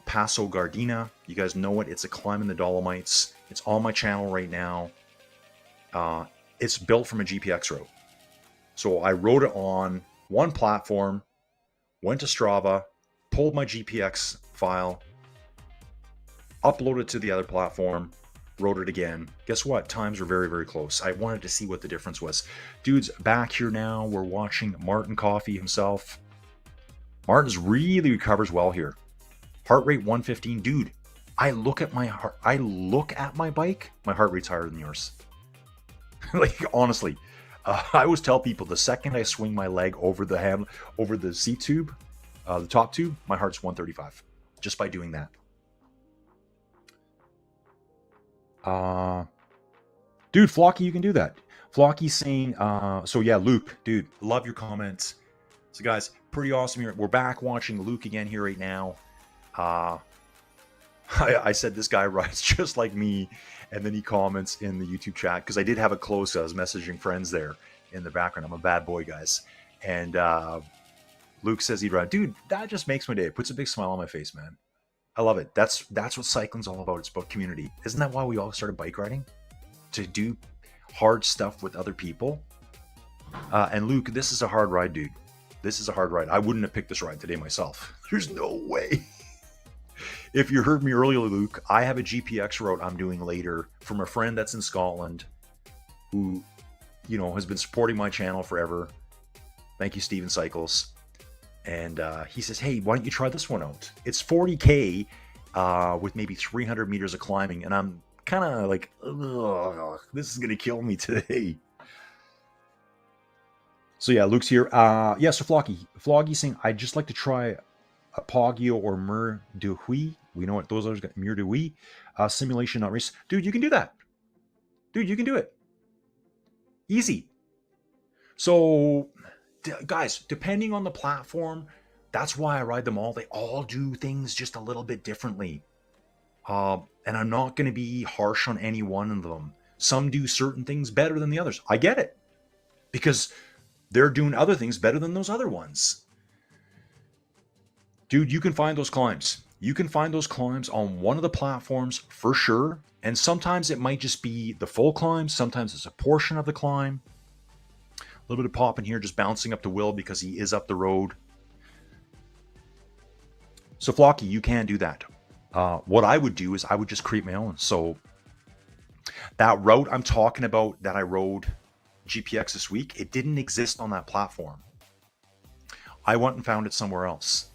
Passo Gardena. You guys know it. It's a climb in the Dolomites. It's on my channel right now. It's built from a GPX route. So I rode it on one platform, went to Strava, pulled my GPX file, uploaded it to the other platform, rode it again. Guess what? Times were very, very close. I wanted to see what the difference was. Dude's back here now. We're watching Martin Coffey himself. Martin's really recovers well here. Heart rate 115. Dude, I look at my bike, my heart rate's higher than yours. Like, honestly. I always tell people the second I swing my leg over the seat tube, the top tube, my heart's 135 just by doing that. Dude, Flocky, you can do that. Flocky's saying, so yeah, Luke, dude, love your comments. So guys, pretty awesome here. We're back watching Luke again here right now. I said this guy rides just like me, and then he comments in the YouTube chat because I did have it close. I was messaging friends there in the background. I'm a bad boy, guys. And Luke says he'd ride. Dude, that just makes my day. It puts a big smile on my face, man. I love it. That's what cycling's all about. It's about community. Isn't that why we all started bike riding? To do hard stuff with other people. And Luke, this is a hard ride, dude. This is a hard ride. I wouldn't have picked this ride today myself. There's no way. If you heard me earlier, Luke, I have a GPX route I'm doing later from a friend that's in Scotland who, has been supporting my channel forever. Thank you, Steven Cycles. And he says, hey, why don't you try this one out? It's 40K with maybe 300 meters of climbing. And I'm kind of like, this is going to kill me today. So yeah, Luke's here. Yeah, so Floggy's saying, I'd just like to try a Poggio or Mur de Huy. We know what those are. Mur de Huy. Simulation, not race. Dude, you can do that. Dude, you can do it. Easy. So, guys, depending on the platform, that's why I ride them all. They all do things just a little bit differently. And I'm not going to be harsh on any one of them. Some do certain things better than the others. I get it. Because they're doing other things better than those other ones. Dude, you can find those climbs. You can find those climbs on one of the platforms for sure. And sometimes it might just be the full climb. Sometimes it's a portion of the climb. A little bit of pop in here, just bouncing up to Will because he is up the road. So Flocky, you can do that. What I would do is I would just create my own. So that route I'm talking about that I rode GPX this week, it didn't exist on that platform. I went and found it somewhere else.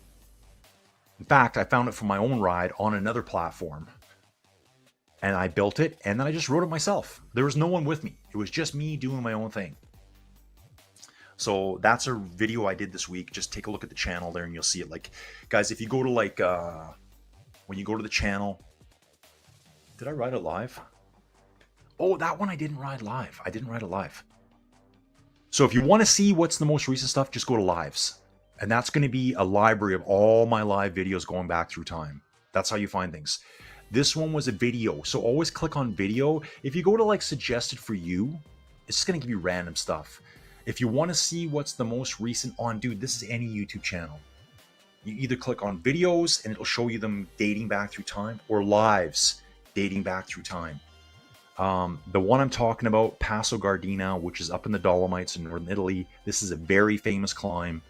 In fact, I found it from my own ride on another platform. And I built it, and then I just rode it myself. There was no one with me. It was just me doing my own thing. So that's a video I did this week. Just take a look at the channel there, and you'll see it. Like, guys, if you go to like when you go to the channel. Did I ride it live? Oh, that one I didn't ride live. I didn't ride it live. So if you want to see what's the most recent stuff, just go to lives. And that's going to be a library of all my live videos going back through time. That's how you find things. This one was a video. So always click on video. If you go to like suggested for you, it's just going to give you random stuff. If you want to see what's the most recent on, dude, this is any YouTube channel. You either click on videos and it'll show you them dating back through time, or lives dating back through time. The one I'm talking about, Passo Gardena, which is up in the Dolomites in northern Italy. This is a very famous climb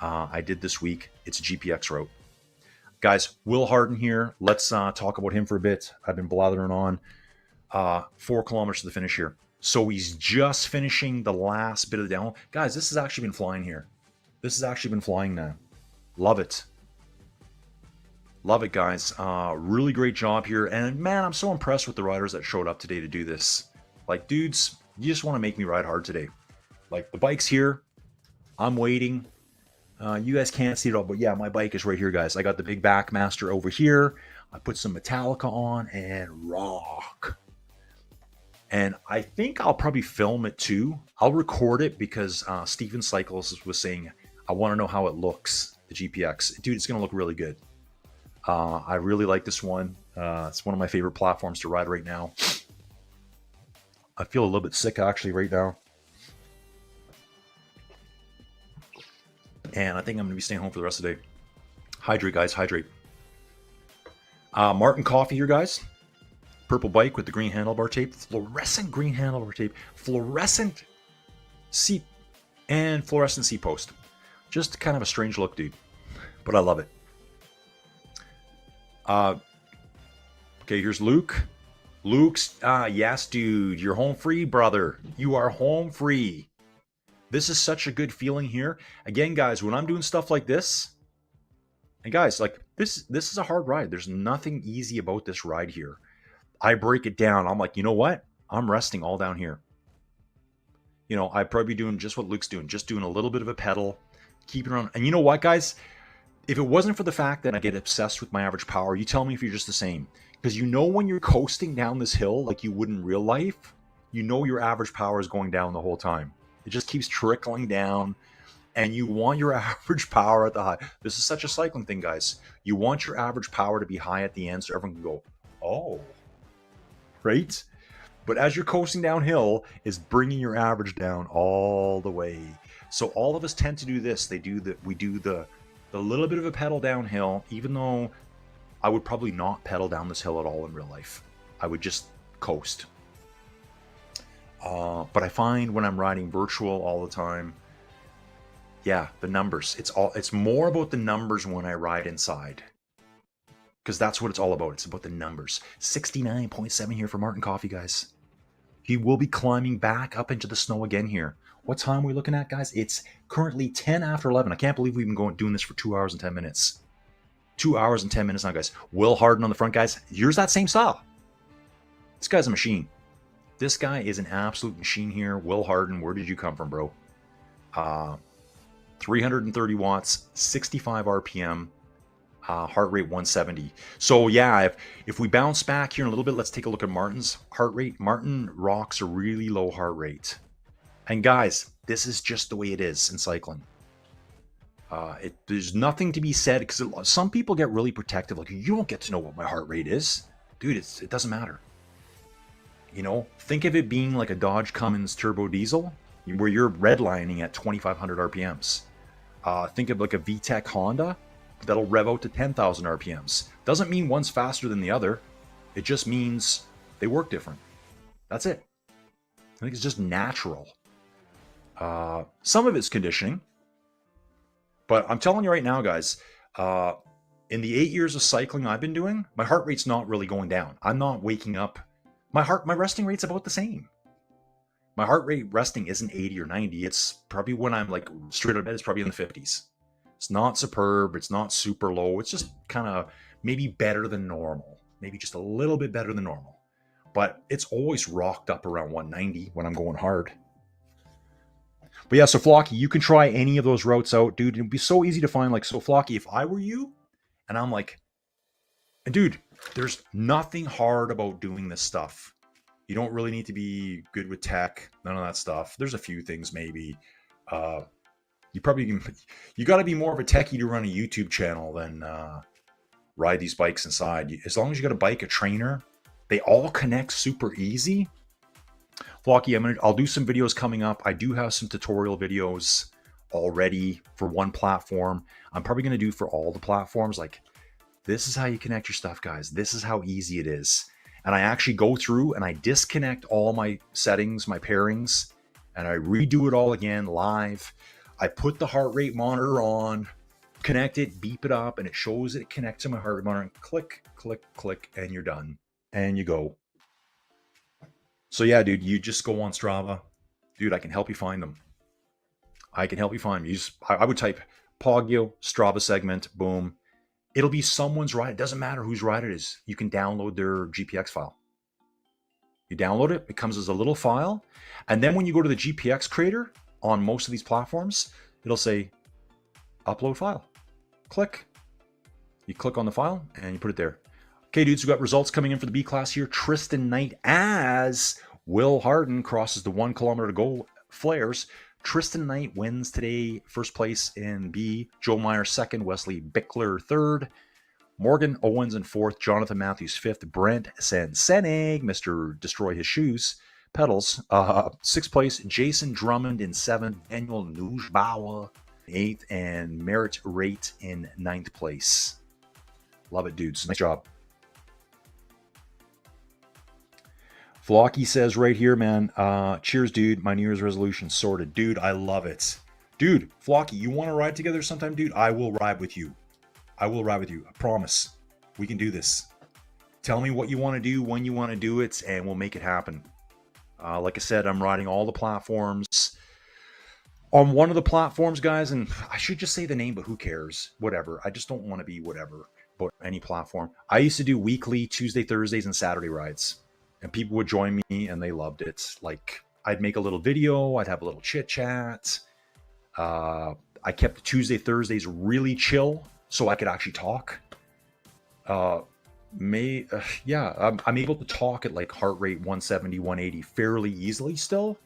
I did this week. It's a GPX route. Guys, Will Harden here. Let's talk about him for a bit. I've been blathering on. 4 kilometers to the finish here. So he's just finishing the last bit of the downhill. Guys, this has actually been flying here. This has actually been flying now. Love it. Love it, guys. Really great job here. And man, I'm so impressed with the riders that showed up today to do this. Like, dudes, you just want to make me ride hard today. Like, the bike's here. I'm waiting. You guys can't see it all, but yeah, my bike is right here, guys. I got the big Backmaster over here. I put some Metallica on and rock. And I think I'll probably film it too. I'll record it because Steven Cycles was saying, I want to know how it looks, the GPX. Dude, it's going to look really good. I really like this one. It's one of my favorite platforms to ride right now. I feel a little bit sick actually right now. And I think I'm going to be staying home for the rest of the day. Hydrate, guys, hydrate. Martin Coffee here, guys. Purple bike with the green handlebar tape. Fluorescent green handlebar tape. Fluorescent seat and fluorescent seat post. Just kind of a strange look, dude. But I love it. Okay, here's Luke. Luke's, yes, dude. You're home free, brother. You are home free. This is such a good feeling here. Again, guys, when I'm doing stuff like this, and guys, like this is a hard ride. There's nothing easy about this ride here. I break it down. I'm like, you know what? I'm resting all down here. You know, I'd probably be doing just what Luke's doing, just doing a little bit of a pedal, keeping it on. And you know what, guys? If it wasn't for the fact that I get obsessed with my average power, you tell me if you're just the same. Because you know when you're coasting down this hill like you would in real life, you know your average power is going down the whole time. It just keeps trickling down, and you want your average power at the high. This is such a cycling thing, guys. You want your average power to be high at the end so everyone can go, oh, right? But as you're coasting downhill, is bringing your average down all the way. So all of us tend to do this. We do the little bit of a pedal downhill, even though I would probably not pedal down this hill at all in real life. I would just coast. But I find when I'm riding virtual all the time, yeah, the numbers. It's more about the numbers when I ride inside. Because that's what it's all about. It's about the numbers. 69.7 here for Martin Coffee, guys. He will be climbing back up into the snow again here. What time are we looking at, guys? It's currently 10 after 11. I can't believe we've been doing this for 2 hours and 10 minutes. 2 hours and 10 minutes now, guys. Will Harden on the front, guys. Here's that same style. This guy's a machine. This guy is an absolute machine here. Will Harden, where did you come from, bro? 330 watts, 65 RPM, heart rate 170. So yeah, if we bounce back here in a little bit, let's take a look at Martin's heart rate. Martin rocks a really low heart rate. And guys, this is just the way it is in cycling. There's nothing to be said, because some people get really protective. Like, you don't get to know what my heart rate is. Dude, it doesn't matter. You know, think of it being like a Dodge Cummins turbo diesel, where you're redlining at 2,500 RPMs. Think of like a VTEC Honda that'll rev out to 10,000 RPMs. Doesn't mean one's faster than the other. It just means they work different. That's it. I think it's just natural. Some of it's conditioning. But I'm telling you right now, guys, in the 8 years of cycling I've been doing, my heart rate's not really going down. I'm not waking up. My resting rate's about the same. My heart rate resting isn't 80 or 90. It's probably when I'm like straight out of bed, it's probably in the 50s. It's not superb. It's not super low. It's just kind of maybe better than normal. Maybe just a little bit better than normal. But it's always rocked up around 190 when I'm going hard. But yeah, so Flocky, you can try any of those routes out, dude. It'd be so easy to find. Like, so Flocky, if I were you, and I'm like, And dude, there's nothing hard about doing this stuff. You don't really need to be good with tech, none of that stuff. There's a few things maybe. You got to be more of a techie to run a YouTube channel than ride these bikes inside. As long as you got a bike, a trainer, they all connect super easy. Flocky, I'll do some videos coming up. I do have some tutorial videos already for one platform. I'm probably going to do for all the platforms. Like, this is how you connect your stuff, guys. This is how easy it is. And I actually go through and I disconnect all my settings, my pairings, and I redo it all again live. I put the heart rate monitor on, connect it, beep it up, and it shows it connects to my heart rate monitor, and click, click, click, and you're done. And you go. So yeah, dude, you just go on Strava. Dude, I can help you find them. I can help you find them. I would type Poggio, Strava segment, boom. It'll be someone's ride. It doesn't matter whose ride it is. You can download their GPX file. You download it. It comes as a little file. And then when you go to the GPX creator on most of these platforms, it'll say upload file. Click. You click on the file and you put it there. Okay, dudes, we've got results coming in for the B class here. Tristan Knight as Will Harden crosses the 1 kilometer to go flares. Tristan Knight wins today, first place in B. Joe Meyer second, Wesley Bickler third, Morgan Owens in fourth, Jonathan Matthews fifth, Brent Sensenig, Mr. Destroy His Shoes, pedals, sixth place, Jason Drummond in seventh, Daniel Nujbauer eighth, and Merit Rate in ninth place. Love it, dudes. Nice job. Flocky says right here, man, cheers, dude. My New Year's resolution sorted. Dude, I love it. Dude, Flocky, you want to ride together sometime, dude? I will ride with you. I will ride with you. I promise. We can do this. Tell me what you want to do, when you want to do it, and we'll make it happen. Like I said, I'm riding all the platforms. On one of the platforms, guys, and I should just say the name, but who cares? Whatever. I just don't want to be whatever, but any platform. I used to do weekly Tuesday, Thursdays, and Saturday rides. And people would join me and they loved it. Like, I'd make a little video, I'd have a little chit chat. I kept the Tuesday, Thursdays really chill so I could actually talk. I'm able to talk at like heart rate 170, 180 fairly easily still.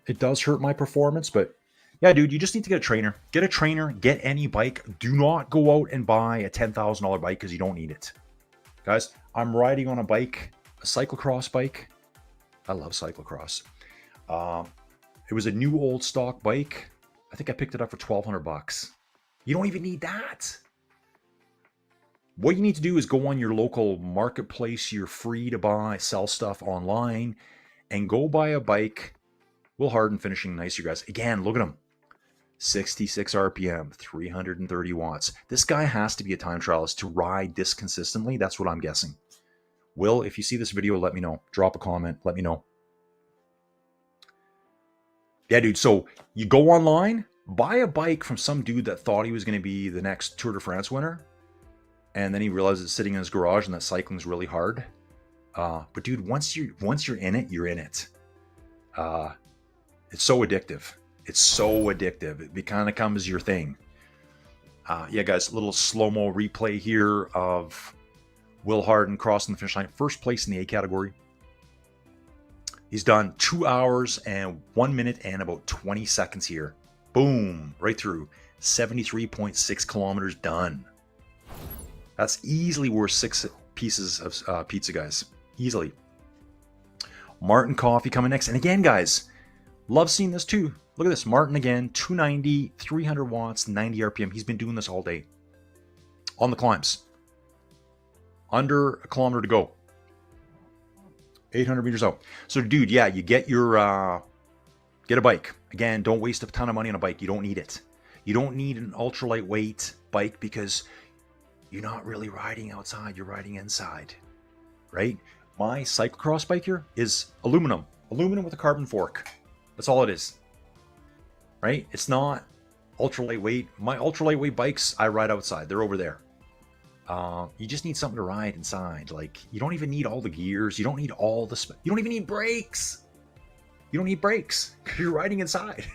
It does hurt my performance, but yeah, dude, you just need to get a trainer. Get a trainer, get any bike. Do not go out and buy a $10,000 bike because you don't need it. Guys, I'm riding on a bike, a cyclocross bike. I love cyclocross. It was a new old stock bike. I think I picked it up for $1,200. You don't even need that. What you need to do is go on your local marketplace. You're free to buy, sell stuff online, and go buy a bike. Will Harden finishing nice, you guys. Again, look at him. 66 RPM, 330 watts. This guy has to be a time trialist to ride this consistently. That's what I'm guessing. Will, if you see this video, let me know. Drop a comment. Let me know. Yeah, dude. So you go online, buy a bike from some dude that thought he was going to be the next Tour de France winner. And then he realizes it's sitting in his garage and that cycling's really hard. But dude, once you're in it, you're in it. It's so addictive. It's so addictive. It kind of becomes your thing. Yeah, guys, a little slow-mo replay here of Will Harden crossing the finish line. First place in the A category. He's done 2 hours and 1 minute and about 20 seconds here. Boom, right through. 73.6 kilometers done. That's easily worth 6 pieces of pizza, guys. Easily. Martin Coffee coming next. And again, guys, love seeing this too. Look at this. Martin again, 290, 300 watts, 90 RPM. He's been doing this all day. On the climbs. Under a kilometer to go. 800 meters out. So, dude, yeah, you get your, get a bike. Again, don't waste a ton of money on a bike. You don't need it. You don't need an ultra lightweight bike because you're not really riding outside. You're riding inside, right? My cyclocross bike here is aluminum. Aluminum with a carbon fork. That's all it is, right? It's not ultra lightweight. My ultra lightweight bikes, I ride outside. They're over there. You just need something to ride inside. Like, you don't even need all the gears. You don't need all the you don't even need brakes. You don't need brakes because you're riding inside.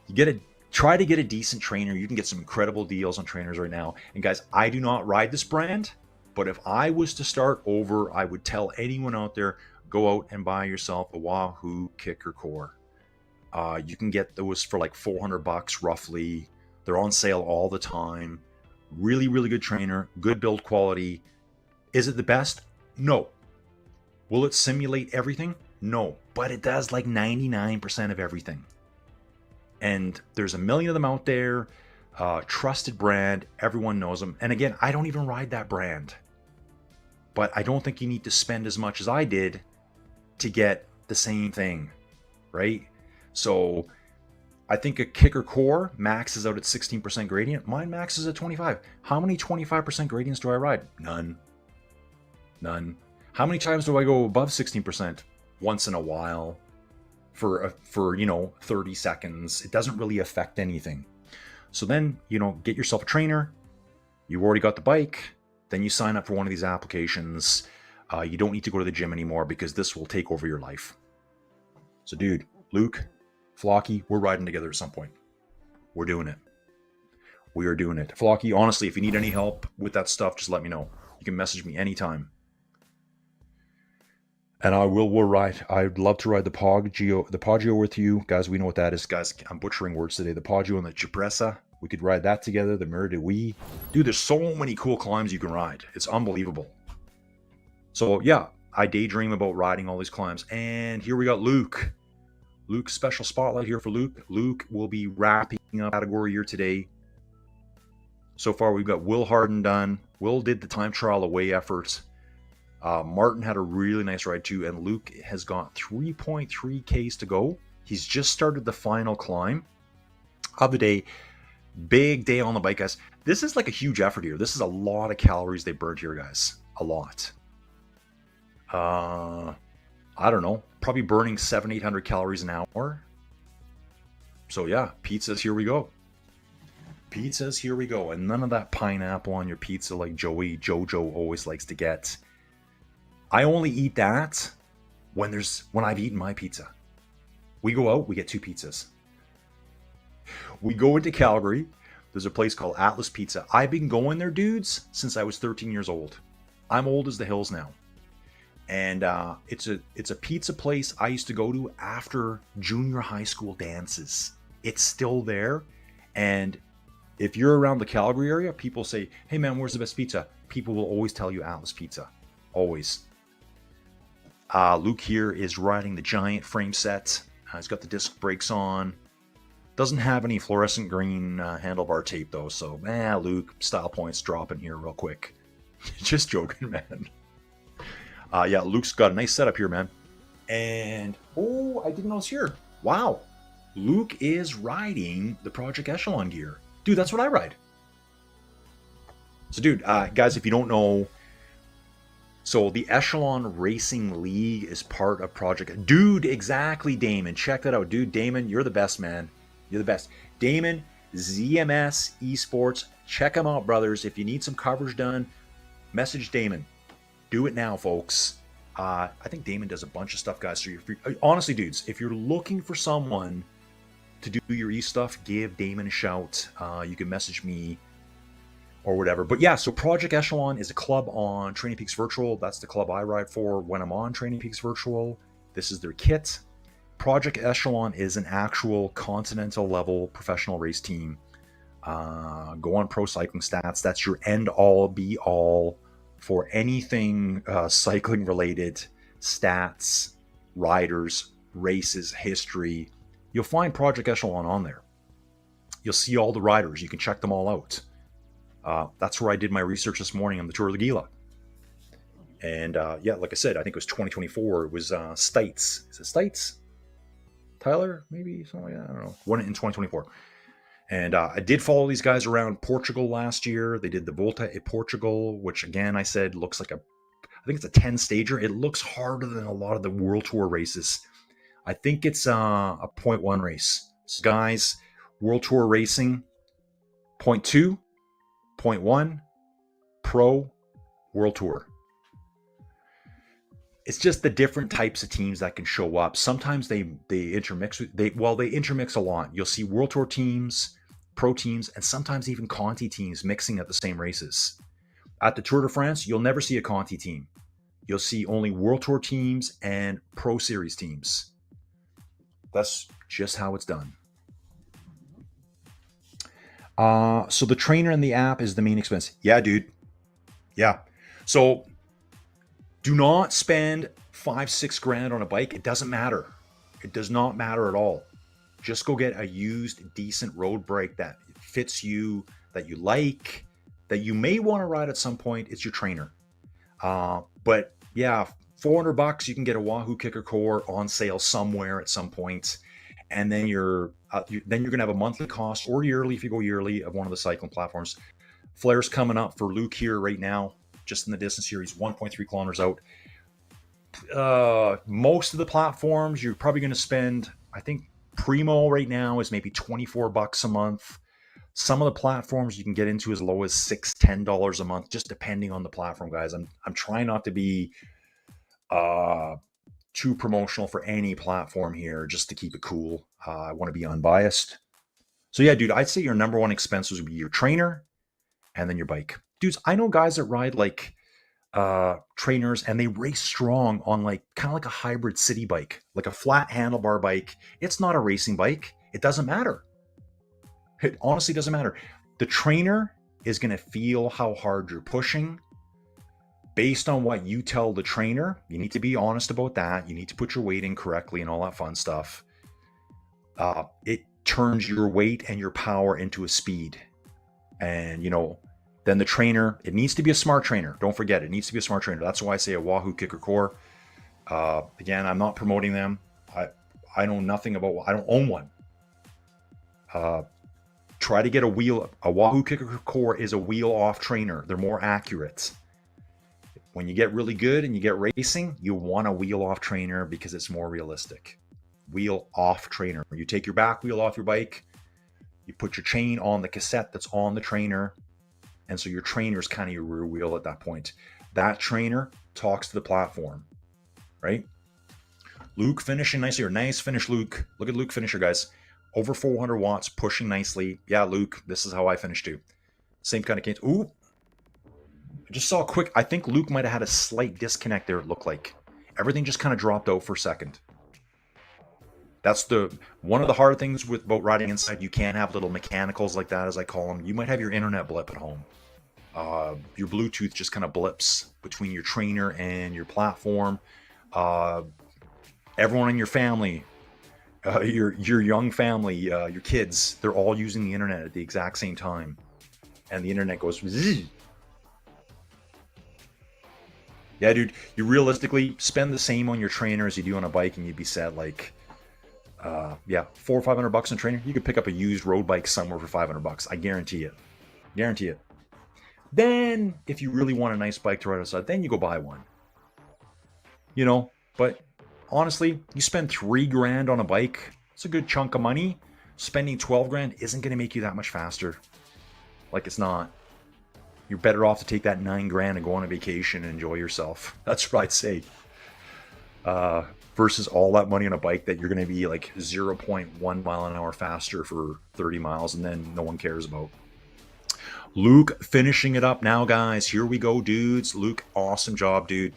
You get a Try to get a decent trainer. You can get some incredible deals on trainers right now. And guys, I do not ride this brand, but if I was to start over, I would tell anyone out there, go out and buy yourself a Wahoo Kicker Core. You can get those for like $400 roughly. They're on sale all the time. Really, really good trainer, good build quality. Is it the best? No. Will it simulate everything? No, but it does like 99% of everything. And there's a million of them out there. Trusted brand, everyone knows them. And again, I don't even ride that brand, but I don't think you need to spend as much as I did to get the same thing, right? So I think a Kicker Core maxes out at 16% gradient. Mine maxes at 25. How many 25% gradients do I ride? None. How many times do I go above 16%? Once in a while. For 30 seconds. It doesn't really affect anything. So then, get yourself a trainer. You already got the bike. Then you sign up for one of these applications. You don't need to go to the gym anymore because this will take over your life. So dude, Luke, Flocky, we're riding together at some point. We're doing it. We are doing it. Flocky, honestly, if you need any help with that stuff, just let me know. You can message me anytime. And we'll ride. I'd love to ride the Poggio with you. Guys, we know what that is. Guys, I'm butchering words today. The Poggio and the Cipressa. We could ride that together. The Mur de Huy. Dude, there's so many cool climbs you can ride. It's unbelievable. So, yeah, I daydream about riding all these climbs. And here we got Luke. Luke's special spotlight here for Luke. Luke will be wrapping up category here today. So far, we've got Will Harden done. Will did the time trial away effort. Martin had a really nice ride too, and Luke has got 3.3 Ks to go. He's just started the final climb of the day. Big day on the bike, guys. This is like a huge effort here. This is a lot of calories they burned here, guys. A lot. I don't know. Probably burning 700-800 calories an hour. So yeah, pizzas, here we go. Pizzas, here we go. And none of that pineapple on your pizza like Jojo always likes to get. I only eat that when I've eaten my pizza. We go out, we get 2 pizzas. We go into Calgary. There's a place called Atlas Pizza. I've been going there, dudes, since I was 13 years old. I'm old as the hills now. And it's a pizza place I used to go to after junior high school dances. It's still there. And if you're around the Calgary area, people say, hey man, where's the best pizza? People will always tell you Atlas Pizza. Always. Luke here is riding the giant frame set. He's got the disc brakes on. Doesn't have any fluorescent green handlebar tape though, so Luke, style points dropping here real quick. Just joking, man. Yeah, Luke's got a nice setup here, man. And I didn't know it's here. Wow, Luke is riding the Project Echelon gear. Dude, that's what I ride. So dude, guys, if you don't know, so the Echelon Racing League is part of Project... Dude, exactly, Damon. Check that out. Dude, Damon, you're the best, man. You're the best. Damon, ZMS Esports. Check them out, brothers. If you need some coverage done, message Damon. Do it now, folks. I think Damon does a bunch of stuff, guys. So honestly, dudes, if you're looking for someone to do your e-stuff, give Damon a shout. You can message me or whatever. But yeah, so Project Echelon is a club on Training Peaks Virtual. That's the club I ride for when I'm on Training Peaks Virtual. This is their kit. Project Echelon is an actual continental level professional race team. Go on Pro Cycling Stats. That's your end all be all for anything cycling related, stats, riders, races, history. You'll find Project Echelon on there. You'll see all the riders. You can check them all out. That's where I did my research this morning on the Tour of the GIla. And yeah, like I said, I think it was 2024. It was Stites. Is it Stites? Tyler? Maybe? Something like that? I don't know. Won it in 2024. And I did follow these guys around Portugal last year. They did the Volta at Portugal, which again, I said, looks like I think it's a 10-stager. It looks harder than a lot of the World Tour races. I think it's a 0.1 race. So guys, World Tour Racing, 0.2. 0.1 Pro World Tour. It's just the different types of teams that can show up. Sometimes they intermix they intermix a lot. You'll see World Tour teams, pro teams, and sometimes even Conti teams mixing at the same races. At the Tour de France, you'll never see a Conti team. You'll see only World Tour teams and Pro Series teams. That's just how it's done. So the trainer and the app is the main expense. Yeah, dude. Yeah. So do not spend 5-6 grand on a bike. It doesn't matter. It does not matter at all. Just go get a used, decent road bike that fits you, that you like, that you may want to ride at some point. It's your trainer. But yeah, $400 you can get a Wahoo Kicker Core on sale somewhere at some point, and then you're gonna have a monthly cost or yearly if you go yearly of one of the cycling platforms. Flare's coming up for Luke here right now, just in the distance here. He's 1.3 kilometers out. Most of the platforms you're probably going to spend, I think Primo right now is maybe $24 a month. Some of the platforms you can get into as low as $10 a month, just depending on the platform, guys. I'm trying not to be too promotional for any platform here, just to keep it cool. I want to be unbiased. So yeah, dude, I'd say your number one expenses would be your trainer and then your bike. Dudes, I know guys that ride like trainers and they race strong on like kind of like a hybrid city bike, like a flat handlebar bike. It's not a racing bike. It doesn't matter. It honestly doesn't matter. The trainer is going to feel how hard you're pushing based on what you tell the trainer. You need to be honest about that. You need to put your weight in correctly and all that fun stuff. It turns your weight and your power into a speed. And, then the trainer, it needs to be a smart trainer. Don't forget, it needs to be a smart trainer. That's why I say a Wahoo Kicker Core. Again, I'm not promoting them. I know nothing about, I don't own one. Try to get a wheel. A Wahoo Kicker Core is a wheel off trainer. They're more accurate. When you get really good and you get racing, you want a wheel off trainer because it's more realistic. Wheel off trainer. You take your back wheel off your bike, you put your chain on the cassette that's on the trainer, and so your trainer is kind of your rear wheel at that point. That trainer talks to the platform, right? Luke finishing nicely, or nice finish, Luke. Look at Luke finisher, guys. Over 400 watts, pushing nicely. Yeah, Luke, this is how I finished too. Same kind of case. Ooh, I just saw a quick, I think Luke might have had a slight disconnect there, it looked like. Everything just kind of dropped out for a second. That's one of the hard things with boat riding inside. You can't have little mechanicals like that, as I call them. You might have your internet blip at home. Your Bluetooth just kind of blips between your trainer and your platform. Everyone in your family, your young family, your kids, they're all using the internet at the exact same time. And the internet goes zzz. Yeah, dude, you realistically spend the same on your trainer as you do on a bike and you'd be set like, $400 or $500 on trainer. You could pick up a used road bike somewhere for $500. I guarantee it. Guarantee it. Then, if you really want a nice bike to ride outside, then you go buy one. But honestly, you spend $3,000 on a bike. It's a good chunk of money. Spending $12,000 isn't going to make you that much faster. Like it's not. You're better off to take that $9,000 and go on a vacation and enjoy yourself. That's what I'd say. Versus all that money on a bike that you're going to be like 0.1 mile an hour faster for 30 miles and then no one cares about. Luke finishing it up now, guys. Here we go, dudes. Luke, awesome job, dude.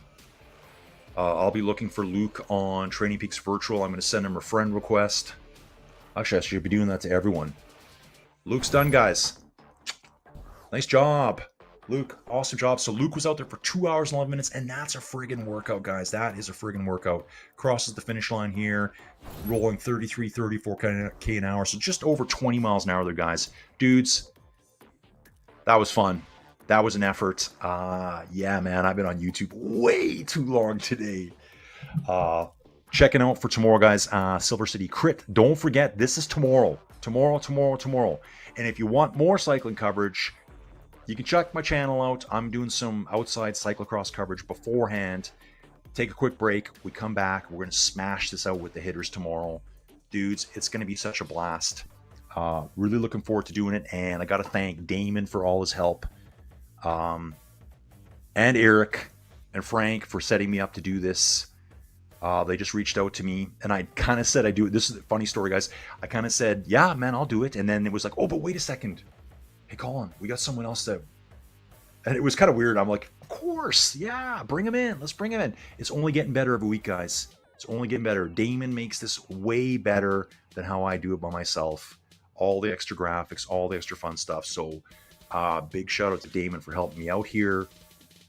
I'll be looking for Luke on Training Peaks Virtual. I'm going to send him a friend request. Actually, I should be doing that to everyone. Luke's done, guys. Nice job. Luke, awesome job. So Luke was out there for 2 hours and 11 minutes, and that's a friggin' workout, guys. That is a friggin' workout. Crosses the finish line here, rolling 33, 34K an hour. So just over 20 miles an hour there, guys. Dudes, that was fun. That was an effort. Yeah, man, I've been on YouTube way too long today. Checking out for tomorrow, guys. Silver City Crit. Don't forget, this is tomorrow. Tomorrow. And if you want more cycling coverage, you can check my channel out. I'm doing some outside cyclocross coverage beforehand. Take a quick break. We come back. We're going to smash this out with the hitters tomorrow. Dudes, it's going to be such a blast. Really looking forward to doing it. And I got to thank Damon for all his help. And Eric. and Frank for setting me up to do this. They just reached out to me, and I kind of said I do it. This is a funny story, guys. I kind of said, yeah, man, I'll do it. And then it was like, oh, but wait a second. Hey, Colin, we got someone else that... And it was kind of weird. I'm like, of course, yeah, bring him in. Let's bring him in. It's only getting better every week, guys. It's only getting better. Damon makes this way better than how I do it by myself. All the extra graphics, all the extra fun stuff. So big shout out to Damon for helping me out here.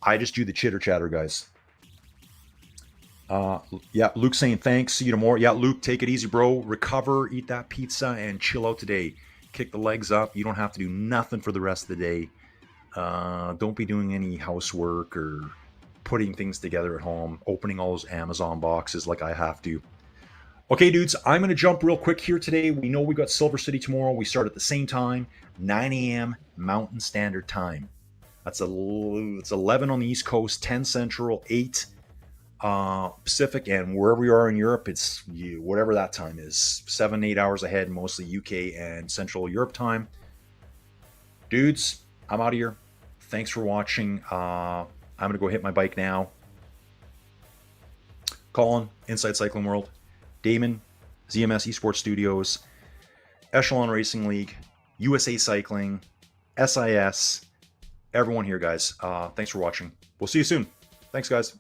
I just do the chitter chatter, guys. Yeah, Luke saying thanks. See you tomorrow. Yeah, Luke, take it easy, bro. Recover, eat that pizza, and chill out today. Kick the legs up. You don't have to do nothing for the rest of the day. Don't be doing any housework or putting things together at home, opening all those Amazon boxes like I have to. Okay, dudes, I'm going to jump real quick here today. We know we got Silver City tomorrow. We start at the same time, 9 a.m. Mountain Standard Time. It's 11 on the East Coast, 10 Central, 8 Pacific, and wherever you are in Europe, it's whatever that time is, 7-8 hours ahead, mostly UK and Central Europe time. Dudes, I'm out of here. Thanks for watching. I'm gonna go hit my bike now. Colin, Inside Cycling World, Damon, ZMS Esports Studios, Echelon Racing League, USA Cycling, SIS, everyone here, guys. Thanks for watching. We'll see you soon. Thanks, guys.